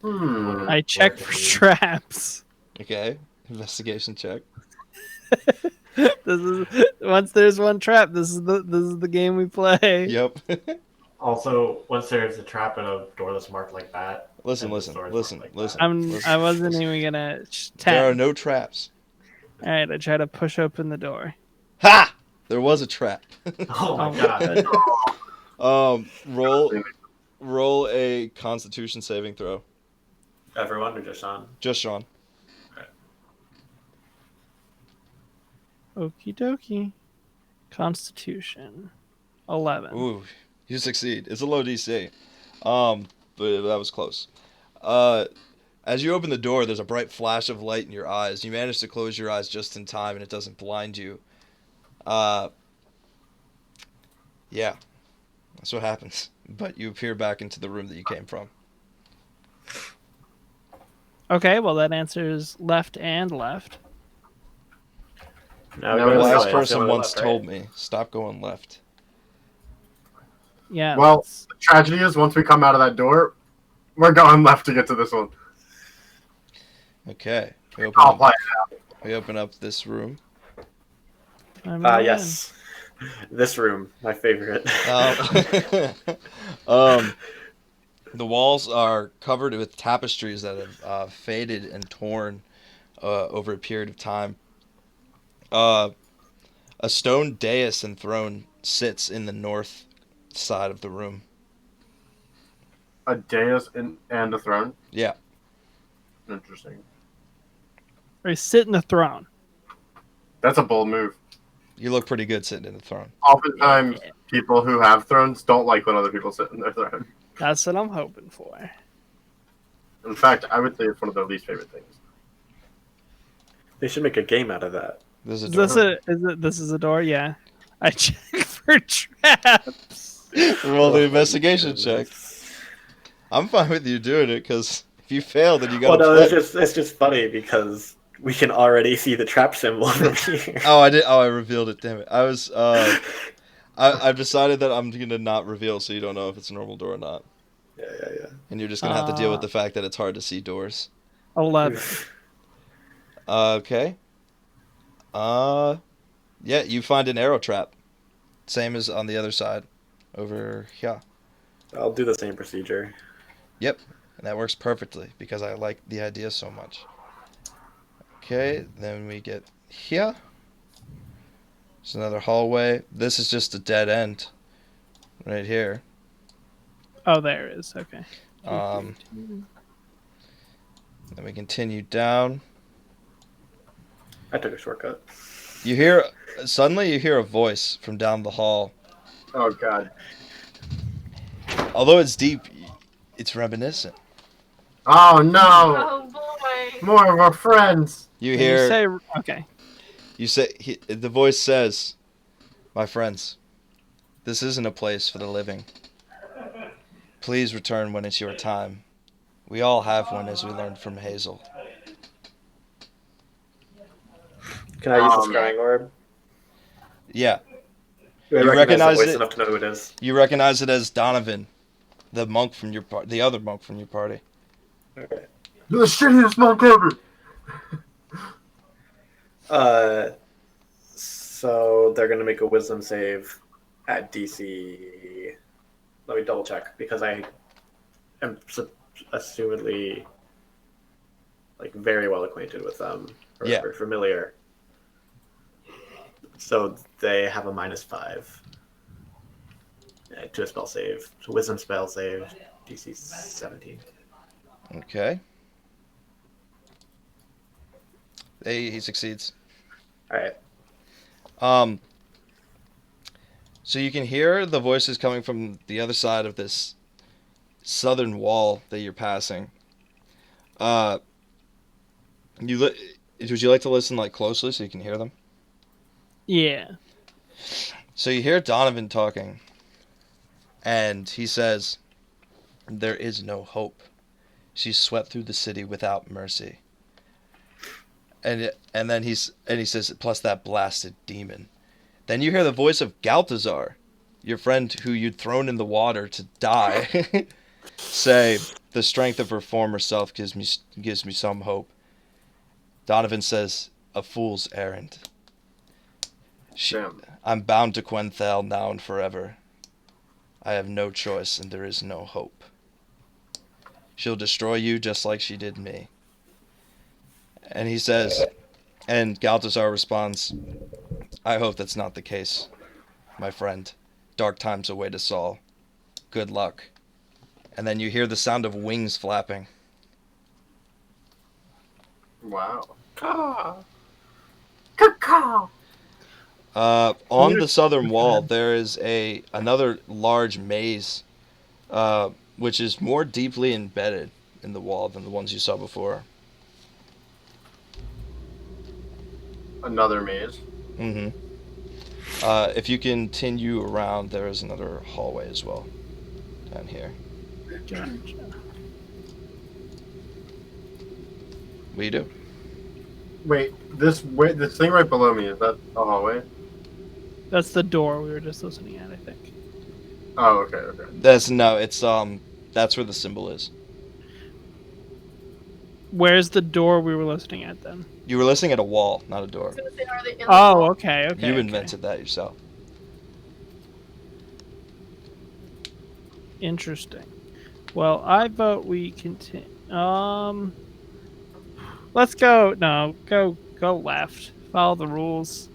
I check for traps. Okay, investigation check. Once there's one trap, this is the game we play. Yep. Also, once there's a trap in a door that's marked like that. Listen, and listen, the door is listen, marked like listen. that. I wasn't even gonna There are tap. no traps. All right, I try to push open the door. Ha! There was a trap. Oh my Oh my god. Roll a Constitution saving throw. Everyone or just Sean? Just Sean. Okie dokie. Constitution. 11. Ooh, you succeed. It's a low DC. But that was close. As you open the door, there's a bright flash of light in your eyes. You manage to close your eyes just in time, and it doesn't blind you. Yeah, that's what happens. But you appear back into the room that you came from. Okay, well that answers left and left. Now No, The we go it's last this way. person Go once left, right? told me, stop going left. Yeah. Well, the tragedy is once we come out of that door, we're going left to get to this one. Okay, I'll play. we open up this room. Yes. This room, my favorite. The walls are covered with tapestries that have faded and torn over a period of time. A stone dais and throne sits in the north side of the room. A dais and a throne. Yeah. Interesting. Or sit in the throne. That's a bold move. You look pretty good sitting in the throne. Oftentimes, people who have thrones don't like when other people sit in their throne. That's what I'm hoping for. In fact, I would say it's one of their least favorite things. They should make a game out of that. There's a Is door. this is a door? Yeah. I check for traps. Roll the investigation check. I'm fine with you doing it because if you fail, then you Well, gotta no, play. it's just funny because we can already see the trap symbol from here. Oh, I did. Oh, I revealed it. Damn it. I was. I've decided that I'm gonna not reveal, so you don't know if it's a normal door or not, Yeah. and you're just gonna have to deal with the fact that it's hard to see doors. 11. Okay. Yeah, you find an arrow trap, same as on the other side, over here. I'll do the same procedure. Yep, and that works perfectly because I like the idea so much. Okay, then we get here. There's another hallway. This is just a dead end, right here. Oh, there it is. Okay. Then we continue down. I took a shortcut. Suddenly you hear a voice from down the hall. Oh god. Although it's deep, it's reminiscent. Oh no! Oh boy. More of our friends. You You hear say okay. the voice says, "My friends, this isn't a place for the living. Please return when it's your time. We all have one, as we learned from Hazel." Can I use the Um, scrying orb? Yeah, Do I You recognize recognize the voice it? enough to know who it is? you recognize it as Donovan, the monk from the other monk from your party. Okay. You're the shittiest monk ever. So they're gonna make a wisdom save at DC. Let me double check because I am assumedly like very well acquainted with them or Yeah. very familiar. So they have a -5 to a spell save. So wisdom spell save, DC 17. Okay. He succeeds. All right. So you can hear the voices coming from the other side of this southern wall that you're passing. Would you like to listen like closely so you can hear them? Yeah. So you hear Donovan talking, and he says, "There is no hope. She swept through the city without mercy." And then he says, "Plus that blasted demon." Then you hear the voice of Galtazar, your friend who you'd thrown in the water to die, say, "The strength of her former self gives me some hope." Donovan says, "A fool's errand. Damn. I'm bound to Quenthel now and forever. I have no choice, and there is no hope. She'll destroy you just like she did me." And he says, and Galtazar responds, "I hope that's not the case, my friend. Dark times await us all. Good luck." And then you hear the sound of wings flapping. Wow. On the southern wall, there is another large maze, which is more deeply embedded in the wall than the ones you saw before. Another maze. Mm-hmm. If you continue around, there is another hallway as well down here. Gotcha. What do you do? Wait, this thing right below me, is that a hallway? That's the door we were just listening at, I think. Oh, okay, okay. That's where the symbol is. Where's the door we were listening at then? You were listening at a wall, not a I door. was gonna say, are they in the Oh, wall? okay, okay. You okay. invented that yourself. Interesting. Well, I vote we continue. Let's go. No, go left. Follow the rules.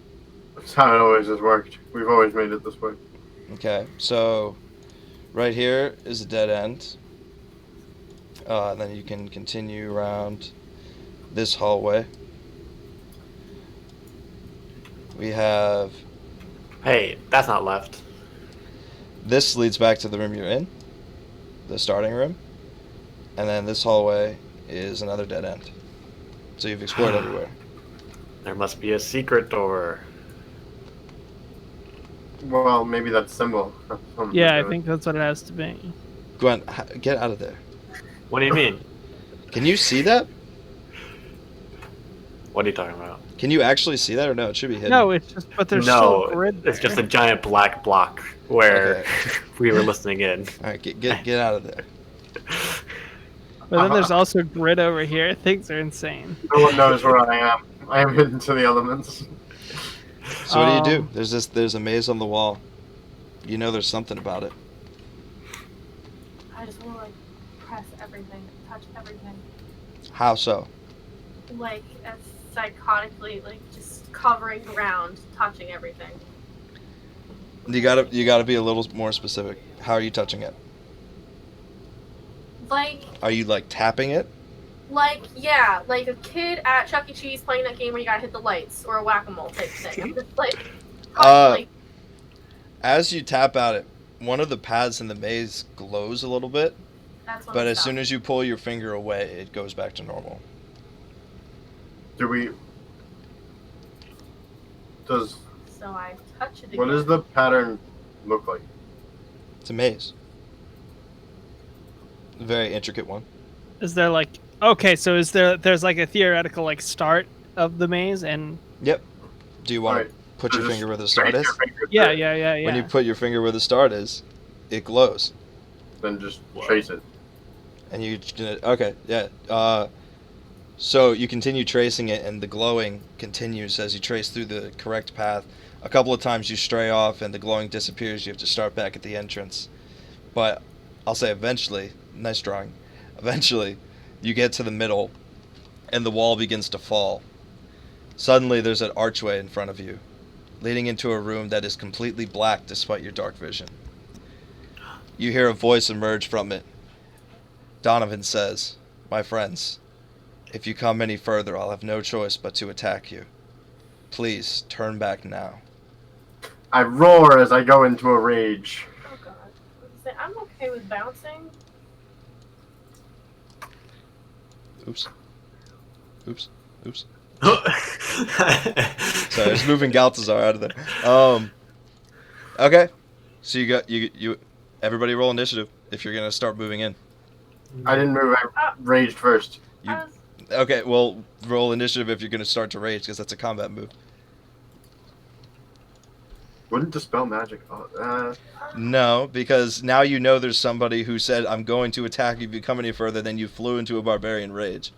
That's how it always has worked. We've always made it this way. Okay, so right here is a dead end. Then you can continue around this hallway. We have Hey, that's not left. this leads back to the room you're in, the starting room, and then this hallway is another dead end. So you've explored everywhere. There must be a secret door. Well, maybe that's symbol. That's something Yeah, to I do think that's what it has to be. Gwen, get out of there. What do you mean? Can you see that? What are you talking about? Can you actually see that, or no? It should be hidden. No, it's just, but there's No, still grid it's just a there. giant black block where Okay. we were listening in. All right, get out of there. But then there's also grid over here. Things are insane. it. No one knows where I am. I am hidden to the elements. So what do you do? Um, There's a maze on the wall. You know there's something about it. I just want to like press everything, touch everything, How so? like as psychotically, like just covering ground, touching everything. You gotta be a little more specific. How are you touching it? Like, Are you like tapping it? yeah, like a kid at Chuck E. Cheese playing that game where you gotta hit the lights or a whack-a-mole type thing. I'm just like, like As you tap at it, one of the paths in the maze glows a little bit, that's what but I'm as soon as you pull your finger away, it goes back to normal. Do we? Does So I touch it again. what does the pattern look like? It's a maze. A very intricate one. Is there like okay? So there's like a theoretical like start of the maze and Yep. Do you want Alright, to put so your just finger where the start trace is? your finger yeah through it, yeah. When you put your finger where the start is, it glows. Then just trace it. And you okay, yeah. So you continue tracing it, and the glowing continues as you trace through the correct path. A couple of times you stray off, and the glowing disappears. You have to start back at the entrance. But I'll say eventually, nice drawing. Eventually, you get to the middle, and the wall begins to fall. Suddenly, there's an archway in front of you, leading into a room that is completely black despite your dark vision. You hear a voice emerge from it. Donovan says, "My friends, if you come any further, I'll have no choice but to attack you. Please, turn back now." I roar as I go into a rage. Oh god. I'm okay with bouncing. Oops. Oops. Oops. Sorry, I was moving Galtazar out of there. Okay. So you got you everybody roll initiative if you're gonna start moving in. I didn't move. I raged first. You I was, okay? Well, roll initiative if you're gonna start to rage because that's a combat move. Wouldn't dispel magic. No, because now you know there's somebody who said, "I'm going to attack you if you come any further." Then you flew into a barbarian rage.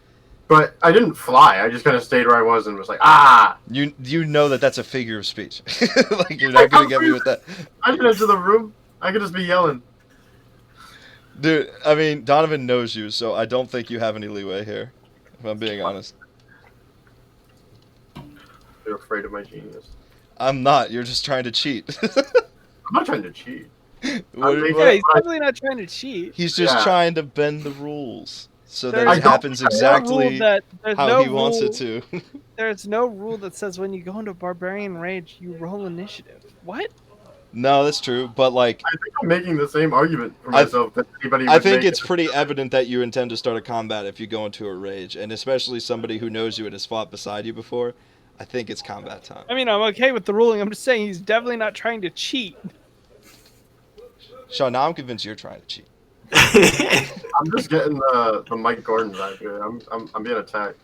But I didn't fly. I just kind of stayed where I was and was like, ah! You know that that's a figure of speech. Like you're not gonna get me with that, I didn't enter the room. I could just be yelling. dude. I mean, Donovan knows you, so I don't think you have any leeway here. If I'm being honest, You're afraid of my genius. I'm not. You're just trying to cheat. I'm not trying to cheat. What- making- yeah. what- He's definitely not trying to cheat. he's just Yeah. trying to bend the rules so that There's it no happens rule exactly there's how no he wants rule- it to. There's no rule that says when you go into barbarian rage, you roll initiative. What? No, that's true, but like I think I'm making the same argument for I- myself that anybody I would think make. it's pretty evident that you intend to start a combat if you go into a rage, and especially somebody who knows you and has fought beside you before. I think it's combat time. I mean, I'm okay with the ruling. I'm just saying he's definitely not trying to cheat. Sean, now I'm convinced you're trying to cheat. I'm just getting the Mike Gordon vibe here. I'm being attacked.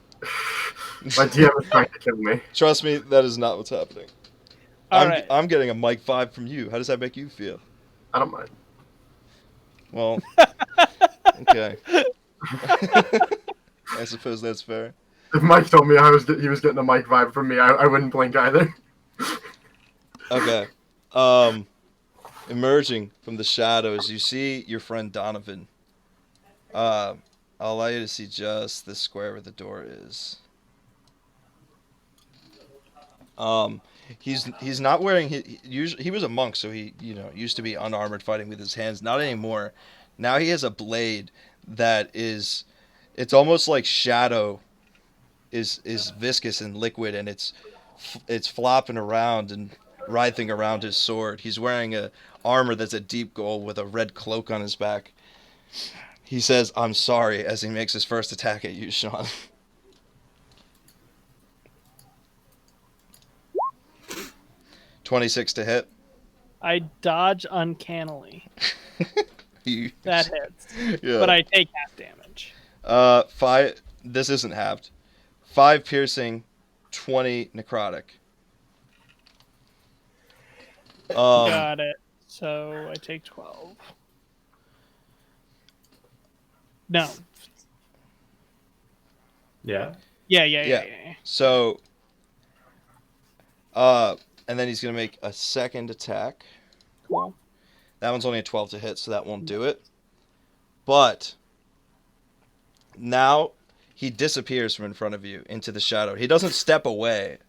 My DM is trying to kill me. Trust me, that is not what's happening. All right. I'm getting a Mike 5 from you. How does that make you feel? I don't mind. Well, okay. I suppose that's fair. If Mike told me he was getting a Mike vibe from me, I wouldn't blink either. Okay. Emerging from the shadows, you see your friend Donovan. I'll allow you to see just the square where the door is. He's not wearing usually he was a monk, so he used to be unarmored fighting with his hands. Not anymore. Now he has a blade that it's almost like shadow is viscous and liquid, and it's flopping around and writhing around his sword. He's wearing a armor that's a deep gold with a red cloak on his back. He says, "I'm sorry," as he makes his first attack at you, Sean. "26 to hit." I dodge uncannily. You- That hits. yeah. But I take half damage. 5. This isn't halved. 5 piercing, 20 necrotic. Got it. So I take 12. No. Yeah. Yeah. So, and then he's gonna make a second attack. Cool. That one's only a 12 to hit, so that won't do it. But now he disappears from in front of you into the shadow. He doesn't step away,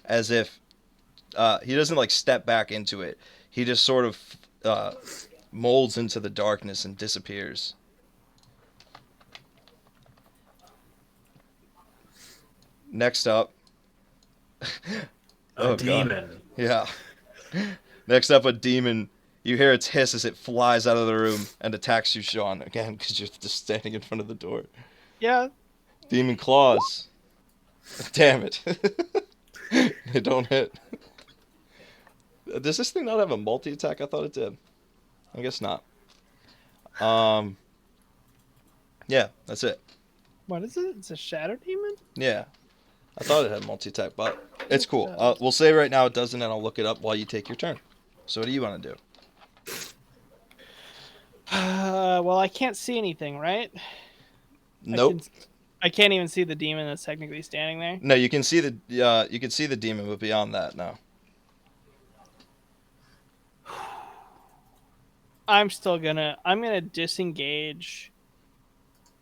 as if he doesn't like step back into it. He just sort of molds into the darkness and disappears. Next up. A Oh, God. demon. Yeah. Next up, a demon. You hear its hiss as it flies out of the room and attacks you, Sean, again, because you're just standing in front of the door. Yeah. Demon claws. Damn it. They don't hit. Does this thing not have a multi-attack? I thought it did. I guess not. Yeah, that's it. What is it? It's a shadow demon? Yeah. I thought it had multi-attack, but it's cool. does. We'll say right now it doesn't, and I'll look it up while you take your turn. So what do you want to do? Well, I can't see anything, right? Nope. I can't even see the demon that's technically standing there. No, you can see the demon, but beyond that, no. I'm gonna disengage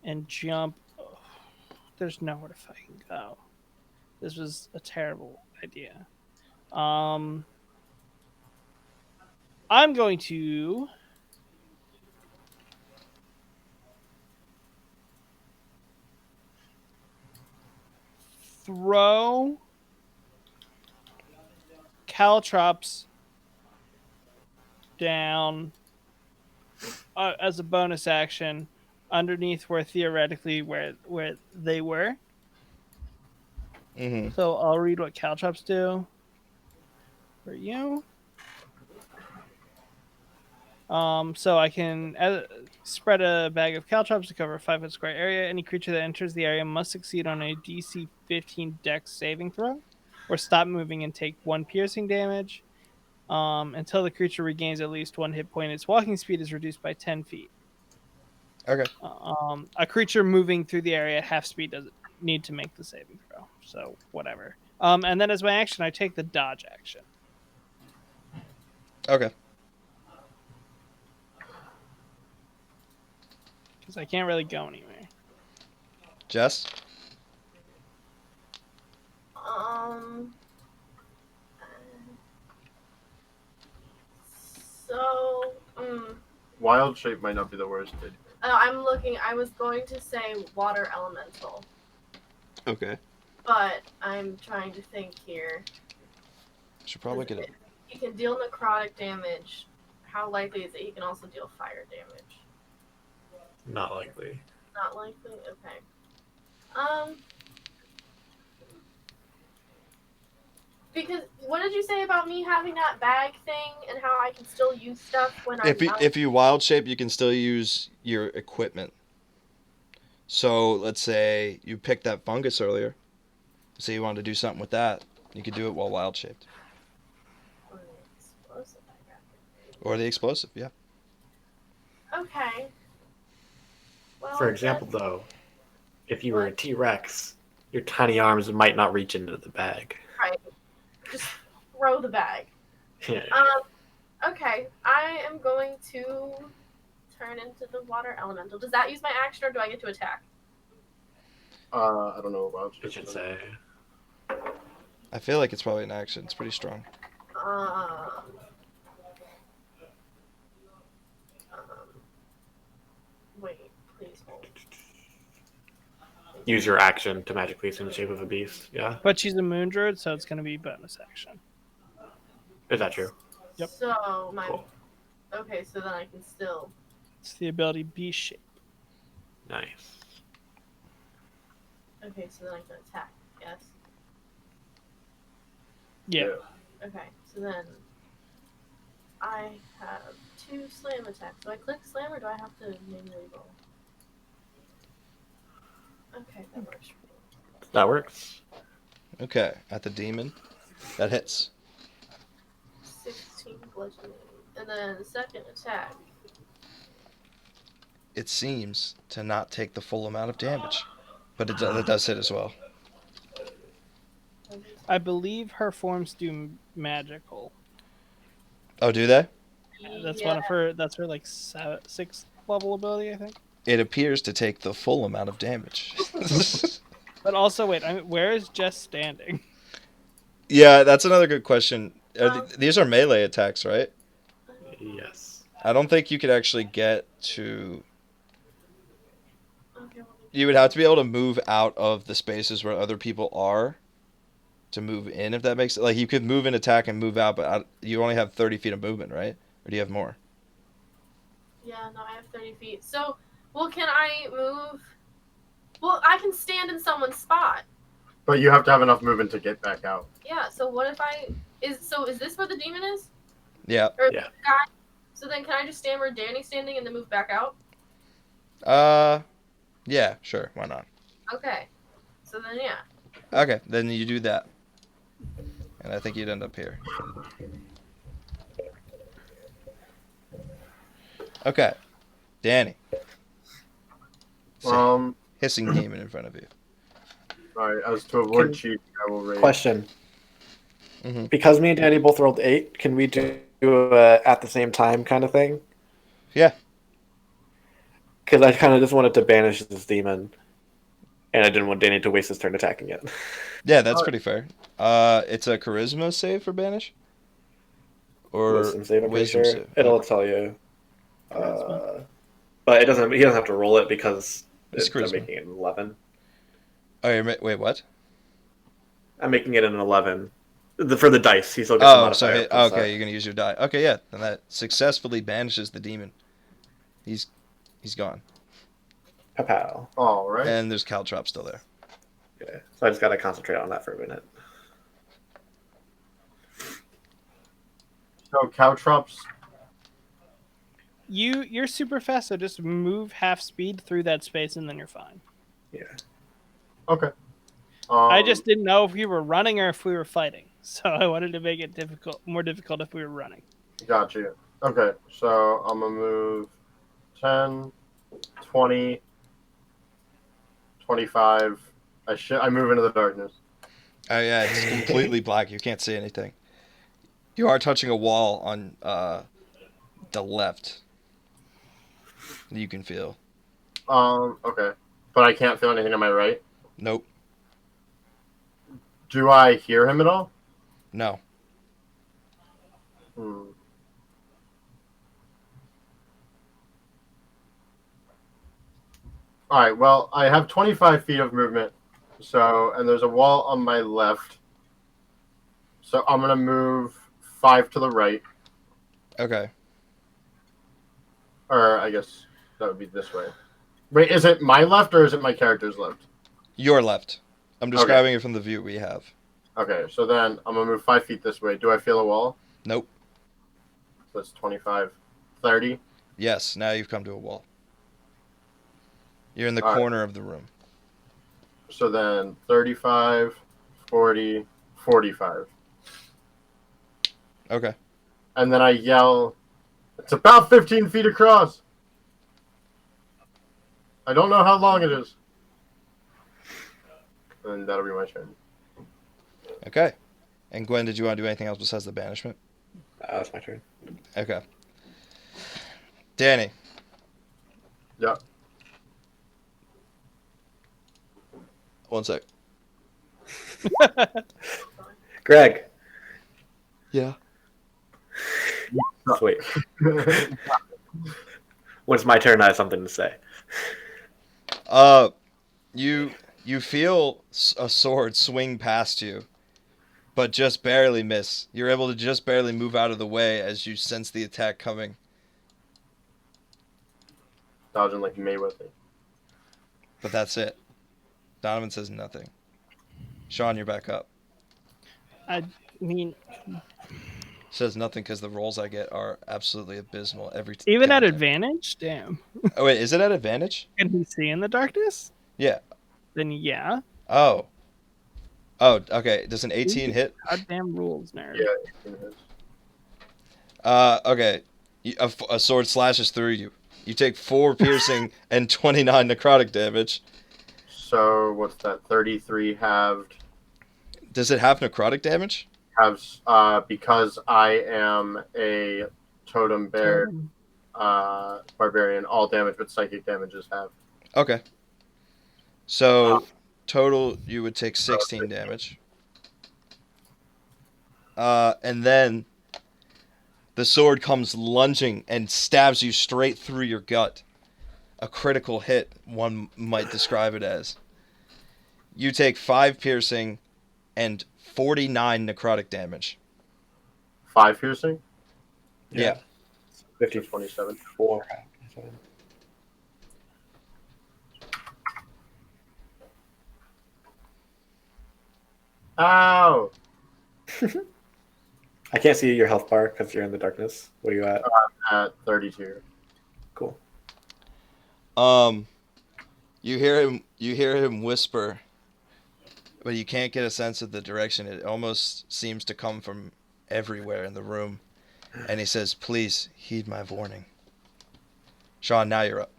and jump. There's nowhere to fucking go. This was a terrible idea. I'm going to throw caltrops down as a bonus action underneath where they were. Mm-hmm. So I'll read what caltrops do for you. So I can spread a bag of caltrops to cover a 5-foot square area. Any creature that enters the area must succeed on a DC 15 Dex saving throw, or stop moving and take 1 piercing damage. Until the creature regains at least 1 hit point, its walking speed is reduced by 10 feet. Okay. A creature moving through the area at half speed doesn't need to make the saving throw. So whatever. And then as my action, I take the dodge action. Okay. Because I can't really go anywhere. Jess? So, Wild shape might not be the worst. I'm looking. I was going to say water elemental, Okay. but I'm trying to think here. Should probably get it. He can deal necrotic damage. How likely is it he can also deal fire damage? Not likely. Not likely? Okay. Because what did you say about me having that bag thing and how I can still use stuff when I'm If you wild shape, you can still use your equipment. So let's say you picked that fungus earlier. Say you wanted to do something with that. You could do it while wild shaped. Or the explosive, I got. Or the explosive, yeah. Okay. Well, For example, though, if you were a T-Rex, your tiny arms might not reach into the bag. right. Just throw the bag. Yeah. Okay. I am going to turn into the water elemental. Does that use my action or do I get to attack? I don't know about It should say. I feel like it's probably an action. It's pretty strong. Wait, please hold. Use your action to magically assume the shape of a beast. Yeah. But she's a moon druid, so it's going to be bonus action. Is that true? Yep. So my Cool. okay, so then I can still. It's the ability beast shape. Nice. Okay, so then I can attack. Yes. Yeah. Okay, so then I have 2 slam attacks. Do I click slam or do I have to manually roll? Okay, that works for me. That works. Okay, at the demon. That hits. 16 bludgeoning. And then the second attack. It seems to not take the full amount of damage. But it does hit as well. I believe her forms do magical. Oh, do they? That's one of her. That's her like 6th level ability, I think. It appears to take the full amount of damage. But also, wait, where is Jess standing? Yeah, that's another good question. These are melee attacks, right? Yes. Uh, I don't think you could actually get to... Okay, let me You would have to be able to move out of the spaces where other people are to move in, if that makes it. Like, you could move in, attack, and move out, but you only have 30 feet of movement, right? Or do you have more? Yeah, no, I have 30 feet. So, well, can I move? Well, I can stand in someone's spot. But you have to have enough movement to get back out. Yeah, so what if is this where the demon is? Yeah. Or Yeah. guy? So then can I just stand where Danny's standing and then move back out? Yeah, sure. Why not? Okay. So then, yeah. Okay, then you do that. And I think you'd end up here. Okay. Danny. Hissing demon in front of you. Alright, as to avoid Can- cheating, I will raise. Question. Mhm. Because me and Danny both rolled 8, can we do at the same time kind of thing? Yeah. Because I kind of just wanted to banish this demon, and I didn't want Danny to waste his turn attacking it. Yeah, that's pretty fair. It's a charisma save for banish? Or Wisdom save, I'm pretty wisdom sure. save. It'll Okay. tell you. Charisma. But it doesn't. He doesn't have to roll it because It's I'm charisma. making it an 11. Oh, wait, what? I'm making it an 11. For the dice, he still gets a Oh, modifier. so plus okay, you're gonna use your die. Okay, yeah, then that successfully banishes the demon. He's gone, Pow. Alright. and there's caltrop still there. Yeah. So I just gotta concentrate on that for a minute. So Caltrops. You're super fast, so just move half speed through that space, and then you're fine. Yeah. Okay. I just didn't know if we were running or if we were fighting, so I wanted to make it more difficult if we were running. Got you. Okay, so I'm gonna move 10, 20, 25. I move into the darkness. Oh yeah, it's completely black. You can't see anything. You are touching a wall on the left. You can feel. Okay. But I can't feel anything on my right. Nope. Do I hear him at all? No. Alright, well, I have 25 feet of movement. So, and there's a wall on my left. So I'm gonna move 5 to the right. Okay. Or I guess that would be this way. Wait, is it my left or is it my character's left? Your left. I'm describing it from the view we have. Okay, so then I'm gonna move 5 feet this way. Do I feel a wall? Nope. So that's 25, 30. Yes, now you've come to a wall. You're in the All right. corner of the room. So then 35, 40, 45. Okay. And then I yell, it's about 15 feet across. I don't know how long it is. And that'll be my turn. Okay. And Gwen, did you want to do anything else besides the banishment? That's my turn. Okay. Danny. Yeah. One sec. Greg. Yeah. Sweet. When it's my turn, I have something to say. You feel a sword swing past you, but just barely miss. You're able to just barely move out of the way as you sense the attack coming. Dodging like Mayweather. But that's it. Donovan says nothing. Sean, you're back up. I mean, Says nothing because the rolls I get are absolutely abysmal every even damn at time. advantage? Damn. Oh wait, is it at advantage? Can he see in the darkness? Yeah. Then yeah. Oh. Oh, okay. Does an 18 hit? Goddamn rules, nerd. Yeah. Okay. A sword slashes through you. You take 4 piercing and 29 necrotic damage. So what's that? 33 halved. Does it have necrotic damage? Halves. Because I am a totem bear barbarian, all damage but psychic damage is halved. Okay. So total, you would take 16 damage. And then the sword comes lunging and stabs you straight through your gut. a critical hit, one might describe it as. You take 5 piercing and 49 necrotic damage. 5 piercing? Yeah. 27. 4. Ow! I can't see your health bar because you're in the darkness. What are you at? At 32. Cool. You hear him whisper, but you can't get a sense of the direction. It almost seems to come from everywhere in the room. And he says, "Please heed my warning." Sean, now you're up.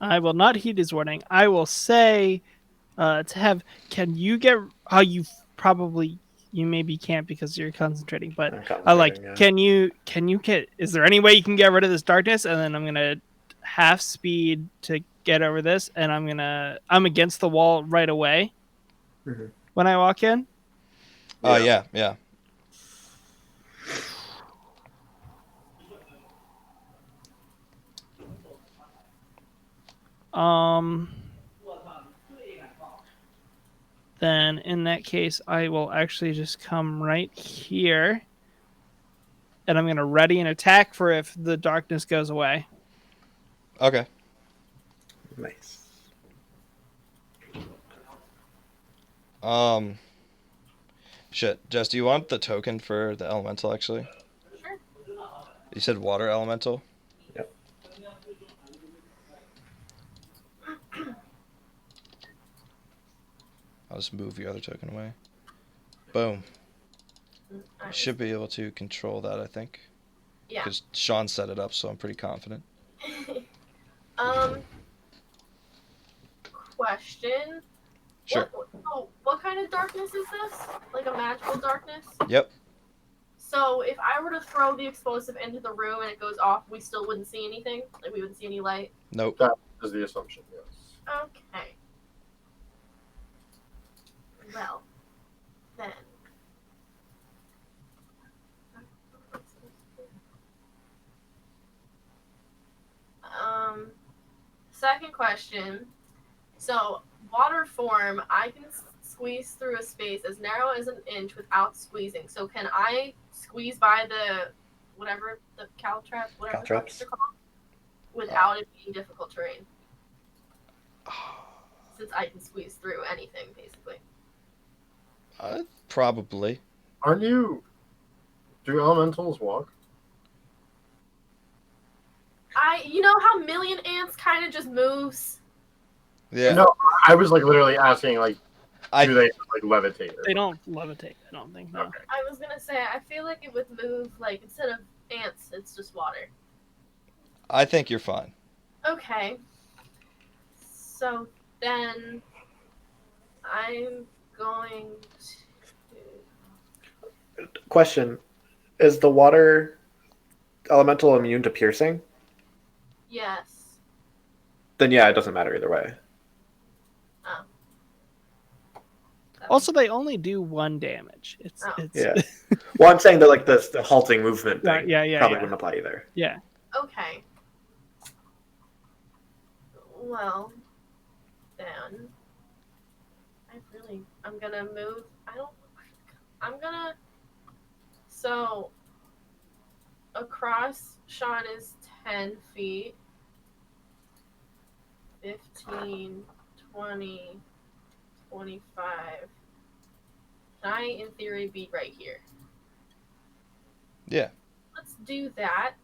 I will not heed his warning. I will say to have. Can you get how you probably you maybe can't because you're concentrating, but I'm I like. concentrating, yeah. Can you get? Is there any way you can get rid of this darkness? And then I'm gonna half speed to get over this, and I'm against the wall right away Mhm. when I walk in. Yeah. Then in that case, I will actually just come right here, and I'm gonna ready an attack for if the darkness goes away. Okay. Nice. Shit. Jess, do you want the token for the elemental, actually? Sure. You said water elemental? Yep. I'll just move your other token away. Boom. You should be able to control that, I think. Yeah. Because Sean set it up, so I'm pretty confident. Question. Sure. What kind of darkness is this? Like a magical darkness? Yep. So if I were to throw the explosive into the room and it goes off, we still wouldn't see anything? Like we wouldn't see any light? Nope. That is the assumption, yes. Okay. Well, then. Second question. So, water form, I can squeeze through a space as narrow as an inch without squeezing. So, can I squeeze by the whatever the caltrops, whatever the fuck Caltrops? they're called, without it being difficult terrain? Since I can squeeze through anything, basically. Probably. Aren't you... Do elementals walk? You know how Million Ants kind of just moves? Yeah. No, I was like literally asking, like, I do they like levitate? They don't levitate. I don't think. No. Okay. I was gonna say, I feel like it would move, like, instead of ants, it's just water. I think you're fine. Okay. So then I'm going to. Question: is the water elemental immune to piercing? Yes. Then yeah, it doesn't matter either way. Oh. Also, they only do 1 damage. It's Oh. Yeah. Well, I'm saying that like the halting movement Yeah, thing yeah, probably yeah. wouldn't apply either. Yeah. Okay. Well, then I'm gonna move. So across Sean is 10 feet. 15, 20, 25. Can I, in theory, be right here? Yeah. Let's do that.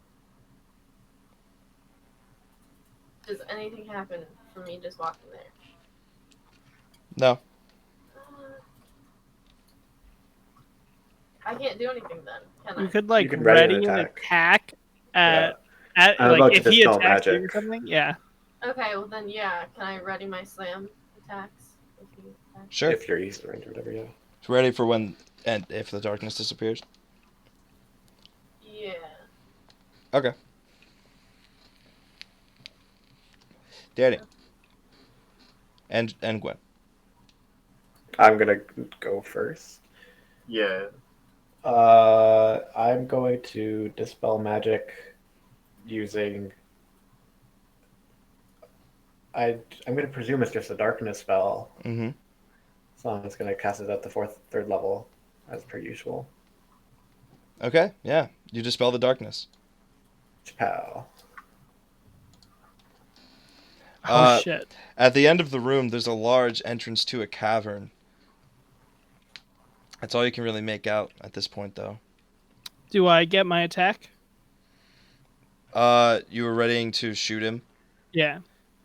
Does anything happen from me just walking there? No. I can't do anything then, can I? You could like You can ready ready an an attack. attack at I'm about like to if he dispel attacks you or magic. something. Yeah. Okay, well then, yeah. Can I ready my slam attacks? If he attacks? Sure. If you're east range or whatever, yeah. It's ready for when and if the darkness disappears. Yeah. Okay. Danny. And Gwen. I'm gonna go first. Yeah. I'm going to dispel magic using I'm going to presume it's just a darkness spell. Mm-hmm. So I'm just going to cast it at the third level, as per usual. Okay, yeah. You dispel the darkness. Chapow. Oh Uh, shit. At the end of the room, there's a large entrance to a cavern. That's all you can really make out at this point, though. Do I get my attack? You were readying to shoot him. Yeah,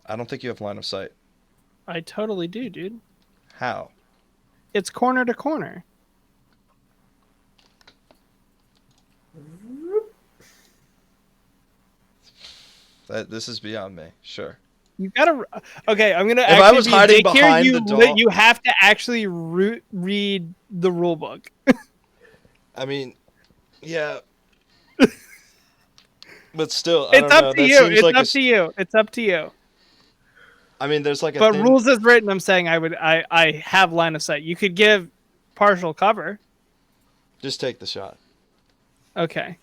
I don't think you have line of sight. I totally do, dude. How? It's corner to corner. This is beyond me. Sure. You gotta. Okay, I'm gonna. If actually I was be hiding dick here, behind you the door- you have to actually read the rule book. I mean, yeah. But still, I It's don't up know. to That you. seems It's like up to you. It's up to you. I mean, there's like a But thin... rules as written, I'm saying I have line of sight. You could give partial cover. Just take the shot. Okay.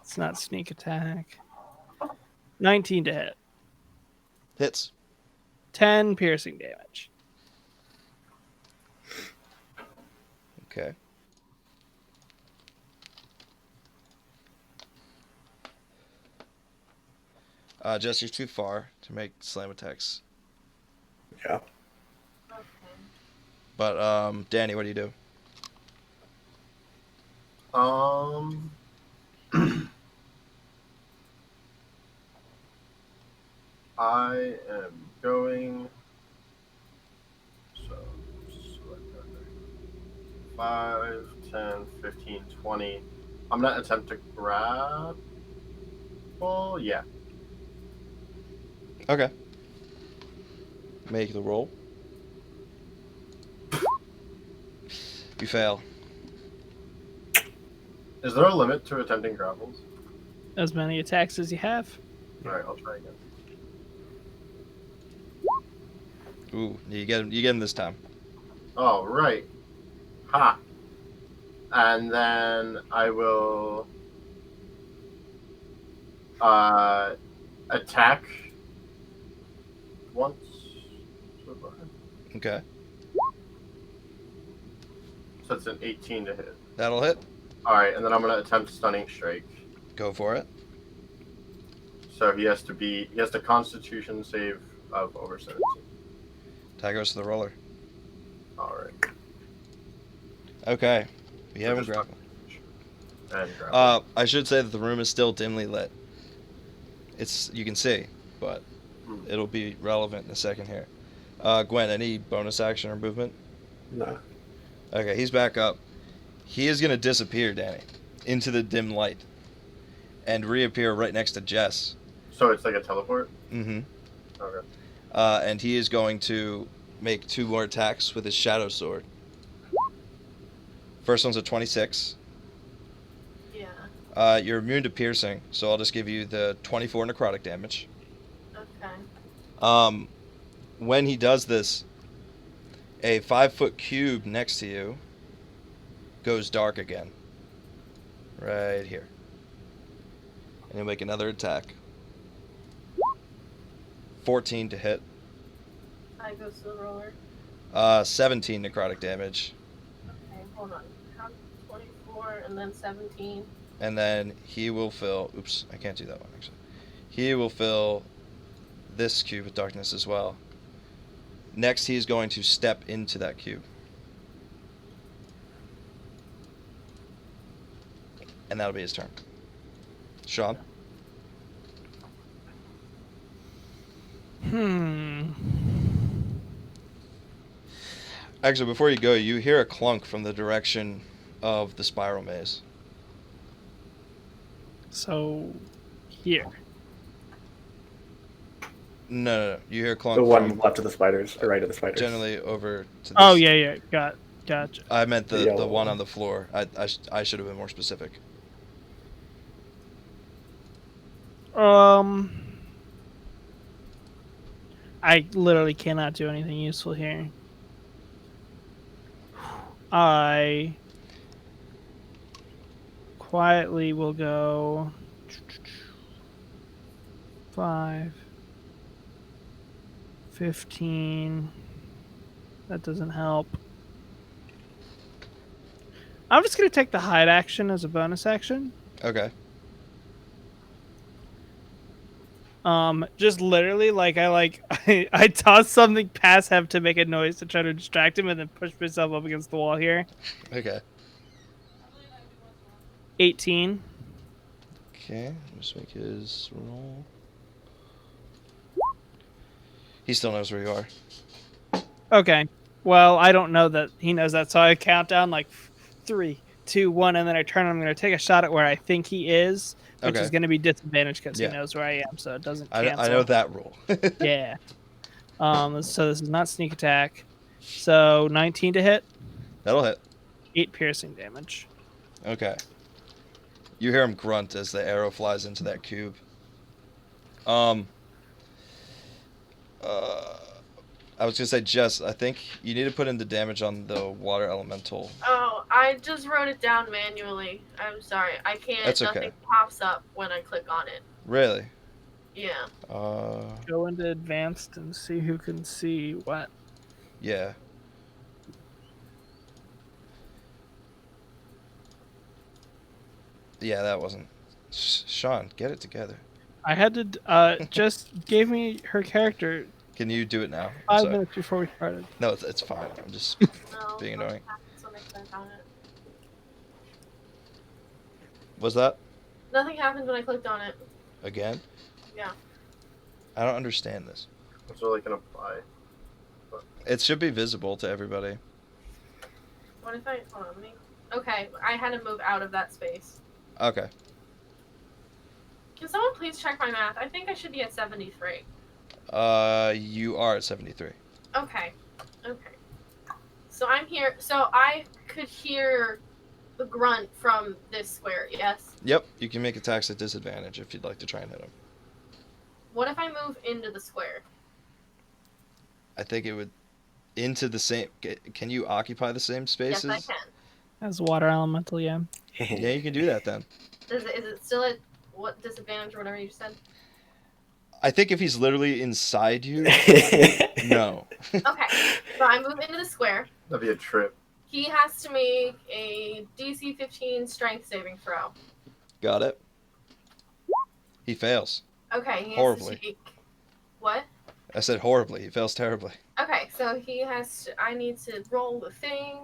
It's not sneak attack. 19 to hit. Hits. 10 piercing damage. Okay. Jess, you're too far to make slam attacks. Yeah. Okay. But, Danny, what do you do? I am going. So, 5, 10, 15, 20. I'm gonna attempt to grab. Well, yeah. Okay. Make the roll. You fail. Is there a limit to attempting grapples? As many attacks as you have. Alright, I'll try again. Ooh, you get him this time. Oh, right. Ha! And then I will attack once. Okay. So it's an 18 to hit. That'll hit. Alright, and then I'm gonna attempt Stunning Strike. Go for it. So he has to Constitution save of over 17. Tie goes to the roller. Alright. Okay. We have him just- grapple. And grapple. I should say that the room is still dimly lit. You can see, but it'll be relevant in a second here. Gwen, any bonus action or movement? No. Okay, he's back up. He is going to disappear, Danny, into the dim light and reappear right next to Jess. So it's like a teleport? Mm-hmm. Okay. And he is going to make 2 more attacks with his shadow sword. First one's a 26. Yeah. You're immune to piercing, so I'll just give you the 24 necrotic damage. Okay. When he does this, a 5-foot cube next to you goes dark again. Right here. And he'll make another attack. 14 to hit. I go to the roller. 17 necrotic damage. Okay, hold on. 24 and then 17. And then he will fill... Oops, I can't do that one, actually. He will fill this cube with darkness as well. Next, he is going to step into that cube. And that'll be his turn. Sean? Actually, before you go, you hear a clunk from the direction of the spiral maze. So, here. No. You hear a clunk The one from left of the spiders, or right of the spiders. generally over to this. Oh, yeah. Gotcha. I meant the yellow one one. on the floor. I should have been more specific. I literally cannot do anything useful here. I quietly will go 5, 15. That doesn't help. I'm just gonna take the hide action as a bonus action. Okay. Just literally I toss something past Hev to make a noise to try to distract him, and then push myself up against the wall here. Okay. 18. Okay. Just make his roll. He still knows where you are. Okay. Well, I don't know that he knows that, so I count down like 3, 2, 1, and then I turn. And I'm going to take a shot at where I think he is, which Okay. is going to be disadvantaged because Yeah. he knows where I am, so it doesn't I cancel. know that rule. Yeah. So this is not sneak attack. So 19 to hit, That'll hit. 8 piercing damage. Okay. You hear him grunt as the arrow flies into that cube. I was gonna say, Jess, I think you need to put in the damage on the water elemental. Oh, I just wrote it down manually. I'm sorry. I can't. That's okay. Nothing pops up when I click on it. Really? Yeah. Go into advanced and see who can see what. Yeah. Yeah, that wasn't. Sean, get it together. I had to. Just gave me her character Can you do it now? 5 minutes before we started. No, it's fine. I'm just No. being annoying. Something clicked on it. Was that Nothing happened when I clicked on it. again? Yeah. I don't understand this. It's really gonna apply. It should be visible to everybody. What if I? Hold on. Let me. Okay, I had to move out of that space. Okay. Can someone please check my math? I think I should be at 73. You are at 73. Okay. Okay. So I'm here. So I could hear the grunt from this square, yes? Yep, you can make attacks at disadvantage if you'd like to try and hit him. What if I move into the square? I think it would into the same. Can you occupy the same spaces? Yes, I can. As water elemental, yeah. Yeah, you can do that then. Is it still at what disadvantage or whatever you said? I think if he's literally inside you, no. Okay. So I move into the square. That'd be a trip. He has to make a DC 15 strength saving throw. Got it. He fails. Okay, he has Horribly. to take what? I said horribly. He fails terribly. Okay, so he has to. I need to roll the thing.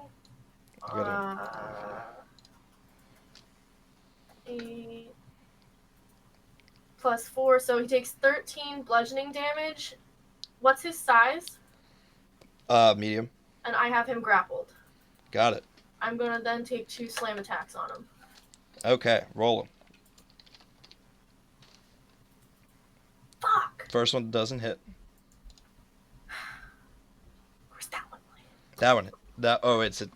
You gotta- 8 plus 4, so he takes 13 bludgeoning damage. What's his size? Medium. And I have him grappled. Got it. I'm gonna then take 2 slam attacks on him. Okay, roll him. Fuck! First one doesn't hit. Where's that one? That one. It's a.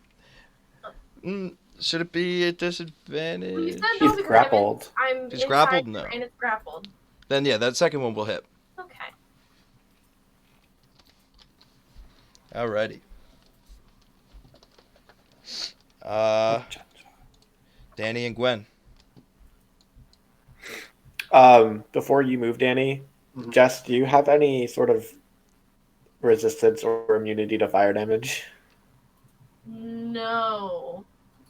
Should it be a disadvantage? Well, you said no He's because grappled. I'm He's inside grappled? here No. And it's grappled. Then yeah, that second one will hit. Okay. Alrighty. Danny and Gwen. Before you move, Danny, Mhm. Jess, do you have any sort of resistance or immunity to fire damage? No.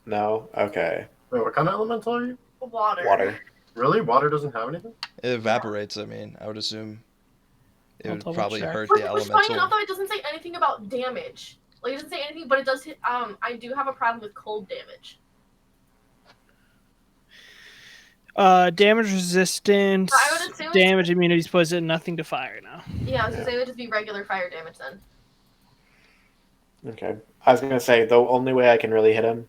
No? Okay. Wait, what kind of elemental are you? Water. Water. Really? Water doesn't have anything? It evaporates. I mean, I would assume it I'll would double probably check. hurt Which, the which funny enough, elemental. though, it doesn't say anything about damage. Like, it doesn't say anything, but it does hit. I do have a problem with cold damage. Damage resistance, I would assume it's- damage immunity is poison, nothing to fire now. Yeah, I was gonna say it would just be regular fire damage then. Okay. I was gonna say the only way I can really hit him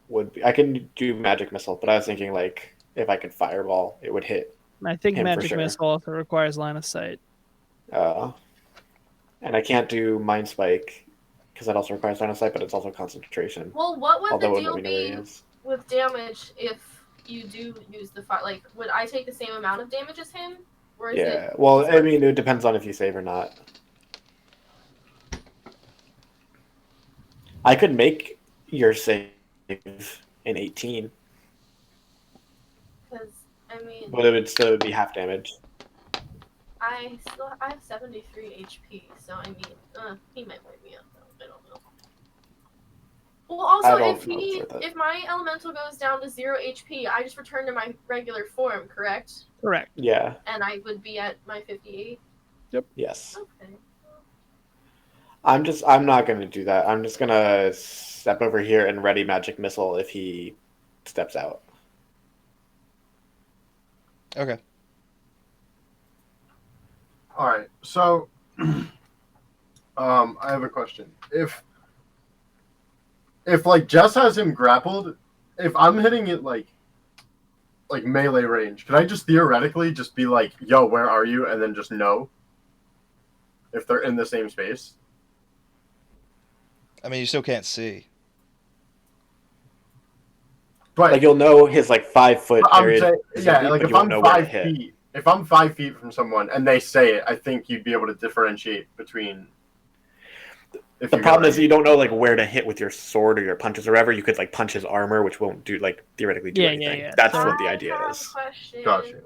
would be I can do magic missile, but I was thinking like if I could fireball, it would hit. I think Him for magic sure. missile also requires line of sight. And I can't do mind spike because that also requires line of sight, but it's also concentration. Well, what would Although the it deal would be be with damage if you do use the fire? Like, would I take the same amount of damage as him? Or is Yeah. it... Well, I mean, it depends on if you save or not. I could make your save in 18, Because, I mean... but it would still be half damage. I have 73 HP, so I mean, he might wake me up though. I don't know. Well, also, I don't if know for that. if my elemental goes down to 0 HP, I just return to my regular form, correct? Correct. Yeah. And I would be at my 58. Yes. Okay. I'm not gonna do that. I'm just gonna step over here and ready magic missile if he steps out. Okay. All right. So, I have a question. If like Jess has him grappled, if I'm hitting it like melee range, could I just theoretically just be like, "Yo, where are you?" and then just know if they're in the same space? I mean, you still can't see. But Like you'll know his like 5 foot I'm area. saying, yeah, like but if you won't I'm know where to 5 hit. feet, if I'm 5 feet from someone and they say it, I think you'd be able to differentiate between. If The you problem go is you don't know like where to hit with your sword or your punches or whatever. You could like punch his armor, which won't do like theoretically do Yeah, anything. yeah. That's So- what the idea I have is. a question. Got you.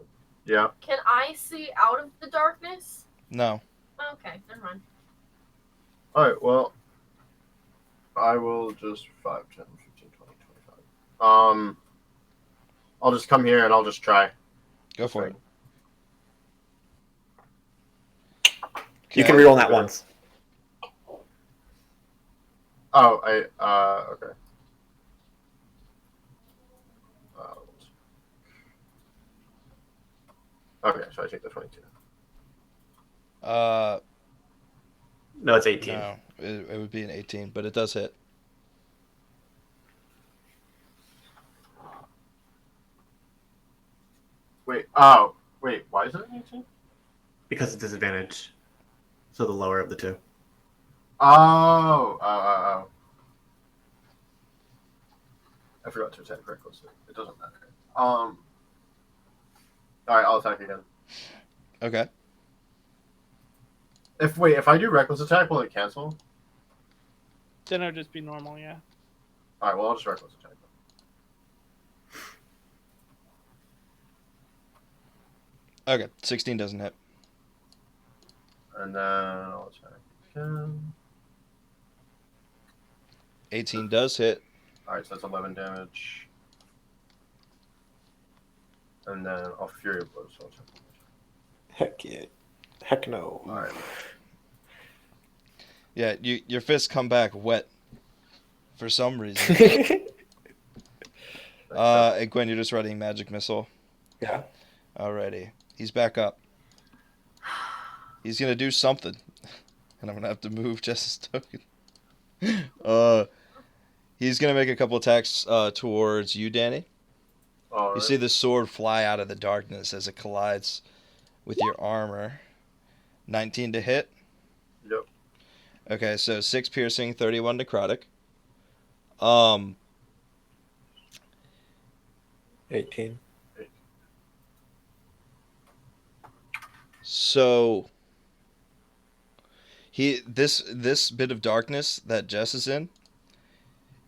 Yeah. Can I see out of the darkness? No. Okay, never mind. All right. Well, I will just 5, 10, 15, 20, 25. I'll just come here and I'll just try. Go for it. You can Okay. reroll that once. Oh, okay. Okay, so I take the 22. No, it's 18. No, it would be an 18, but it does hit. Wait, why is it an 18? Because it's disadvantage. So the lower of the two. Oh. I forgot to attack reckless. It doesn't matter. All right, I'll attack again. Okay. If I do reckless attack, will it cancel? Then it would just be normal, yeah. All right, well I'll just reckless attack. Okay. 16 doesn't hit. And then I'll attack again. 18 does hit. All right, so that's 11 damage. And then I'll Fury Blow, so I'll attack. Heck yeah. Heck no. All right. Yeah, your fists come back wet for some reason. And Gwen, you're just writing Magic Missile. Yeah. Alrighty. He's back up. He's going to do something. And I'm going to have to move Jess's token. He's going to make a couple attacks towards you, Danny. All You right. see the sword fly out of the darkness as it collides with your armor. 19 to hit. Yep. Okay, so 6 piercing, 31 necrotic. 18. So this bit of darkness that Jess is in,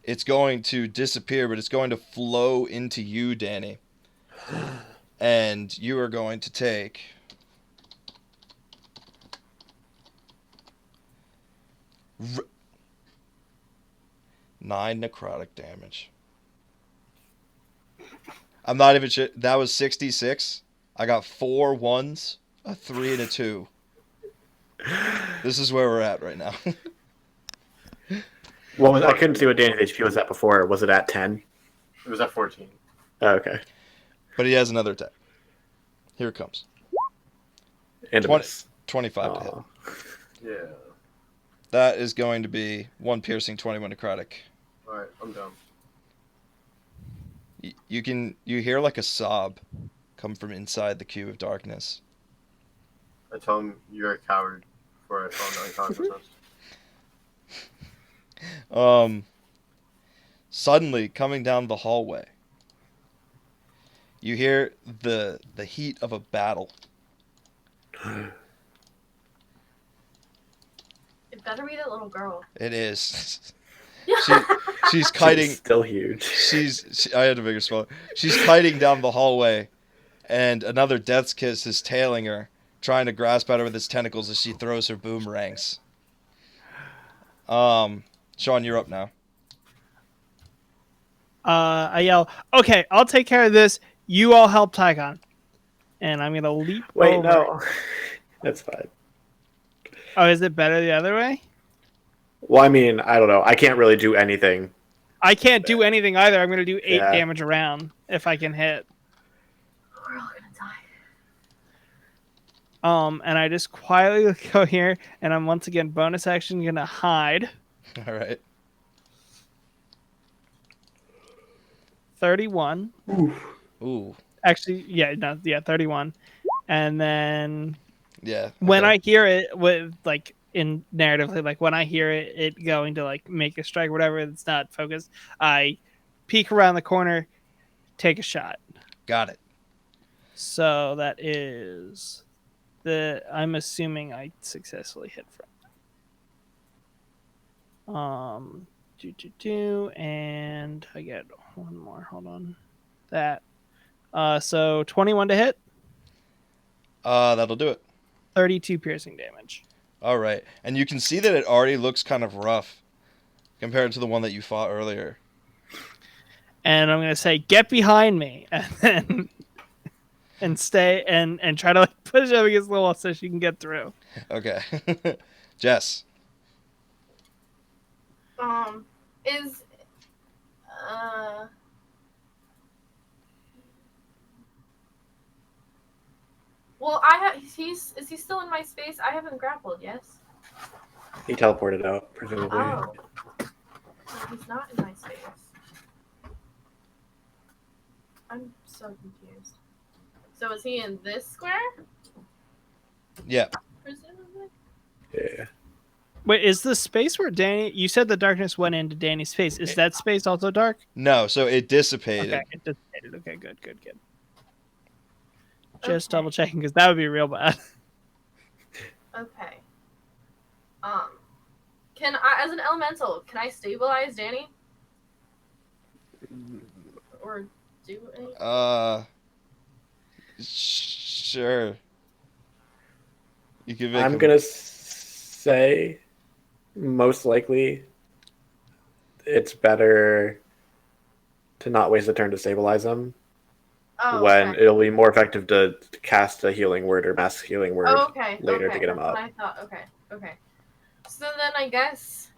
it's going to disappear, but it's going to flow into you, Danny. And you are going to take 9 necrotic damage. I'm not even sure. That was 66. I got 4 1s, a 3, and a 2. This is where we're at right now. Well, I couldn't see what Danny's HP was at before. Was it at 10? It was at 14. Oh, okay. But he has another attack. Here it comes. And 20 miss. 25 to hit. Aw. Yeah. That is going to be 1 piercing, 21 necrotic. All right, I'm done. You hear like a sob come from inside the cube of darkness. I tell him you're a coward before I fall into unconsciousness. Suddenly, coming down the hallway, you hear the heat of a battle. It better be that little girl. It is. Yeah. She's kiting. She's still huge. I had a bigger spell. She's kiting down the hallway, and another death's kiss is tailing her trying to grasp at her with his tentacles as she throws her boomerangs. Sean, you're up now. I yell, "Okay, I'll take care of this. You all help Tygon." And I'm gonna leap Wait, over. no. That's fine. Oh, is it better the other way? Well, I mean, I don't know. I can't really do anything. I can't do anything either. I'm gonna do 8 Yeah. damage around if I can hit. We're all gonna die. And I just quietly go here, and I'm once again bonus action gonna hide. All right. 31. Ooh. Actually, yeah, no, yeah, 31. And then Yeah. when okay. I hear it with like in narratively, like when I hear it going to like make a strike, or whatever, it's not focused. I peek around the corner, take a shot. Got it. So that is I'm assuming I successfully hit from. And I get one more. Hold on. That. So 21 to hit, That'll do it. 32 piercing damage. All right. And you can see that it already looks kind of rough compared to the one that you fought earlier. And I'm gonna say, "Get behind me," and then stay and try to like push up against the wall so she can get through. Okay. Jess. Is well, is he still in my space? I haven't grappled, yes. He teleported out, presumably. Oh, he's not in my space. I'm so confused. So is he in this square? Yeah. Presumably. Yeah. Wait, is the space where Danny? You said the darkness went into Danny's face. Is that space also dark? No, so it dissipated. Okay, it dissipated. Okay, good. Just double checking because that would be real bad. Okay. Can I, as an elemental, can I stabilize Danny? Or do anything? Sure. You can make I'm him- gonna say most likely it's better to not waste a turn to stabilize him Oh, when okay. it'll be more effective to cast a healing word or mass healing word Oh, okay. later okay. to get him That's up. what I thought. Okay. So then I guess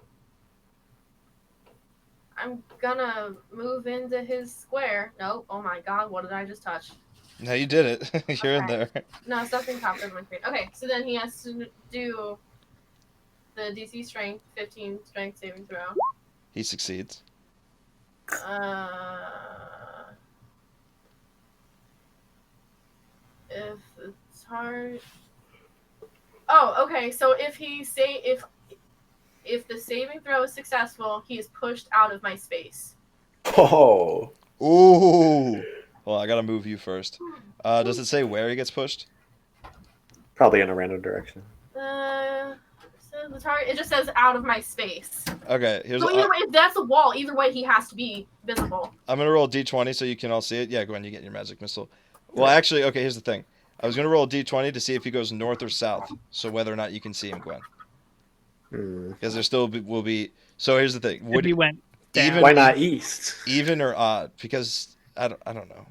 I'm gonna move into his square. Nope. Oh my god, what did I just touch? No, you did it. You're in Okay. there. No, something popped up on my screen. Okay, so then he has to do the DC strength, 15 strength saving throw. He succeeds. If it's hard. Oh, okay. So if the saving throw is successful, he is pushed out of my space. Oh, Ooh. Well, I gotta move you first. Does it say where he gets pushed? probably in a random direction. So the target, it just says out of my space. Okay, here's. So either way, if that's a wall, either way he has to be visible. I'm gonna roll a d20 so you can all see it. Yeah, Gwen, you get your magic missile. Well, actually, okay. Here's the thing. I was gonna roll a d20 to see if he goes north or south, so whether or not you can see him, Gwen. Because there still will be. So here's the thing. If he went down. even Why not east? even or odd? Because I don't know.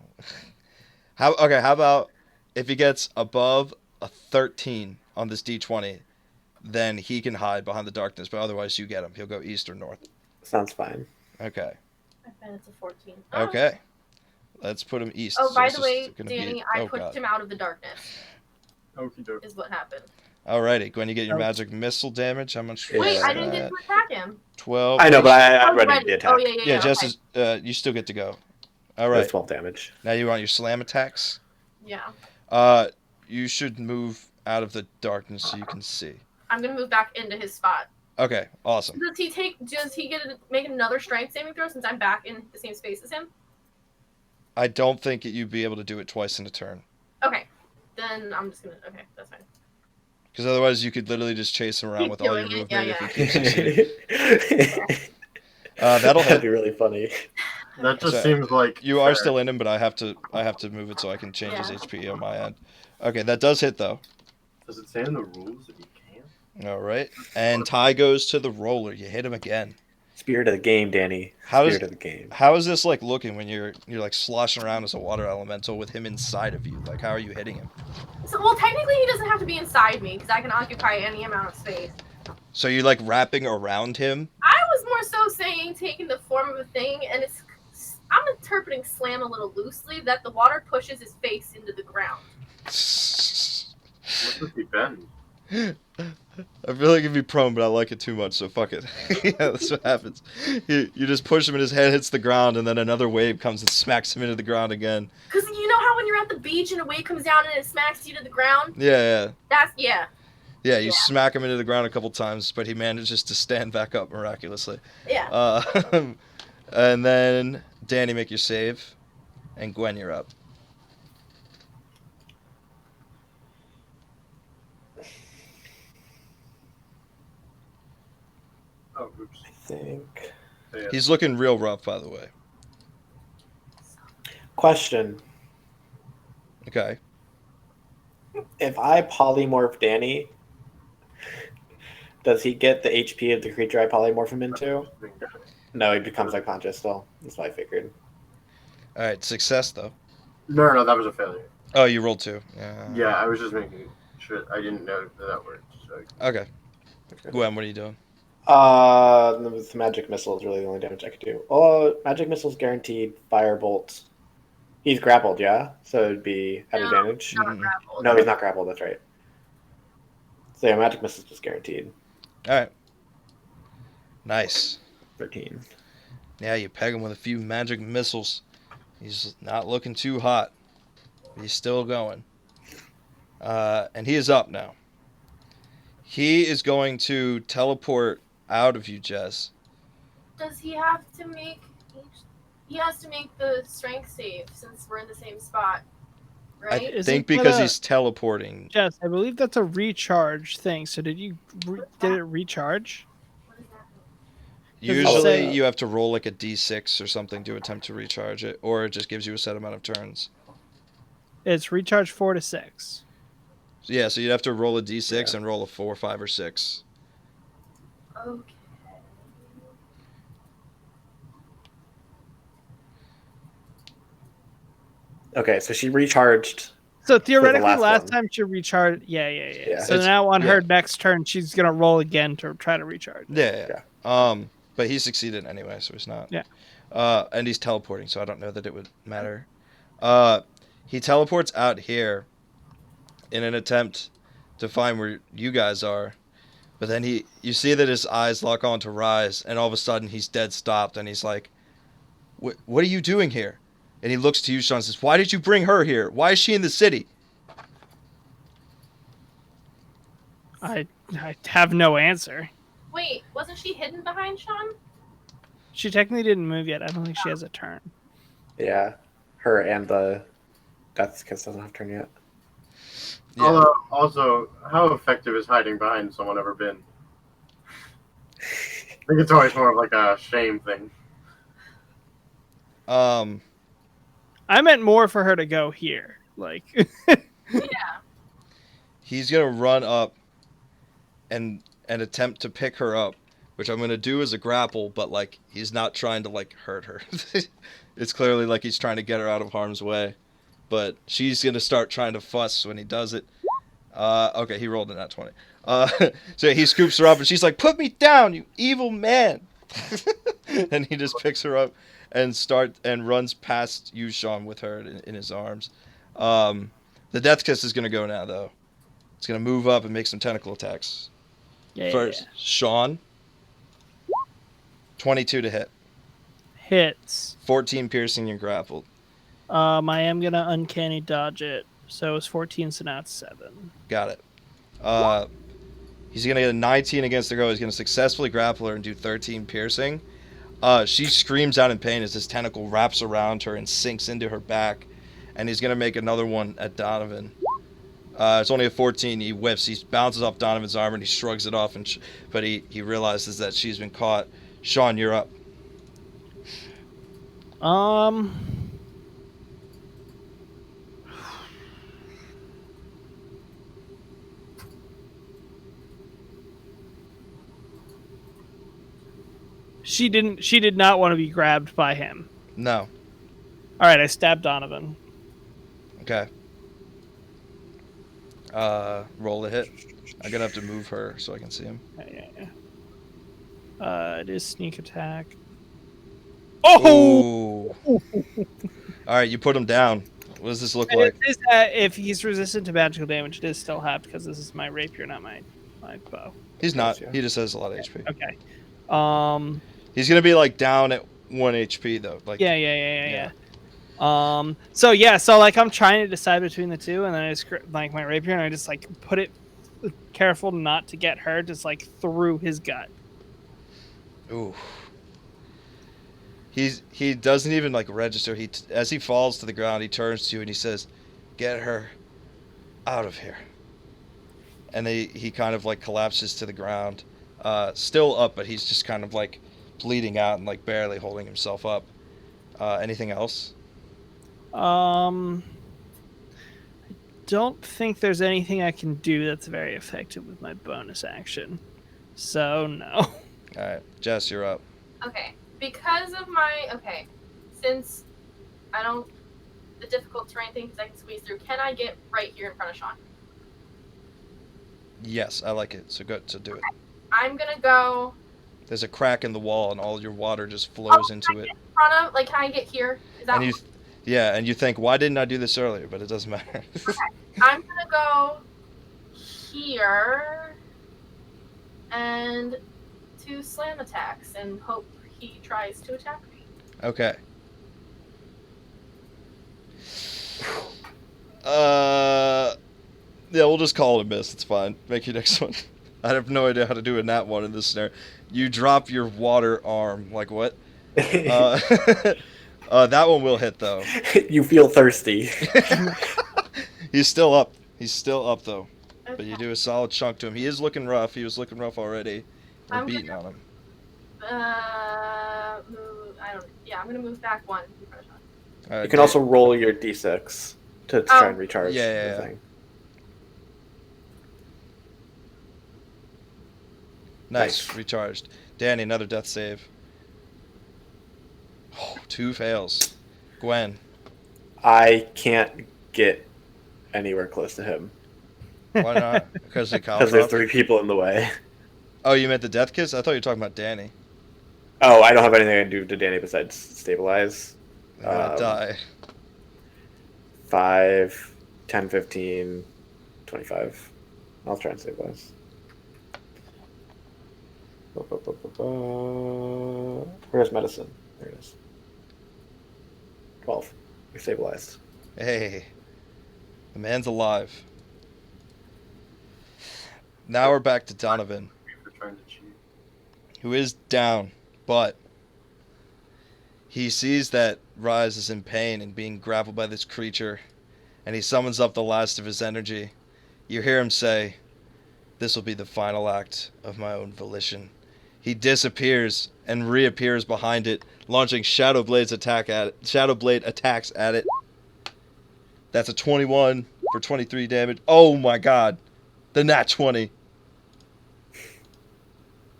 How about if he gets above a 13 on this d20, then he can hide behind the darkness. But otherwise, you get him. He'll go east or north. Sounds fine. Okay. I bet it's a 14. Okay. Let's put him east. Oh, So by it's the just way, gonna Danny, be- I oh, pushed God. him out of the darkness. Okie doke. Is what happened. Alrighty, Gwen, you get your magic missile damage. How much? Yeah. Wait, was I didn't get that? to attack him. 12. I know, but I'm Oh, ready right. to the attack. Oh, yeah. Yeah, Jess Okay. is. You still get to go. All That's right. 12 damage. Now you want your slam attacks. Yeah. You should move out of the darkness so you can see. I'm gonna move back into his spot. Okay, awesome. Does he make another strength saving throw since I'm back in the same space as him? I don't think you'd be able to do it twice in a turn. Okay. Then I'm just gonna. Okay, that's fine. Because otherwise, you could literally just chase him around Keep with all your doing movement it, if he keeps succeeding. That'll That'd hit. be really funny. That just So, seems like You are fair. still in him, but I have to move it so I can change his Yeah. HP on my end. Okay, that does hit though. Does it say in the rules that you can't? All right. And tie goes to the roller. You hit him again. Spirit of the game, Danny. How Spirit does- of the game. How is this like looking when you're like sloshing around as a water elemental with him inside of you? Like, how are you hitting him? So, well, technically, he doesn't have to be inside me because I can occupy any amount of space. So you're like wrapping around him? I was more so saying taking the form of a thing, and I'm interpreting slam a little loosely that the water pushes his face into the ground. What does he bend? I feel like it'd be prone, but I like it too much, so fuck it. Yeah, that's what happens. You just push him and his head hits the ground, and then another wave comes and smacks him into the ground again. Because you know how when you're at the beach and a wave comes down and it smacks you to the ground? Yeah. Yeah. Yeah, you smack him into the ground a couple times, but he manages to stand back up miraculously. Yeah. And then Danny, make your save, and Gwen, you're up. Oh, oops. I think. Yeah. He's looking real rough, by the way. Question. Okay. If I polymorph Danny, does he get the HP of the creature I polymorph him into? No, he becomes unconscious still. That's what I figured. All right, success, though. No, that was a failure. Oh, you rolled 2. Yeah, I was just making sure. I didn't know that worked. So. Okay. Gwen, what are you doing? The magic missile is really the only damage I could do. Oh, magic missile's guaranteed firebolt. He's grappled, yeah? So it'd be at advantage? Not grappled. No, he's not grappled, that's right. So yeah, magic missile's just guaranteed. All right. Nice. 13. Yeah, you peg him with a few magic missiles. He's not looking too hot. But he's still going. And he is up now. He is going to teleport out of you, Jess. Does he have to make... He has to make the strength save since we're in the same spot, right? I Is think it because gonna- he's teleporting. Jess, I believe that's a recharge thing. So did it recharge? What does that mean? Does it Usually say- you have to roll like a d6 or something to attempt to recharge it, or it just gives you a set amount of turns. It's recharge 4 to 6. So yeah, so you'd have to roll a d6 and roll a 4, 5, or 6. Okay. Okay, so she recharged. So theoretically, last last one. time she recharged. Yeah. So It's- now on her yeah. next turn, she's gonna roll again to try to recharge. Yeah. But he succeeded anyway, so he's not. Yeah. And he's teleporting, so I don't know that it would matter. He teleports out here in an attempt to find where you guys are. But then you see that his eyes lock on to Rise, and all of a sudden he's dead stopped, and he's like, what are you doing here? And he looks to you, Sean, and says, why did you bring her here? Why is she in the city? I have no answer. Wait, wasn't she hidden behind Sean? She technically didn't move yet. I don't think she has a turn. Yeah. Her and the Death's Kiss doesn't have turn yet. Yeah. Although, also, how effective is hiding behind someone ever been? I think it's always more of like a shame thing. I meant more for her to go here. Like, Yeah. He's gonna run up and attempt to pick her up, which I'm gonna do as a grapple, but like he's not trying to like hurt her. It's clearly like he's trying to get her out of harm's way, but she's gonna start trying to fuss when he does it. Okay, he rolled in that 20. So he scoops her up and she's like, "Put me down, you evil man!" And he just picks her up and runs past you, Sean, with her in his arms. The Death Kiss is gonna go now, though. It's gonna move up and make some tentacle attacks. yeah, First, Sean. 22 to hit. hits. 14 piercing and grappled. I am gonna uncanny dodge it. So it's 14, so now it's 7. Got it. He's gonna get a 19 against the girl. He's gonna successfully grapple her and do 13 piercing. She screams out in pain as his tentacle wraps around her and sinks into her back. And he's gonna make another one at Donovan. It's only a 14. He whiffs. He bounces off Donovan's arm and he shrugs it off. But he realizes that she's been caught. Sean, you're up. She didn't. She did not want to be grabbed by him. No. All right, I stabbed Donovan. Okay. Roll a hit. I'm gonna have to move her so I can see him. It is sneak attack. Oh! Ooh. All right, you put him down. What does this look And like? it is, if he's resistant to magical damage, it is still half because this is my rapier, not my bow. He's not. Yeah. He just has a lot of HP. Okay. He's gonna be like down at 1 HP though. Like Yeah. So like I'm trying to decide between the two, and then I just like my rapier, and I just like put it, careful not to get hurt, just like through his gut. Ooh. He doesn't even like register. As he falls to the ground, he turns to you and he says, "Get her out of here." And he kind of like collapses to the ground, still up, but he's just kind of like bleeding out and like barely holding himself up. Anything else? I don't think there's anything I can do that's very effective with my bonus action. So no. All right, Jess, you're up. Okay, because of since I don't the difficult terrain thing, because I can squeeze through. Can I get right here in front of Sean? Yes, I like it. So good to do it. I'm gonna go There's a crack in the wall, and all your water just flows into it. in front of. Like, can I get here? Is that? And you think, why didn't I do this earlier? But it doesn't matter. I'm gonna go here and 2 slam attacks and hope he tries to attack me. Okay. Yeah, we'll just call it a miss. It's fine. Make your next one. I have no idea how to do a nat one in this scenario. You drop your water arm. Like what? That one will hit though. You feel thirsty. He's still up. He's still up though. Okay. But you do a solid chunk to him. He is looking rough. He was looking rough already. We're I'm beating on him. I'm gonna move back 1. All right, You can also roll your d6 to try and recharge Yeah. the thing. Nice. Recharged. Danny, another death save. Oh, 2 fails. Gwen. I can't get anywhere close to him Why not? Because the because there's 3 people in the way. Oh, you meant the death kiss? I thought you were talking about Danny. Oh, I don't have anything I can do to Danny besides stabilize. I'm gonna die. 5, 10, 15, 25. I'll try and stabilize. Where's medicine? There it is. 12. You're stabilized. Hey, the man's alive. Now we're back to Donovan, For trying to cheat. who is down, but he sees that Rise is in pain and being grappled by this creature, and he summons up the last of his energy. You hear him say, "This will be the final act of my own volition." He disappears and reappears behind it, launching Shadow Blade attacks at it. That's a 21 for 23 damage. Oh my god. The nat 20.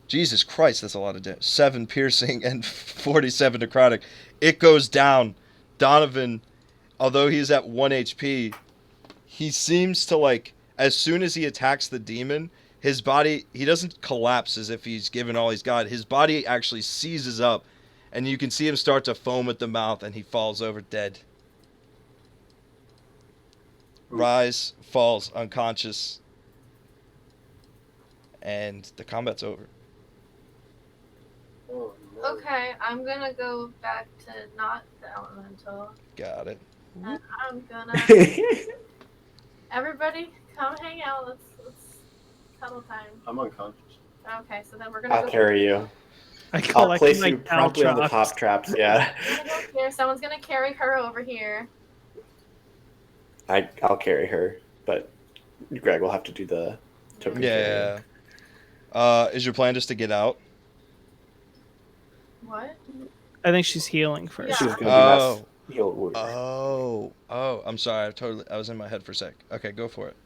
Jesus Christ, that's a lot of damage. 7 piercing and 47 necrotic. It goes down. Donovan, although he's at 1 HP, he seems to like, as soon as he attacks the demon, his body, he doesn't collapse as if he's given all he's got. His body actually seizes up, and you can see him start to foam at the mouth, and he falls over dead. Rise falls unconscious, and the combat's over. Oh, no. Okay, I'm gonna go back to not the elemental. Got it. And I'm gonna everybody come hang out. Let's cuddle time. I'm unconscious. Okay, so then we're gonna I'll go carry you. I I'll collect place my you promptly on the caltrops. top traps. Yeah, we're gonna go here. Someone's gonna carry her over here. I'll carry her, but Greg will have to do the token carrying. Yeah. Is your plan just to get out? What? I think she's healing first. She was gonna Oh. do mass heal wound. Oh, I'm sorry. I was in my head for a sec. Okay, go for it.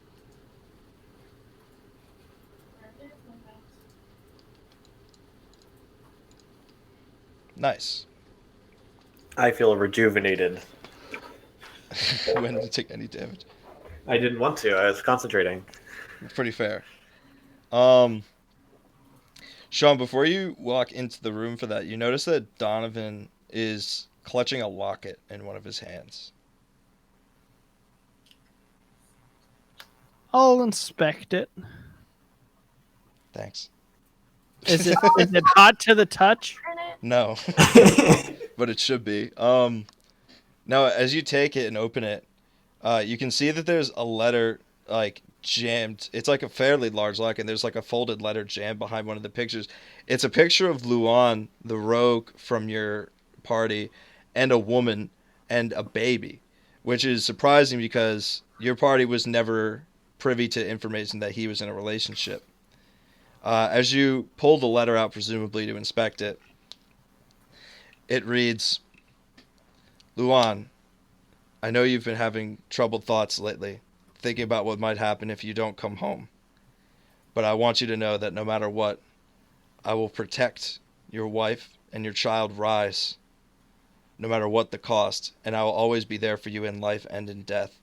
Nice. I feel rejuvenated. When did you take any damage? I didn't want to. I was concentrating. Pretty fair. Um, Sean, before you walk into the room for that, you notice that Donovan is clutching a locket in one of his hands. I'll inspect it. Thanks. Is it hot to the touch? Turn it. No, but it should be. Now, as you take it and open it, you can see that there's a letter like jammed. It's like a fairly large locket, and there's like a folded letter jammed behind one of the pictures. It's a picture of Luan, the rogue from your party, and a woman and a baby, which is surprising because your party was never privy to information that he was in a relationship. As you pull the letter out, presumably to inspect it, it reads, Luan, I know you've been having troubled thoughts lately, thinking about what might happen if you don't come home. But I want you to know that no matter what, I will protect your wife and your child Rise, no matter what the cost, and I will always be there for you in life and in death.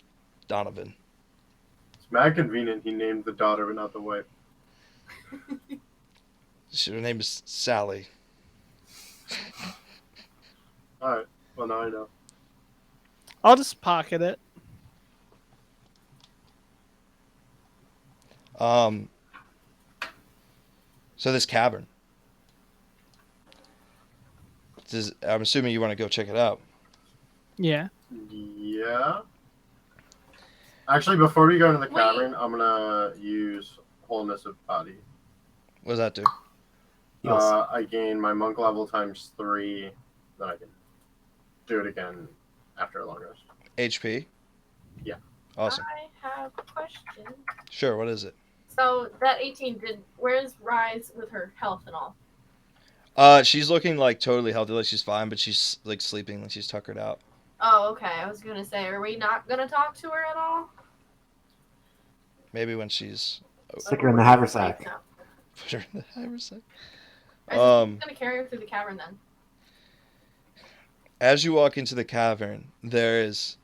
Donovan. It's mad convenient he named the daughter but not the wife. Her name is Sally. Alright, well now I know. I'll just pocket it. So this cavern. I'm assuming you want to go check it out. Yeah. Yeah. Actually, before we go into the Wait. cavern, I'm gonna use Wholeness of Body. What does that do? Heals. I gain my monk level times 3, then I can do it again after a long rest. HP? Yeah. Awesome. I have a question. Sure, what is it? So that 18 where's Rise with her health and all? She's looking like totally healthy, like she's fine, but she's like sleeping, like she's tuckered out. Oh, okay. I was gonna say, are we not gonna talk to her at all? Maybe when she's Stick her in the haversack. No. put her in the haversack. I was gonna carry her through the cavern then. As you walk into the cavern, there's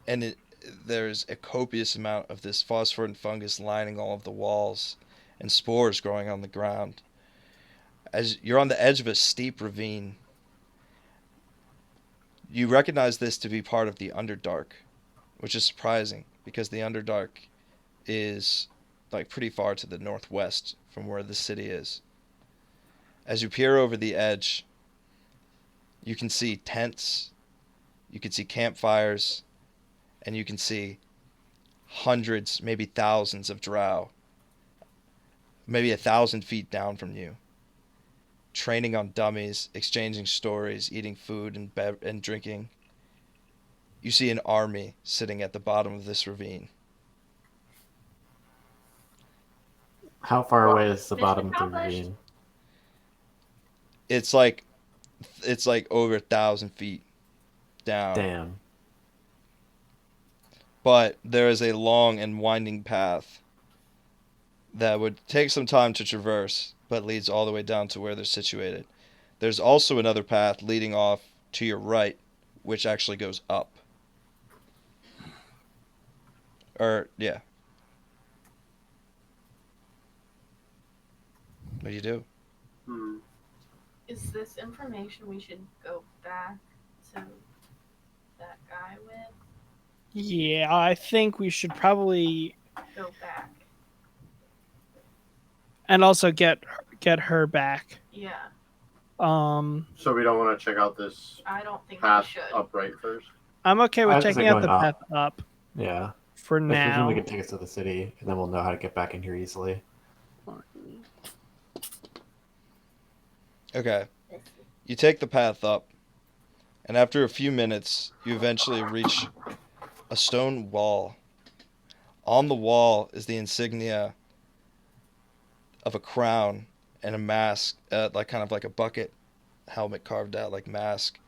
a copious amount of this phosphorin fungus lining all of the walls, and spores growing on the ground. As you're on the edge of a steep ravine, you recognize this to be part of the Underdark, which is surprising because the Underdark is like pretty far to the northwest from where the city is. As you peer over the edge, you can see tents, you can see campfires, and you can see hundreds, maybe thousands of drow, maybe 1,000 feet down from you, training on dummies, exchanging stories, eating food and drinking. You see an army sitting at the bottom of this ravine. How far away is the Mission bottom of the accomplished. ravine? It's like over 1,000 feet down. Damn. But there is a long and winding path that would take some time to traverse, but leads all the way down to where they're situated. There's also another path leading off to your right, which actually goes up. Yeah. What do you do? Is this information we should go back to that guy with? Yeah, I think we should probably Go back. and also get her back. Yeah. So we don't want to check out this I don't think path we should. up right first? I'm okay I with was checking say out the going path up. up Yeah. for I presume now. we can take us to the city, and then we'll know how to get back in here easily. Okay. You take the path up, and after a few minutes, you eventually reach a stone wall. On the wall is the insignia of a crown and a mask, like kind of like a bucket helmet carved out like mask,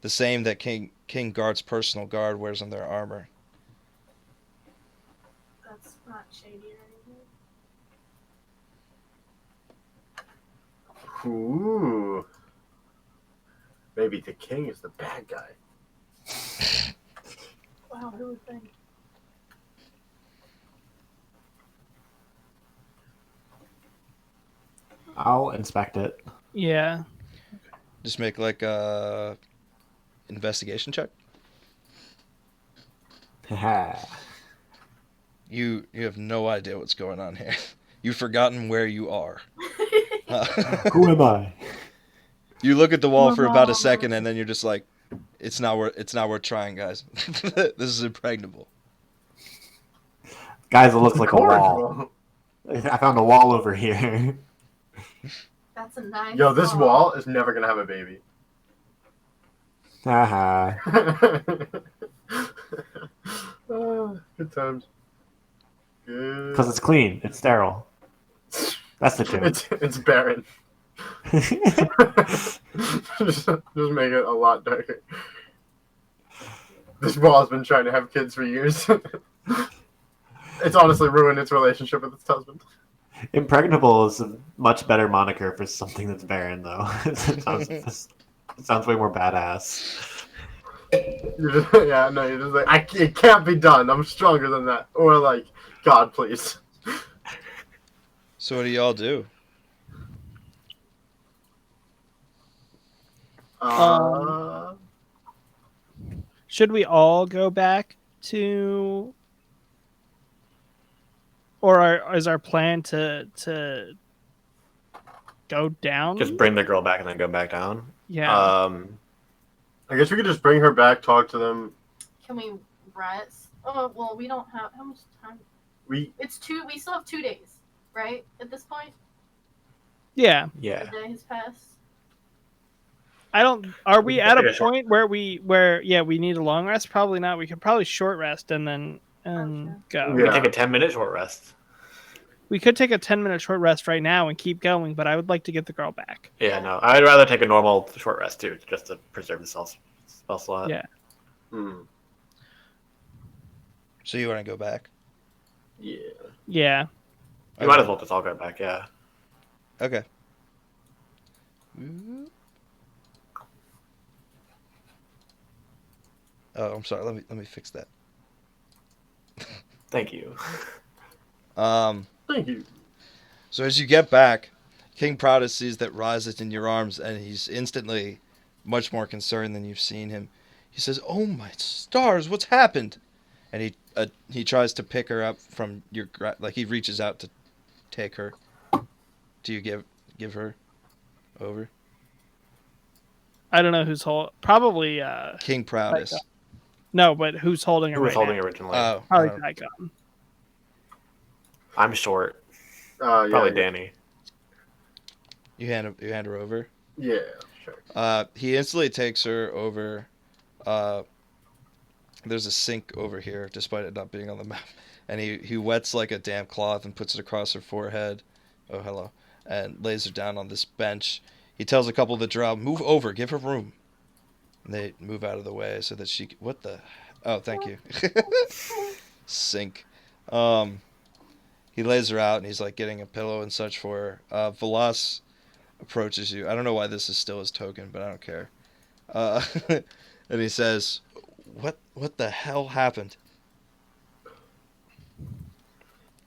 the same that King Guard's personal guard wears on their armor. That's not shady or anything. Ooh. maybe the king is the bad guy. Wow, who would think? I'll inspect it. Yeah. Just make like a investigation check. Haha. You have no idea what's going on here. You've forgotten where you are. Who am I? You look at the wall for about a second, and then you're just like, "It's not worth trying, guys. This is impregnable." Guys, it looks like a wall. Corridor. I found a wall over here. That's a nice. Yo, this wall is never gonna have a baby. Haha. Good times. Good. Because it's clean. It's sterile. That's the joke. It's barren. just make it a lot darker. This wall has been trying to have kids for years. It's honestly ruined its relationship with its husband. Impregnable is a much better moniker for something that's barren, though. it sounds way more badass. You're just like, it can't be done. I'm stronger than that. Or like, God, please. So what do y'all do? Should we all go back to, or is our plan to go down? Just bring the girl back and then go back down. Yeah. I guess we could just bring her back, talk to them. Can we rest? Oh well, we don't have how much time. We We still have 2 days, right? At this point, Yeah. Yeah. the day has passed. Are we at a Yeah, sure. point where we need a long rest? Probably not. We could probably short rest and then go. We Yeah. can take a 10-minute short rest. We could take a 10-minute short rest right now and keep going, but I would like to get the girl back. Yeah, no. I'd rather take a normal short rest, too, just to preserve the spell slot. Yeah. So you want to go back? Yeah. Yeah. You might as well just all go back, yeah. Okay. Oh, I'm sorry. Let me fix that. Thank you. Thank you. So as you get back, King Proudus sees that Rise is in your arms, and he's instantly much more concerned than you've seen him. He says, "Oh my stars, what's happened?" And he tries to pick her up from your like he reaches out to take her. Do you give her over? I don't know who's holding. Probably. King Proudus. No, but who's holding her Who was right holding now? originally? Oh, Probably oh. Daikon. I'm short. Yeah. Probably Danny. You hand her over. Yeah, sure. He instantly takes her over. There's a sink over here, despite it not being on the map. And he wets like a damp cloth and puts it across her forehead. Oh, hello. And lays her down on this bench. He tells a couple of the drow, "Move over, give her room." And they move out of the way so that she... What the... Oh, thank you. Sink. He lays her out and he's like getting a pillow and such for her. Velas approaches you. I don't know why this is still his token, but I don't care. And he says, What the hell happened?"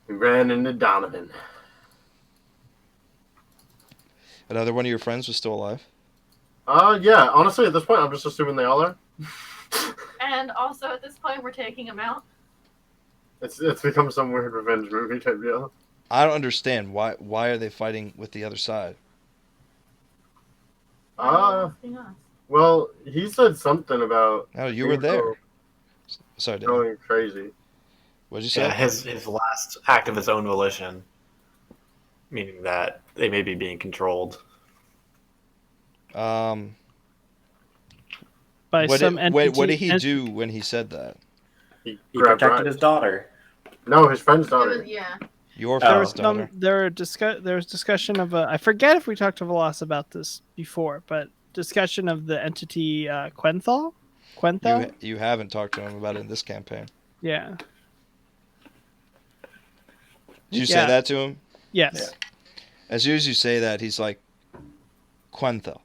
We ran into Donovan. Another one of your friends was still alive? Yeah. Honestly, at this point, I'm just assuming they all are. And also at this point, we're taking him out. It's become some weird revenge movie type deal. I don't understand. Why are they fighting with the other side? Asking us. Well, he said something about Oh, you were there. Sorry, Danny. going crazy. What did you say? Yeah, his last act of his own volition, meaning that they may be being controlled. By What some did he entity. do when he said that? He He grabbed protected Ryan. his daughter. No, his friend's It daughter. was, yeah. Your There friend's was daughter. there was discussion of I forget if we talked to Velas about this before, but discussion of the entity Quenthal. You haven't talked to him about it in this campaign. Yeah. Did you Yeah. say that to him? Yes. Yeah. As soon as you say that, he's like, Quenthel.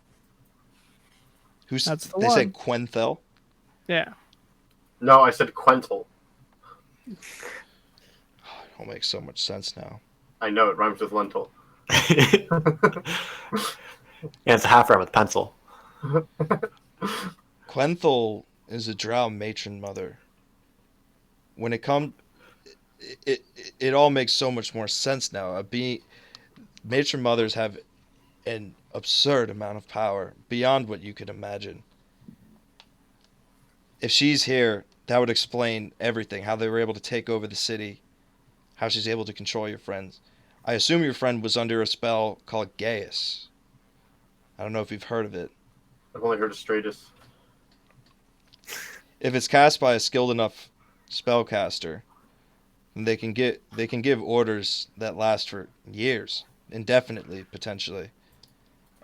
Who's That's the they one. said Quenthel? Yeah. No, I said Quental. It all makes so much sense now. I know, it rhymes with lentil. Yeah, it's a half rhyme with pencil. Quenthel is a drow matron mother. When it comes, it all makes so much more sense now. Matron mothers have an absurd amount of power beyond what you could imagine. If she's here, that would explain everything. How they were able to take over the city, how she's able to control your friends. I assume your friend was under a spell called Gaius. I don't know if you've heard of it. I've only heard of Stratus. If it's cast by a skilled enough spellcaster, then they can give orders that last for years, indefinitely potentially.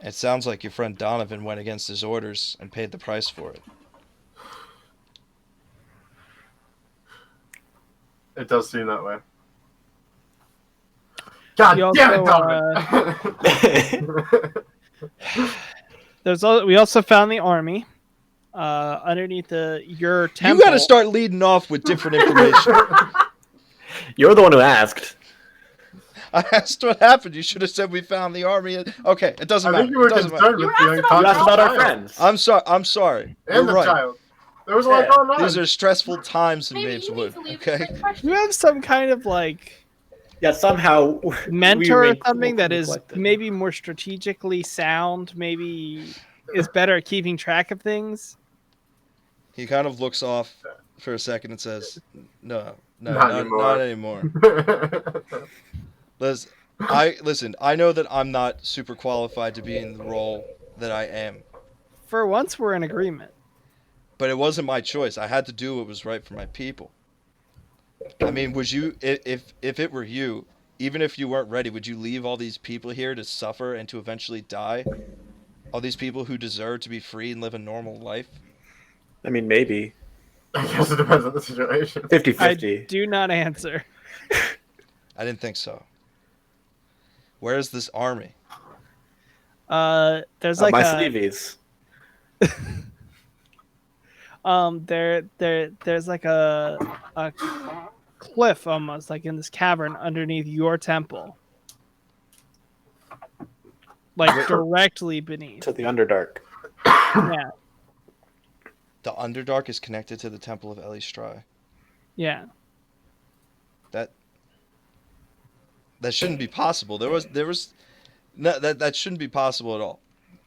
It sounds like your friend Donovan went against his orders and paid the price for it. Mm-hmm. It does seem that way. God You damn also, it, Donovan! We also found the army underneath your temple. You got to start leading off with different information. You're the one who asked. I asked what happened. You should have said we found the army. Okay, it doesn't I matter. think you were It doesn't concerned matter. with the You asked You unconscious asked about our child. friends. I'm sorry. And You're the right. child. There was a lot going on. These are stressful times in Maybe Maeve's you need Wood. to leave Okay. a quick question. You have some kind of like Yeah, somehow we mentor or remain something that cool, is collected. maybe more strategically sound, maybe is better at keeping track of things. He kind of looks off for a second and says, "No, Not not anymore." Listen. I know that I'm not super qualified to be in the role that I am, For once, we're in agreement. but it wasn't my choice. I had to do what was right for my people. I mean, would you, if it were you, even if you weren't ready, would you leave all these people here to suffer and to eventually die? All these people who deserve to be free and live a normal life? I mean, maybe I guess it depends on the situation. 50-50. I do not answer. I didn't think so. Where is this army? There's like my a sleeveys. there's like a cliff almost like in this cavern underneath your temple, like directly beneath. To the Underdark. Yeah, The Underdark is connected to the Temple of Elistrai. yeah. That shouldn't be possible. No, that shouldn't be possible at all.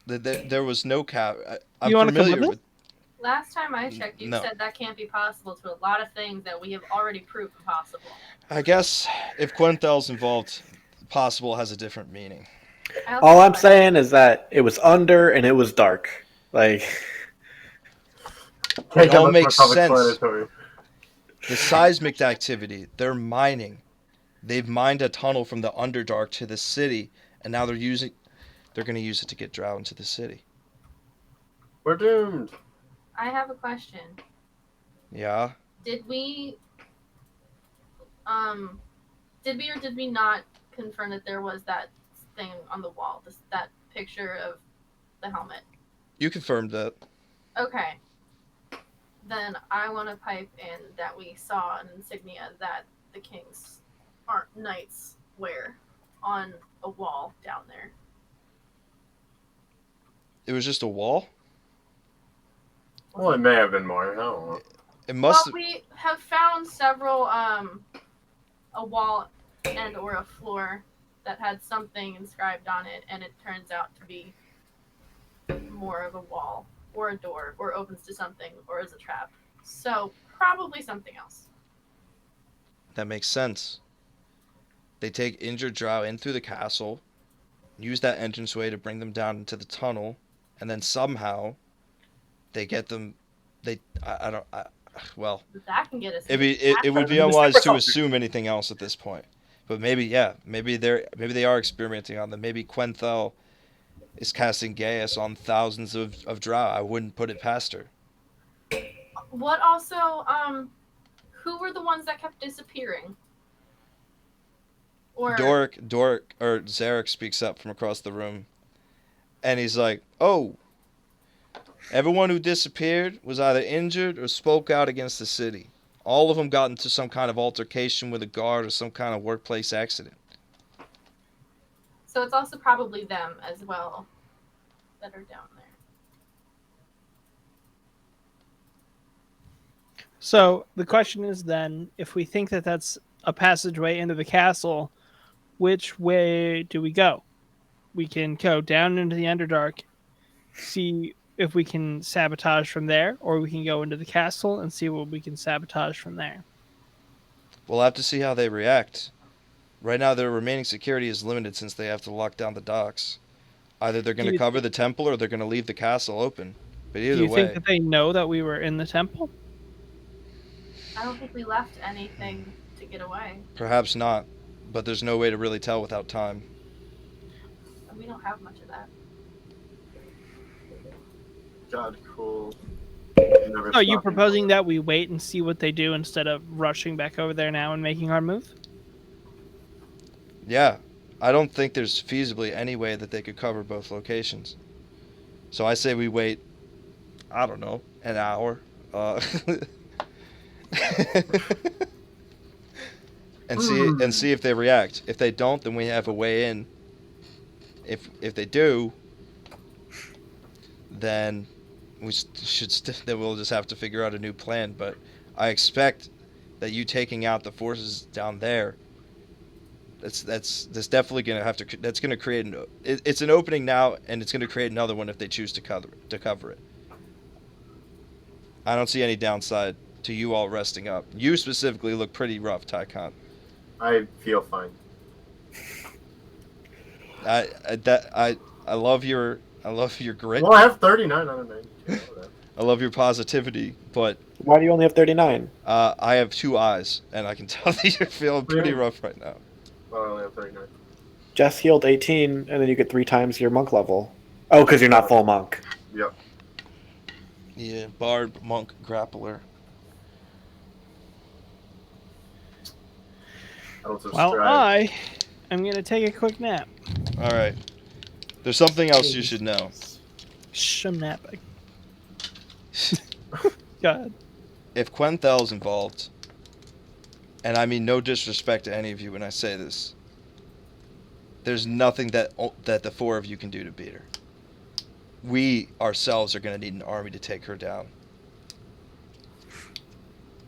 There was no cap. I'm You wanna come familiar with with. Last time I checked, you No. said that can't be possible to a lot of things that we have already proved possible. I guess if Quenthel's involved, possible has a different meaning. I also All I'm thought- saying is that it was under and it was dark. Like, Can't It get all much makes more sense. self-explanatory. The seismic activity, they're mining. They've mined a tunnel from the Underdark to the city, and now they're going to use it to get Drow into the city. We're doomed. I have a question. Yeah. Did we or did we not confirm that there was that thing on the wall, that picture of the helmet? You confirmed that. Okay. Then I want to pipe in that we saw an insignia that the king's knights wear on a wall down there. It was just a wall? Well, it may have been more. I don't know. It must Well, we have found several a wall and or a floor that had something inscribed on it, and it turns out to be more of a wall or a door or opens to something or is a trap. So probably something else. That makes sense. They take injured Drow in through the castle, use that entranceway to bring them down into the tunnel, and then somehow they get them. Well, That can get us. it would be unwise to assume anything else at this point. But maybe they are experimenting on them. Maybe Quenthel is casting Gaius on thousands of Drow. I wouldn't put it past her. What also? Who were the ones that kept disappearing? Or Doric or Zarek speaks up from across the room, and he's like, "Oh, Everyone who disappeared was either injured or spoke out against the city. All of them got into some kind of altercation with a guard or some kind of workplace accident. So it's also probably them as well that are down there. So the question is then, if we think that that's a passageway into the castle, which way do we go? We can go down into the Underdark, see if we can sabotage from there, or we can go into the castle and see what we can sabotage from there. We'll have to see how they react. Right now, their remaining security is limited since they have to lock down the docks. Either they're going Do to you cover the temple or they're going to leave the castle open. But Do either you think way, that they know that we were in the temple? I don't think we left anything to get away. perhaps not. But there's no way to really tell without time. And we don't have much of that. God, cool. Never So are you stopping proposing for- that we wait and see what they do instead of rushing back over there now and making our move? Yeah, I don't think there's feasibly any way that they could cover both locations. So I say we wait, I don't know, an hour. And see if they react. If they don't, then we have a way in. If they do, then then we'll just have to figure out a new plan. But I expect that you taking out the forces down there. That's definitely gonna have to. That's gonna create it's an opening now, and it's gonna create another one if they choose to cover it. I don't see any downside to you all resting up. You specifically look pretty rough, Tycon. I feel fine. I love your grit. Well, I have 39 out of 92. I love your positivity, but Why do you only have 39? I have two eyes, and I can tell that you're feeling pretty Really? rough right now. Well, I only have 39. Jess healed 18, and then you get 3 times your monk level. Oh, because you're not full monk. Yep. Yeah, bard, monk, grappler. I don't Well, subscribe. I am going to take a quick nap. All right. There's something else you should know. Shh, I'm napping. God. If Quenthel's involved, and I mean no disrespect to any of you when I say this, there's nothing that the four of you can do to beat her. We ourselves are going to need an army to take her down.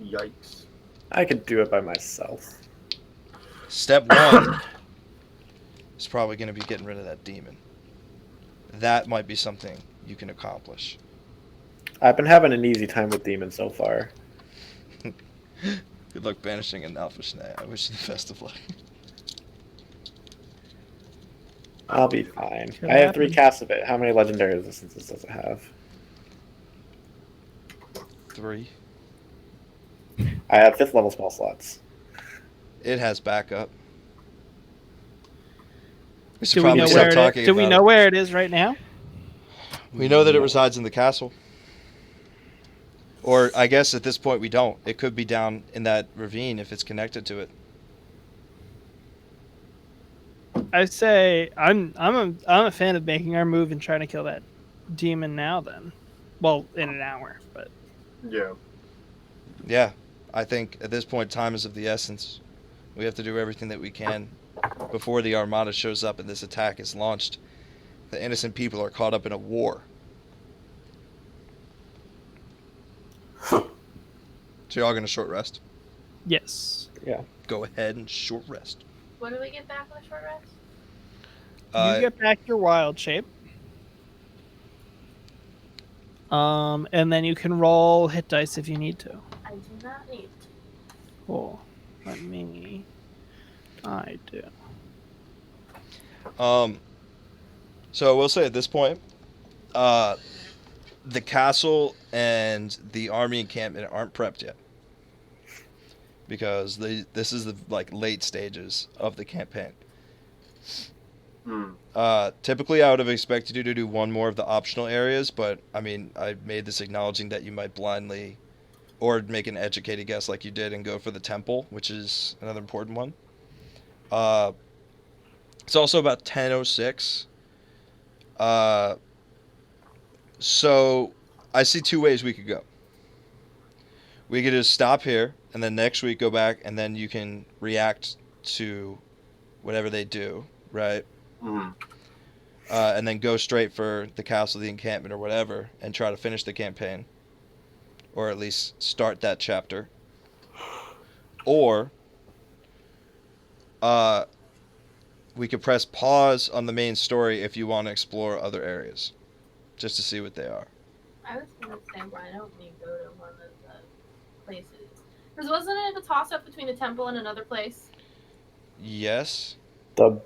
Yikes. I could do it by myself. Step one is probably going to be getting rid of that demon. That might be something you can accomplish. I've been having an easy time with demons so far. Good luck banishing an alpha snake. I wish you the best of luck. I'll be fine. Could I have 3 happen. casts of it. How many legendary resistances does it have? 3. I have 5th level spell slots. It has backup. We should Do we probably know stop where it talking is? Do we about know where it is right now? We know that it resides in the castle. Or I guess at this point we don't. It could be down in that ravine if it's connected to it. I say I'm a fan of making our move and trying to kill that demon now. Then, well, in an hour, but Yeah. Yeah, I think at this point time is of the essence. We have to do everything that we can before the armada shows up and this attack is launched. The innocent people are caught up in a war. So y'all gonna short rest? yes, Go ahead and short rest. When do we get back on the short rest? you get back your wild shape. And then you can roll hit dice if you need to. I do not need to. Cool. Let me. I do. So I will say at this point, the castle and the army encampment aren't prepped yet, because this is the late stages of the campaign. Hmm. Typically, I would have expected you to do one more of the optional areas, but I mean, I made this acknowledging that you might blindly, or make an educated guess like you did and go for the temple, which is another important one. It's also about 10:06. So I see two ways we could go. We could just stop here, and then next week go back, and then you can react to whatever they do, right? Mhm. And then go straight for the castle, the encampment, or whatever, and try to finish the campaign, or at least start that chapter. Or uh, we could press pause on the main story if you want to explore other areas, just to see what they are. I was gonna say, why don't we go to one of the places? Because wasn't it a toss up between a temple and another place? Yes, The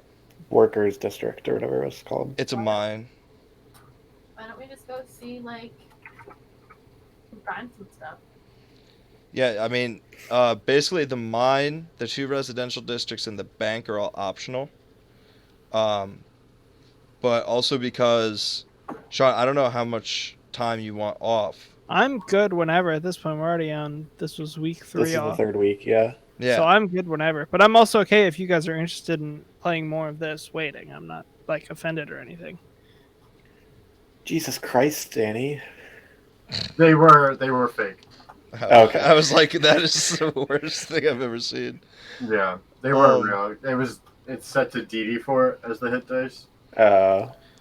workers' district or whatever it's called. it's a mine. Why don't we just go see, like, find some stuff? Yeah, I mean, basically the mine, the two residential districts, and the bank are all optional. But also because, Sean, I don't know how much time you want off. I'm good whenever. At this point, we're already on. This was week 3 This is the off, third week, yeah. Yeah. so I'm good whenever. But I'm also okay if you guys are interested in playing more of this. Waiting, I'm not like offended or anything. Jesus Christ, Danny. They were fake. Okay. I was like, that is the worst thing I've ever seen. Yeah, they weren't real. It's set to DD4 as the hit dice.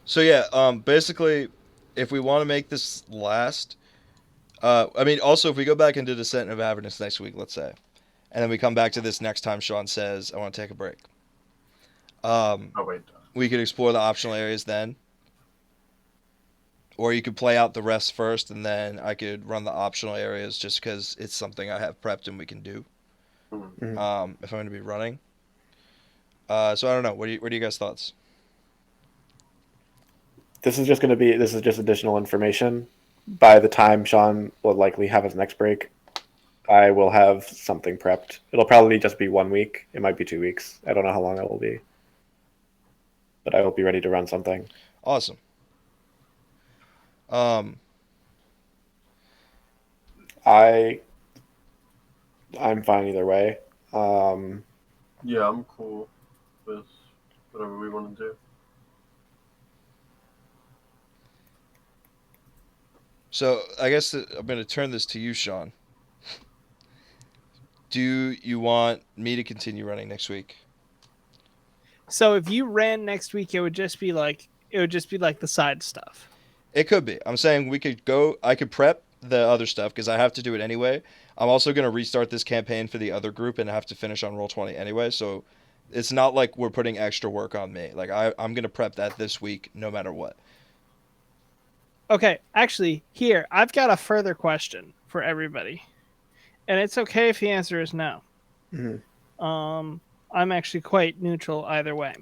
So yeah, basically, if we want to make this last, I mean, also if we go back into Descent of Avernus next week, let's say, and then we come back to this next time Sean says, I want to take a break. Oh wait. We could explore the optional areas then. Or you could play out the rest first, and then I could run the optional areas just because it's something I have prepped and we can do. Mhm. If I'm going to be running. So I don't know. What are you guys' thoughts? This is just additional information. By the time Sean will likely have his next break, I will have something prepped. It'll probably just be 1 week. It might be 2 weeks. I don't know how long it will be. But I will be ready to run something. Awesome. I'm fine either way. Yeah, I'm cool with whatever we want to do. So I guess I'm going to turn this to you, Sean. Do you want me to continue running next week? So if you ran next week, it would just be like the side stuff. It could be. I'm saying we could go. I could prep the other stuff because I have to do it anyway. I'm also going to restart this campaign for the other group and have to finish on Roll20 anyway. So it's not like we're putting extra work on me. Like I'm going to prep that this week no matter what. Okay, actually, here I've got a further question for everybody, and it's okay if the answer is no. Mhm. I'm actually quite neutral either way.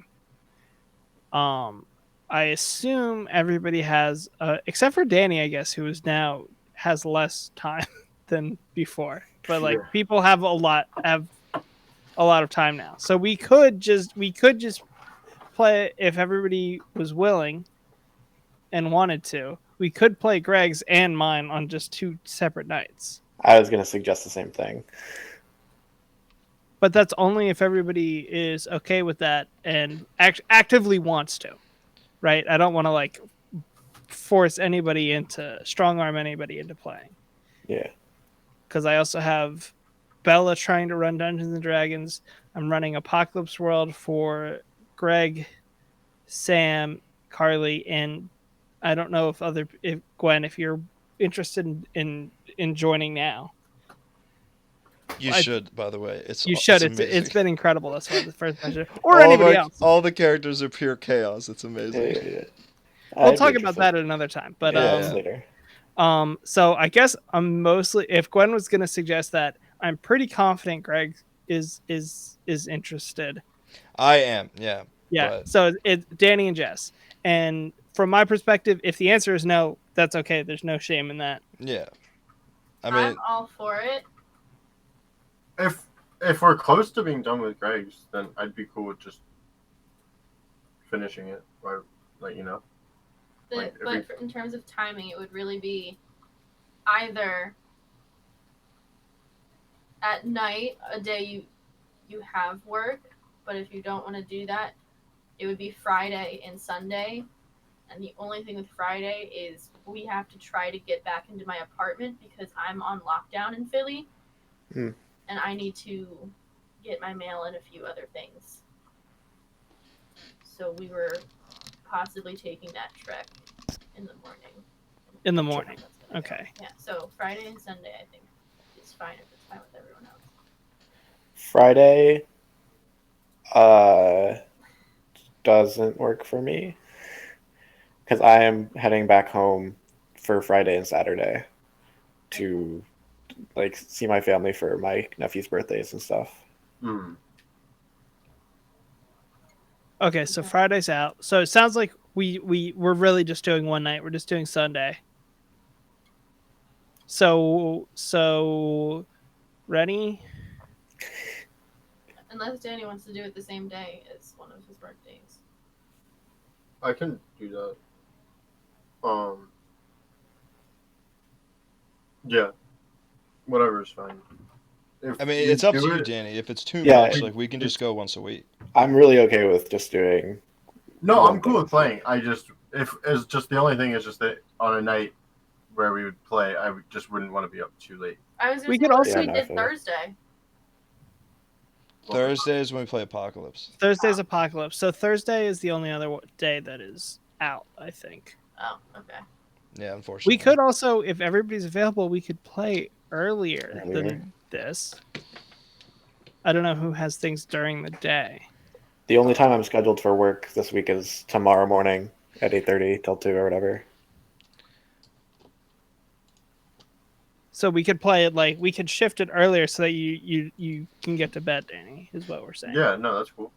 I assume everybody has, except for Danny, I guess, who is now has less time than before. But like Yeah. people have a lot of time now, so we could just play if everybody was willing and wanted to. We could play Greg's and mine on just 2 separate nights. I was going to suggest the same thing. But that's only if everybody is okay with that and actively wants to, right? I don't want to like force anybody strong arm anybody into playing. Yeah. Because I also have Bella trying to run Dungeons and Dragons. I'm running Apocalypse World for Greg, Sam, Carly, and I don't know if Gwen, if you're interested in joining now. You should, by the way. You should. It's amazing. It's been incredible. That's why the first measure, or anybody else. All the characters are pure chaos. It's amazing. Yeah. We'll talk about that at another time. But later. So I guess I'm mostly. If Gwen was going to suggest that, I'm pretty confident Greg is interested. I am. Yeah. Yeah. But... So it's Danny and Jess, and from my perspective, if the answer is no, that's okay. There's no shame in that. Yeah. I mean, I'm all for it. If we're close to being done with Greg's, then I'd be cool with just finishing it, or let you know. In terms of timing, it would really be either at night, a day you have work, but if you don't want to do that, it would be Friday and Sunday. And the only thing with Friday is we have to try to get back into my apartment because I'm on lockdown in Philly. Hmm. And I need to get my mail and a few other things. So we were possibly taking that trek in the morning. In the morning. That's gonna go. Okay. Yeah, so Friday and Sunday, I think, is fine if it's fine with everyone else. Friday doesn't work for me because I am heading back home for Friday and Saturday to like see my family for my nephew's birthdays and stuff. Hmm. Okay, so Friday's out. So it sounds like we're really just doing one night. We're just doing Sunday. So ready? Unless Danny wants to do it the same day as one of his birthdays. I can do that. Yeah. Whatever is fine. If I mean, you it's up do to you, it- Danny. If it's too Yeah, much, like we can just go once a week. I'm really okay with just doing. No, one I'm cool thing. with playing. I just if it's just the only thing is just that on a night where we would play, just wouldn't want to be up too late. I was We going could to say, also- what if Yeah, we no, I did feel it. Thursday? Thursdays when we play Apocalypse. Thursday's Apocalypse. So Thursday is the only other day that is out, I think. Oh, okay. Yeah, unfortunately. We could also, if everybody's available, we could play earlier Earlier. than this. I don't know who has things during the day. The only time I'm scheduled for work this week is tomorrow morning at 8:30 till 2 or whatever. So we could play it like we could shift it earlier so that you can get to bed, Danny, is what we're saying. Yeah, no, that's cool.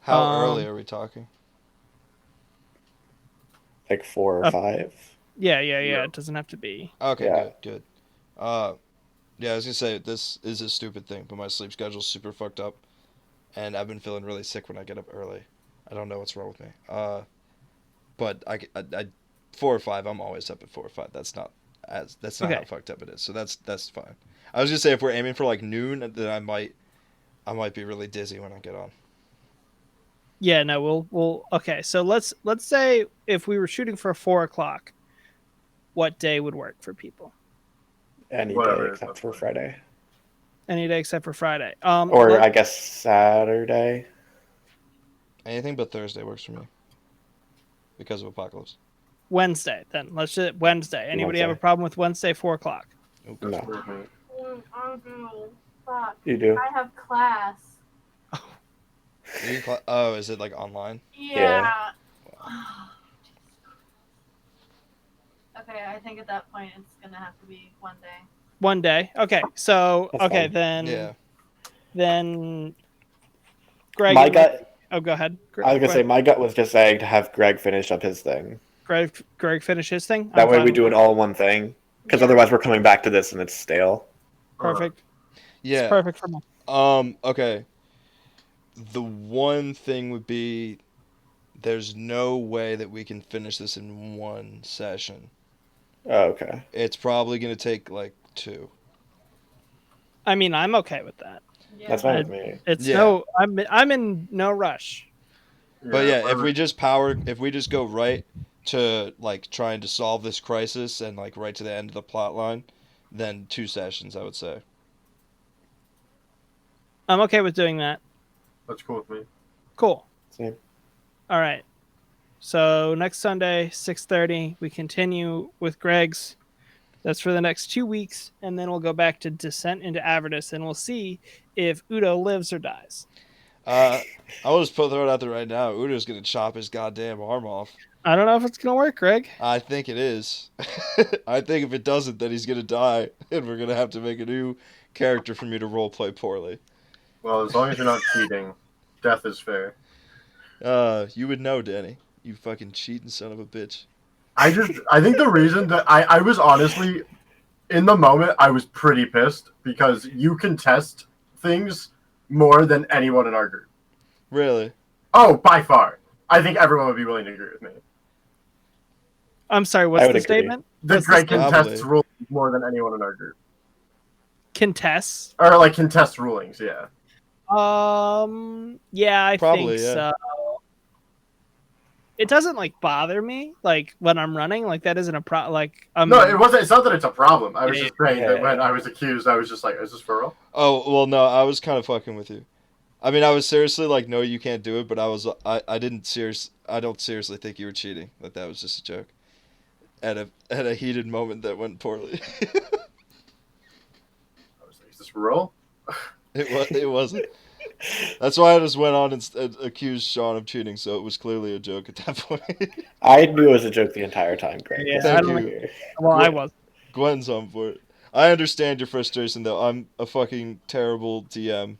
How early are we talking? Like 4 or 5. Yeah. Yeah. It doesn't have to be. Okay, Yeah. good. Yeah, I was gonna say this is a stupid thing, but my sleep schedule's super fucked up, and I've been feeling really sick when I get up early. I don't know what's wrong with me. But I 4 or 5. I'm always up at 4 or 5. That's not how Okay. fucked up it is. So that's fine. I was gonna say if we're aiming for like noon, then I might be really dizzy when I get on. Yeah, no, we'll okay. So let's say if we were shooting for 4 o'clock, what day would work for people? Any Whatever, day except that's for fine. Friday. Any day except for Friday. Or let- I guess Saturday. Anything but Thursday works for me. Because of Apocalypse. Wednesday then. Let's do it Wednesday. Anybody have a Wednesday. problem with Wednesday 4 o'clock? Okay. No. Mhm. I do. Fuck. You do? I have class. Oh, is it like online? Yeah. Okay, I think at that point it's gonna have to be one day. One day. Okay. So That's okay fine. Yeah. then Greg. My gut. Oh, go ahead. I was gonna say my gut was just saying to have Greg finish up his thing. Greg finish his thing. That I'm way fine we with do it that. all in one thing. Because Yeah. otherwise we're coming back to this and it's stale. Perfect. Yeah. It's perfect for me. Okay. The one thing would be there's no way that we can finish this in one session. Oh, okay. It's probably going to take like 2. I mean, I'm okay with that. Yeah. That's fine with me. It's Yeah. I'm in no rush. But yeah, if whatever. if we just go right to like trying to solve this crisis and like right to the end of the plot line, then 2 sessions, I would say. I'm okay with doing that. That's cool with me. Cool. Same. All right. So next Sunday, 6:30, we continue with Greg's. That's for the next 2 weeks, and then we'll go back to Descent into Avernus, and we'll see if Udo lives or dies. I'll just throw it out there right now. Udo's going to chop his goddamn arm off. I don't know if it's gonna work, Greg. I think it is. I think if it doesn't, then he's going to die, and we're going to have to make a new character for me to roleplay poorly. Well, as long as you're not cheating, death is fair. You would know, Danny. You fucking cheating son of a bitch. I think the reason that I was honestly, in the moment, I was pretty pissed because you contest things more than anyone in our group. Really? Oh, by far. I think everyone would be willing to agree with me. I'm sorry. I What's would the agree. statement? The What's the Greg statement? contests Probably. rulings more than anyone in our group. Contests. Or, like, contest rulings, yeah. Yeah, I Probably, think yeah. so. it doesn't like bother me like when I'm running. Like that isn't a pro. Like No, it wasn't. It's not that it's a problem. I was Yeah, just saying that yeah, when yeah. I was accused, I was just like, "Is this for real?" Oh well, no, I was kind of fucking with you. I mean, I was seriously like, no, you can't do it. But I don't seriously think you were cheating. That was just a joke. At a heated moment that went poorly. I was like, "Is this for real?" It wasn't. That's why I just went on and accused Sean of cheating. So it was clearly a joke at that point. I knew it was a joke the entire time, Greg. Yeah, Let's Thank be you. clear. well, I Gwen- was. Gwen's on for it. I understand your frustration though. I'm a fucking terrible DM.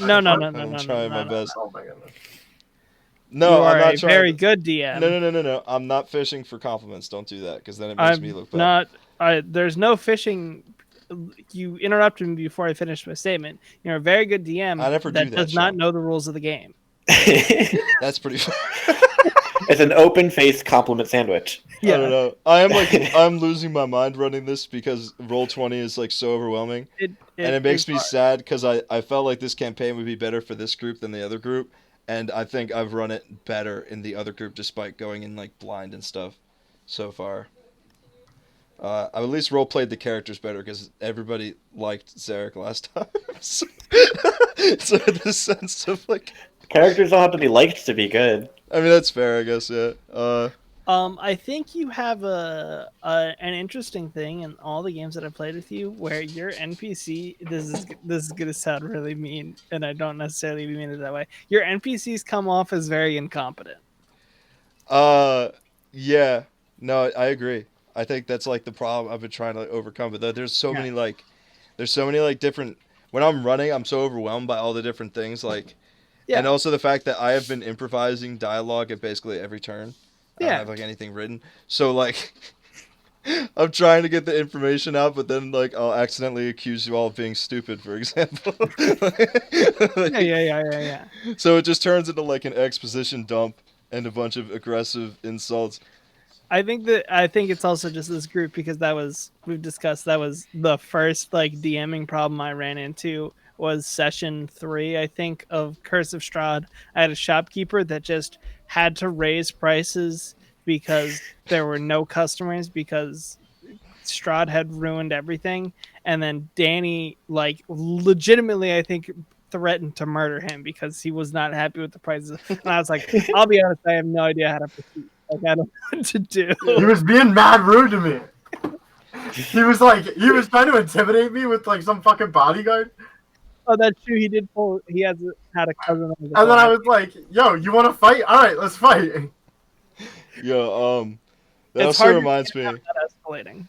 No, no, What? no, And no, I'm no, trying no, my no. best. Oh my goodness. No, You I'm are not a trying. very good DM. No. I'm not fishing for compliments. Don't do that because then it makes me I'm look bad. not. There's no fishing. You interrupted me before I finished my statement. You're a very good DM I never do that, does not Sean. know the rules of the game. That's pretty. It's an open-faced compliment sandwich. I don't know. I am I'm losing my mind running this because Roll20 is like so overwhelming, and it makes it's me hard. sad because I felt like this campaign would be better for this group than the other group, and I think I've run it better in the other group despite going in like blind and stuff so far. I at least role played the characters better because everybody liked Zarek last time. so, so the sense of like, Characters don't have to be liked to be good. I mean that's fair, I guess. Yeah. I think you have an interesting thing in all the games that I played with you, where your NPC. This is gonna sound really mean, and I don't necessarily mean it that way. Your NPCs come off as very incompetent. Yeah. No, I agree. I think that's like the problem I've been trying to overcome. But there's so Yeah. many like different. When I'm running, I'm so overwhelmed by all the different things like, and Yeah, also the fact that I have been improvising dialogue at basically every turn. I don't Yeah. have like anything written, so like. I'm trying to get the information out, but then like I'll accidentally accuse you all of being stupid, for example. yeah. So it just turns into like an exposition dump and a bunch of aggressive insults. I think it's also just this group because we've discussed that was the first like DMing problem I ran into was session 3 I think of Curse of Strahd. I had a shopkeeper that just had to raise prices because there were no customers because Strahd had ruined everything, and then Danny like legitimately I think threatened to murder him because he was not happy with the prices. And I was like, I'll be honest, I have no idea how to proceed. Like I don't know what to do. He was being mad rude to me. He was trying to intimidate me with like some fucking bodyguard, Oh, that's true. He did pull. He had a cousin. That was a and then I black. was like, "Yo, you want to fight? All right, let's fight." Yeah, that It's also hard to reminds see me. that escalating.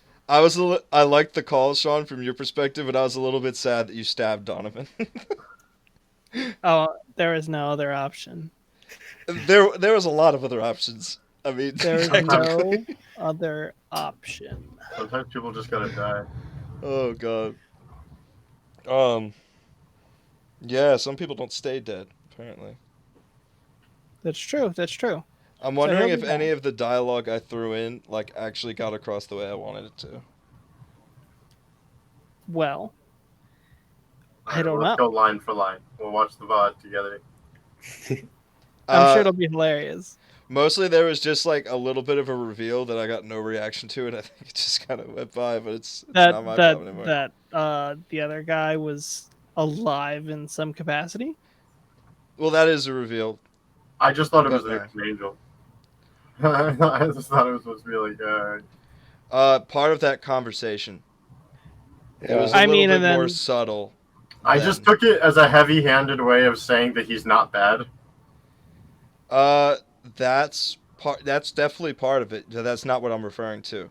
I liked the call, Sean, from your perspective, but I was a little bit sad that you stabbed Donovan. Oh, there was no other option. there was a lot of other options. I mean, There was technically. no other option. Sometimes people just gotta die. Oh god. Yeah, some people don't stay dead, apparently. That's true. That's true. I'm So wondering he'll if be any back. of the dialogue I threw in, like, actually got across the way I wanted it to. Well, I All don't let's know. go line for line. We'll watch the VOD together. I'm sure it'll be hilarious. Mostly there was just, like, a little bit of a reveal that I got no reaction to, and I think it just kind of went by, but it's not my problem anymore. The other guy was alive in some capacity. Well, that is a reveal. I just thought it But was no. an angel. I just thought it was supposed to be like, Part of that conversation. It Yeah. was a I little mean, bit and then- more subtle. I just took it as a heavy-handed way of saying that he's not bad. That's definitely part of it. That's not what I'm referring to.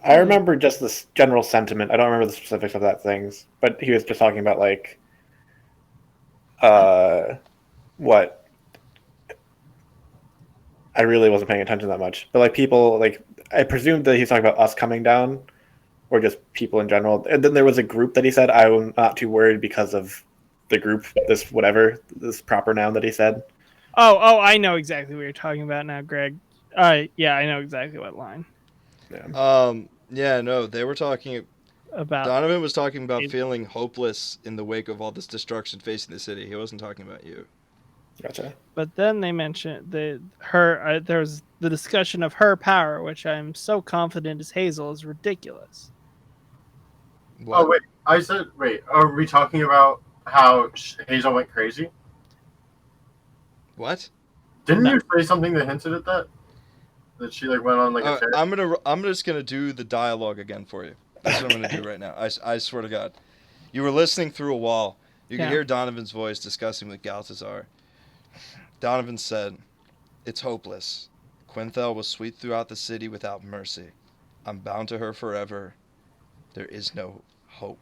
I remember just this general sentiment. I don't remember the specifics of that things, but he was just talking about like, what? I really wasn't paying attention that much, but like people, like I presumed that he's talking about us coming down, or just people in general. And then there was a group that he said I'm not too worried because of the group. This proper noun that he said. Oh, I know exactly what you're talking about now, Greg. Yeah, I know exactly what line Yeah, no, they were talking. about. Donovan was talking about It- feeling hopeless in the wake of all this destruction facing the city. He wasn't talking about you. Gotcha. But then they mentioned there was the discussion of her power, which I'm so confident is Hazel, is ridiculous. What? Oh wait, wait. Are we talking about how Hazel went crazy? What? Didn't No. you say something that hinted at that? That she like went on like a tear. I'm just gonna do the dialogue again for you. That's what I'm gonna do right now. I swear to God. You were listening through a wall. You could Yeah. hear Donovan's voice discussing with Galtazar. Donovan said, "It's hopeless. Quinthel was sweet throughout the city without mercy. I'm bound to her forever. There is no hope."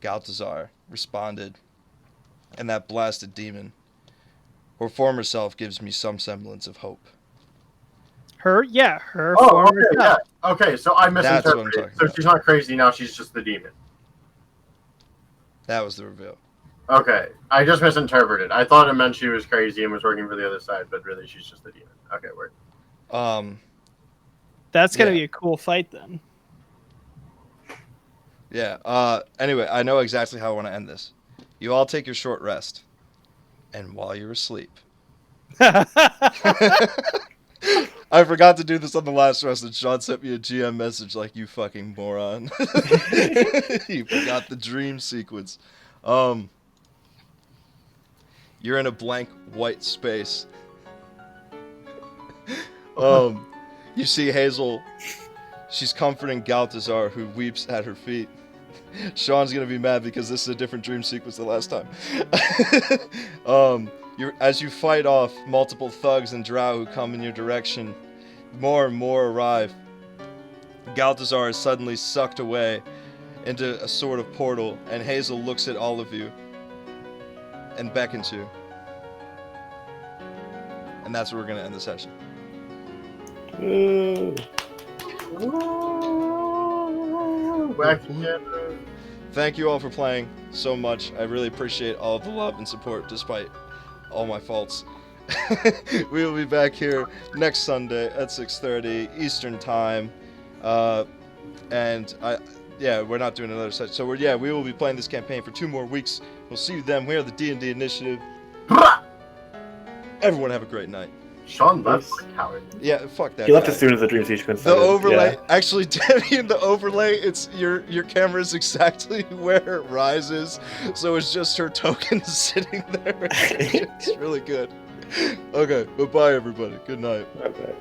Galtazar responded, "And that blasted demon. Her former self gives me some semblance of hope." Her Oh, former okay, yeah. self. Okay, so I That's what I'm misinterpreted. talking So about. she's not crazy now; she's just the demon. That was the reveal. Okay, I just misinterpreted. I thought it meant she was crazy and was working for the other side, but really she's just the demon. Okay, word. That's gonna Yeah. be a cool fight then. Yeah. Anyway, I know exactly how I want to end this. You all take your short rest, and while you're asleep, I forgot to do this on the last rest, and Sean sent me a GM message like, "You fucking moron." You forgot the dream sequence. You're in a blank white space. You see Hazel. She's comforting Galtazar, who weeps at her feet. Sean's gonna be mad because this is a different dream sequence than last time. As you fight off multiple thugs and drow who come in your direction, more and more arrive. Galtazar is suddenly sucked away into a sort of portal, and Hazel looks at all of you and beckons you. And that's where we're gonna end the session. Back together. Thank you all for playing so much. I really appreciate all of the love and support despite all my faults. We will be back here next Sunday at 6:30 Eastern Time. We're not doing another session. So we will be playing this campaign for 2 more weeks. We'll see you then. We are the D&D Initiative. Everyone have a great night. Sean left like coward. Yeah, fuck that He left guy. as soon as the dream sequence The started. overlay, Yeah. actually, Danny, in the overlay, it's your camera is exactly where it rises, so it's just her token sitting there. It's really good. Okay, bye-bye, everybody. Good night. Okay.